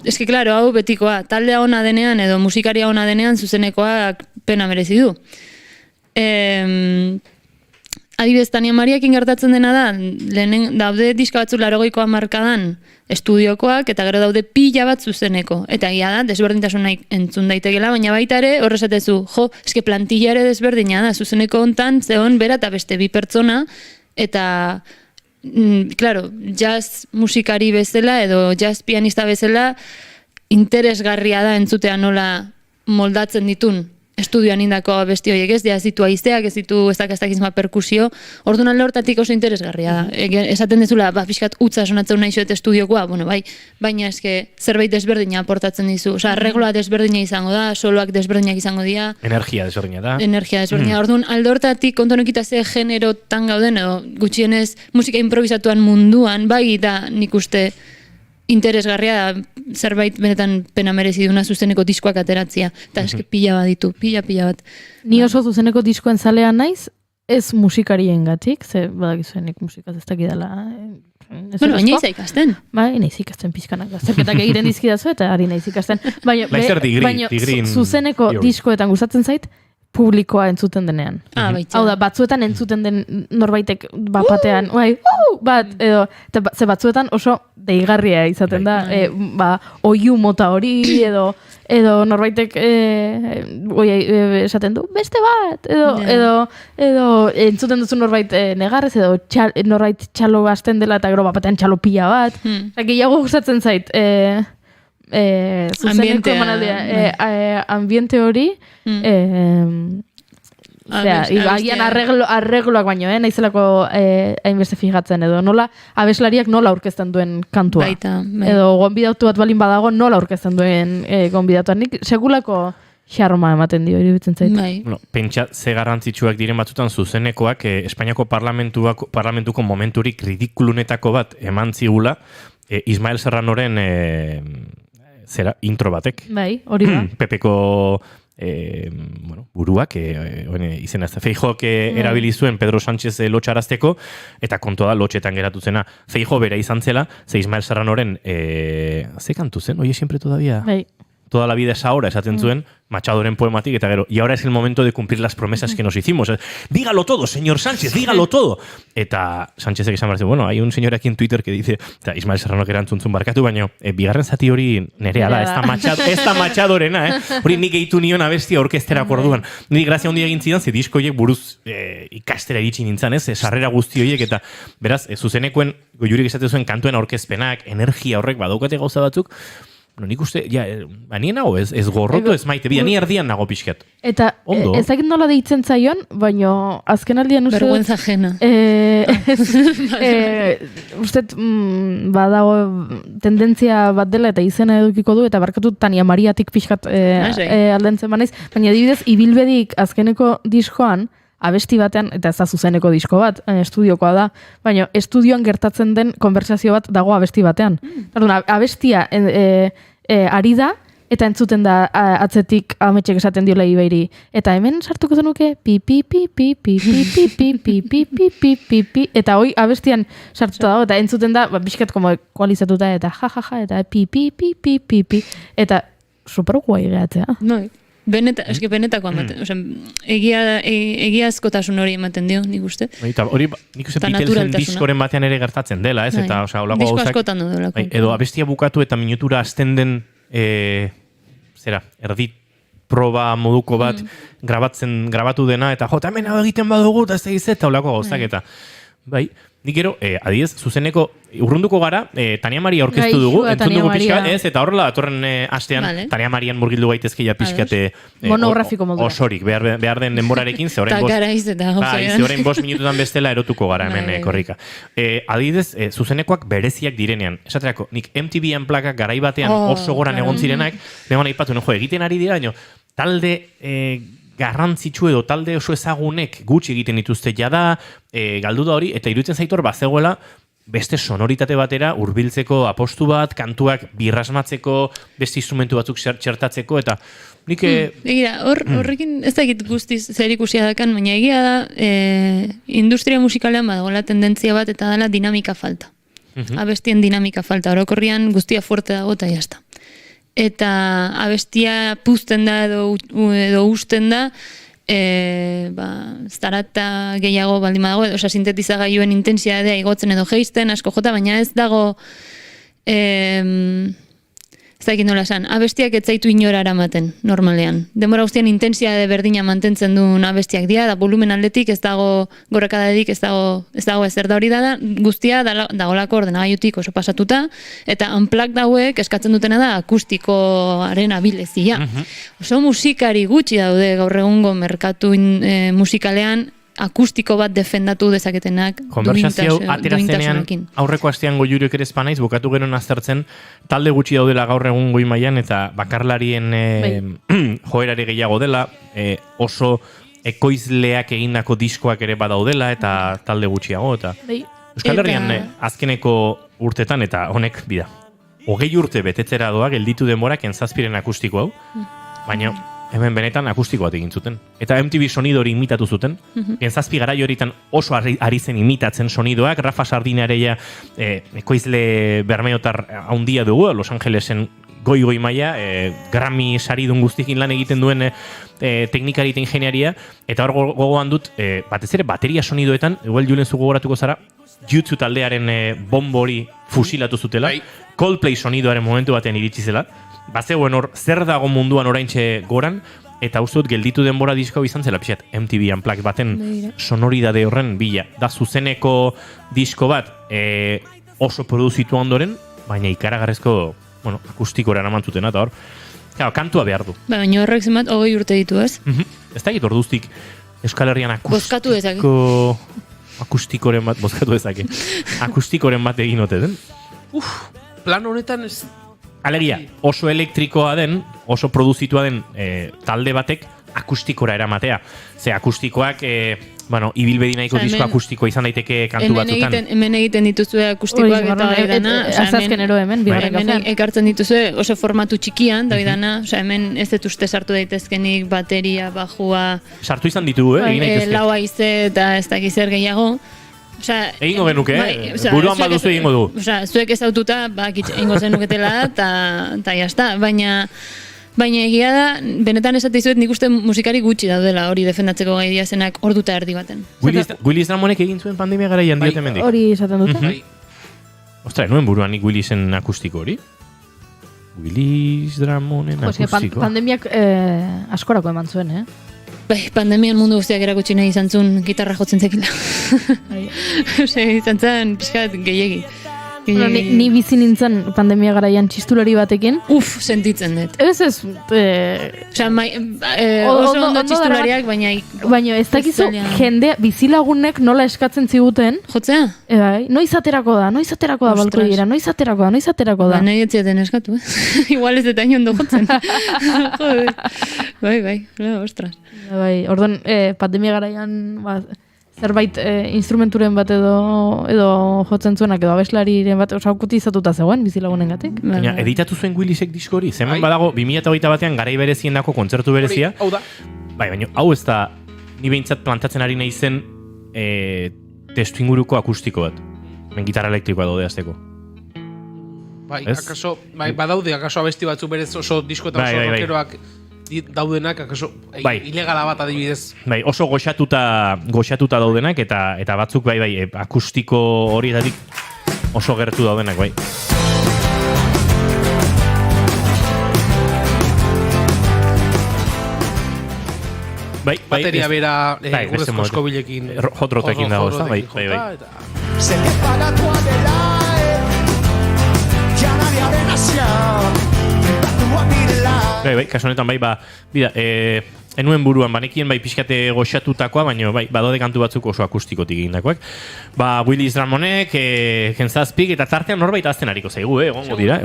eski, klaro, hau betikoa, taldea ona denean, edo musikaria ona denean, zuzenekoak pena merezi du. Adibidez, Tania Mariakin gertatzen dena da, daude diska batzu 80ko hamarkadan estudiokoak, eta gero daude pila bat zuzeneko. Eta egia da, desberdintasun entzun daitekela, baina baita ere, horrezatezu, eske plantilla ere desberdina da, zuzeneko hontan, zeon bera eta beste 2 pertsona, eta, claro, jazz musikari bezala, edo jazz pianista bezala, interesgarria da entzutea nola moldatzen ditun estudioan indako besti horiek, ez ditu aizeak, ez ditu ez dakizma perkusio, orduan alde hortatik oso interesgarria da. Esaten dezula, pixkat utza sonatzen nahi zuet estudiokoa, bueno, bai, baina eske zerbait desberdina aportatzen dizu, oza, regloa desberdina izango da, soloak desberdinak izango dira. Energia desberdina da. Orduan alde hortatik kontonokita ze generotan gauden, edo gutxienez musika improvisatuan munduan, bai da nik uste interesgarria zerbait benetan pena merezi duna zuzeneko diskoak ateratzea. Eta eske pila bat ditu, pila bat. Ni oso zuzeneko diskoen zalean naiz, ez musikariengatik, ze badakizuenik musikaz ez dakidala. Bueno, naiz ikasten. Bai, naiz ikasten pizkanak. Azterketak egiten dizkidazu eta ari naiz ikasten. Baina zuzeneko diskoetan gustatzen zait, publikoa entzuten denean. Hau da, batzuetan entzuten den norbaitek bapatean, bat, edo, ze batzuetan oso deigarria izaten da, oiu mota hori, edo norbaitek esaten du, beste bat, edo entzuten duzu norbait negarrez, edo norbait txalo hasten dela, eta gero bapatean txalo pila bat. Gehiago gustatzen zait, zuzeneko emanaldea, ambiente hori, agian arregloak baino, naizelako hainbeste fijatzen, edo nola abeslariak nola aurkezten duen kantua. Edo gonbidatu bat balin badago nola aurkezten duen gonbidatuan. Nik segulako xarroma ematen dio, iruditzen zait. Bueno, pentsa ze garrantzitsuak diren batzutan zuzenekoak Espainiako parlamentuko momenturik ridikulunetako bat eman zigula Ismael Serranoren intro batek. Bai, hori da. Pepeko buruak, izena ez da, Feijóok erabili zuen Pedro Sánchez lotxarazteko, eta kontua da lotxetan geratu zena. Feijó bera izan zela, ze Ismael Serranoren, ze kantu zen, oie siempre todavía? Bai. Toda la vida es ahora, esaten zuen, Machadoren poematik, eta gero, y ahora es el momento de cumplir las promesas que nos hicimos. Dígalo todo, señor Sánchez, dígalo todo. Eta Sánchezek esan barzen, bueno, hay un señor aquí en Twitter que dice, eta Ismael Serrano erantzuntzun barkatu, baina bigarren zati hori nerea da, ez da Machadorena, hori nik gehitu nion abestia orkesterako orduan. Nik grazia handia egin zidan, ze diskoiek buruz ikastera iritsi nintzen, sarrera guzti horiek, eta beraz, zuzenekoen, goiurik esate zuen kantuen aurkezpenak, energia horrek badaukate gauza batzuk, no, nik uste, nien nago, ez gorroto, ez maite, ni erdian nago pixkat. Eta ezakit nola deitzen zaion, baina azken aldian uste... Vergüenza ajena. Ustet, badago tendentzia bat dela eta izena edukiko du, eta barkatu Tania Mariatik pixkat aldentzen banaiz, baina adibidez, ibilbedik azkeneko diskoan, abesti batean, eta ez da zuzeneko disko bat, estudiokoa da, baina estudioan gertatzen den konversazio bat dago abesti batean. Abestia ari da, eta entzuten da atzetik ametxek esaten diola ibeiri. Eta hemen sartuko zenuke pi pi pi pi pi pi pi pi pi pi pi pi pi pi, eta hoi abestian sartuta dago, eta entzuten da, bizkat koalizatuta, eta jajaja, eta pi pi pi pi pi pi, eta super guai gehatzea. Noi. Benetako ematen, egiazkotasun hori ematen dio, nik uste. Eta hori, nik uste Beatlesen diskoren batean ere gertatzen dela, ez? Eta, holako disko askotan du delako. Edo abestia bukatu eta minutura azten den, erdit proba moduko bat grabatu dena, eta jota hemen hau egiten badugu, eta ez da izet, eta holako gauzak, eta bai, nik gero, adiez, zuzeneko, urrunduko gara, Tania Maria orkestu dugu, entzun dugu pixkat, ez, eta horrela, atorren astean, Tania Marian murgildu gaitezkeia pixkate monografiko modura. Osorik, behar den denborarekin, ze horrein 5 minututan bestela erotuko gara hemen korrika. Adidez, zuzenekoak bereziak direnean. Esaterako, nik MTV Unplugged garai batean oso goran egon zirenak, lehan aipatu, egiten ari dira, talde garrantzitsu edo talde oso ezagunek gutxi egiten dituzte jada, galdu da hori, eta iruditzen zaitor bazegoela beste sonoritate batera hurbiltzeko apostu bat, kantuak birrasmatzeko, beste instrumentu batzuk txertatzeko, eta nik... Horrekin ez da egit guztiz zer ikusia dakan, baina egia da industria musikalean badagoela tendentzia bat eta dela dinamika falta. Abestien dinamika falta, orokorrian guztia fuerte dago eta jazta. Eta abestia puzten da edo usten da, zarata gehiago baldin badago, edo sintetizagailuen intensidadea igotzen edo geisten, asko jota, baina ez dago, ez dakit nola esan, abestiak ez zaitu inora eramaten, normalean. Denbora guztian intensitate berdina mantentzen duen abestiak dira, da volumen aldetik ez dago gorrakadadik, ez dago ezer da hori da, guztia dagolako ordenagailutik oso pasatuta, eta unplugged dauek eskatzen dutena da akustikoaren abilezia. Oso musikari gutxi daude gaur egungo merkatu musikalean, akustiko bat defendatu dezaketenak konversazio aterazenean aurreko astean goiurek ere espanaiz, bukatu gero aztertzen talde gutxi daudela gaur egun goi mailan eta bakarlarien joerari gehiago dela, oso ekoizleak egindako diskoak ere badaudela eta talde gutxiago, eta Euskal Herrian azkeneko urtetan, eta honek bida 20 urte betetzera doa gelditu denborak N7 akustiko hau, baina hemen benetan akustiko bat egin zuten. Eta MTV sonido hori imitatu zuten. Genzazpi garai horietan oso ari zen imitatzen sonidoak. Rafa Sardinareia ekoizle bermeotar haundia dugu, Los Angelesen goi maila, Grammy saridun guztikin lan egiten duen teknikari eta ingeniaria, eta hor gogoan dut, batez ere bateria sonidoetan, igual Julen zu gogoratuko zara, YouTube taldearen bombo hori fusilatu zutela, Coldplay sonidoaren momentu batean iritsi zela, bazegoen hor zer dago munduan oraintxe goran, eta uste dut gelditu denbora disko izan zela pixat MTV Unplugged baten sonoridade horren bila. Da zuzeneko disko bat oso produzitu ondoren, baina ikaragarrezko akustikora eraman zutena, eta hor, kantua behar du. Baina horrek zenbat 20 urte ditu, ez? Ez da egit orduztik Euskal Herrian bozkatu dezake. Akustikoren bat, bozkatu dezake. Akustikoren bat egin ote den. Plan honetan ez... Alegia, oso elektrikoa den, oso produzitua den talde batek akustikora eramatea. Ze akustikoak, ibilbedi nahiko disko akustikoa izan daiteke kantu batzutan. Hemen egiten dituzue akustikoak eta dana. Azkenero hemen, bigarren kafean. Hemen ekartzen dituzue oso formatu txikian, da dana. Hemen ez dut uste sartu daitezkenik bateria, bajua... Sartu izan ditugu, egin daitezke. Lau haize eta ez dakiz zer gehiago. Egingo genuke, buruan baduzu egingo du. Zuek ez aututa, egingo zenuketela eta jazta, baina egia da, benetan esate izuet nik uste musikari gutxi daudela hori defendatzeko gai diazenak orduta erdi baten. Willis Dramonek egin zuen pandemia garaian diote mendik. Hori esaten dute? Ostra, nuen buruan nik Willisen akustiko hori? Willis Dramonen akustiko? Pandemiak askorako eman zuen, Bai, pandemian mundu guztiak erakutsi nahi izan zuen gitarra jotzen zekila. Izan zen, pixkat, gehiegi. Ni bizi nintzen pandemia garaian txistulari batekin. Sentitzen dut. Ez. Oso ondo txistulariak, baina ez dakizu jende bizilagunek nola eskatzen ziguten. Jotzea? Noiz aterako da balkoiera, noiz aterako da. Nahi etziaten eskatu, Igual ez detaino ondo jotzen. Joder. Bai, ostras. Orduan, pandemia garaian... zerbait instrumenturen bat edo jotzen zuenak edo abeslariren bat kotizatuta zegoen bizilagunengatik. Baina editatu zuen Willisek disko hori, zemen badago 2008 batean garai berezien dako kontzertu berezia. Hau da. Baina hau ez da ni behintzat plantatzen ari nahi zen testu inguruko akustiko bat. Ben gitarra elektrikoa daude azteko. Badaude, akaso abesti batzu berez oso disko eta oso rockeroak daudenak, akaso ilegala bat adibidez. Oso goxatuta daudenak eta batzuk akustiko horietatik oso gertu daudenak, Bateria bera gurrezko eskobilekin hot rotekin dago, ez da? Bai. Se te paga tu Adelaide, ya nadie arenación. Kasu honetan enuen buruan banekien pixkate goxatutakoa, baina badode kantu batzuk oso akustikotik egindakoak. Willis Dramonek, Genzazpik, eta tartean norbait azten hariko zaigu, egongo dira.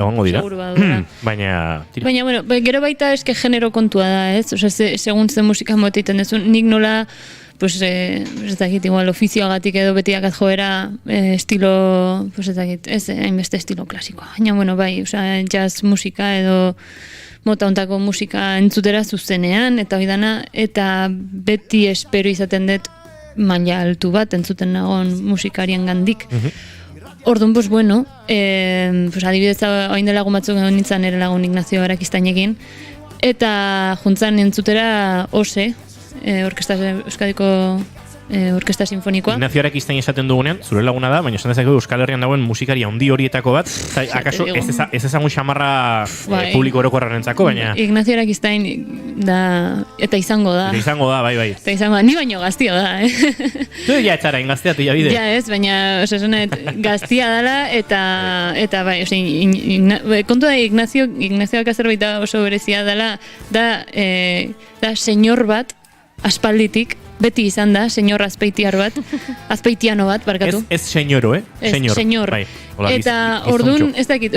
Baina, bueno, gero baita eske genero kontua da, ez? Segun zen musika moteiten dezu, nik nola, ez dakit, igual, ofizioagatik edo betiakat joera estilo, ez dakit, ez hainbeste estilo klasikoa. Baina, bueno, jazz musika edo mota ontako musika entzutera zuzenean, eta oidana, eta beti espero izaten dut maila altu bat entzuten nagon musikarien gandik. Orduan, bueno, adibidez, oain dela lagun batzuk nintzen ere lagun Ignacio Arakiztainekin, eta juntzan entzutera OSE, Euskadiko Orkesta Sinfonikoa. Ignacio Arakiztain esaten dugunean, zure laguna da, baina esan dezakegu Euskal Herrian dagoen musikaria handi horietako bat, akaso ez ezagun xamarra publiko orokorrarentzako, baina... Ignacio Arakiztain da, eta izango da. Bai. Eta izango da, ni baino gaztia da, Tu ja etxara, ingazteatu ja bide. Ja ez, baina gaztia dela, eta bai, kontu da Ignacio zerbait oso berezia dela, da senyor bat, aspalditik, beti izan da, senyor azpeitiano bat, barkatu. Ez senyoro, Senyor. Eta orduan, ez dakit,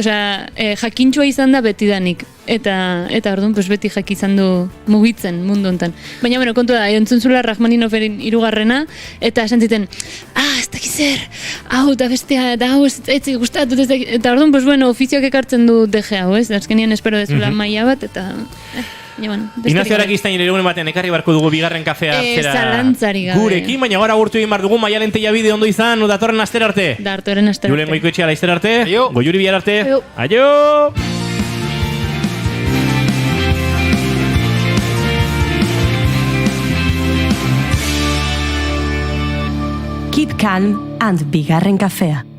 jakintxua izan da betidanik. Eta orduan, beti jakizan du mugitzen mundu hontan. Baina, bueno, kontu da, entzun zula Rachmaninofferin 3. eta esan ziten, ez dakit zer, hau, eta bestea, eta hau, ez gustatu, eta orduan, bueno, ofizioak ekartzen du DG hau, ez? Azkenian espero dezula maila bat, eta... Ignacio Arakiztain ere egunen batean ekarri barko dugu bigarren kafea hartzera zalantzari gabe. gurekin, baina gara agurtu egin bar dugu Maialen Tellabide ondo izan, datorren astera arte. Datorren astera arte. Julen Goikoetxea laizter arte. Aio. Goiuri bihar arte. Aio. Aio. Keep calm and bigarren kafea.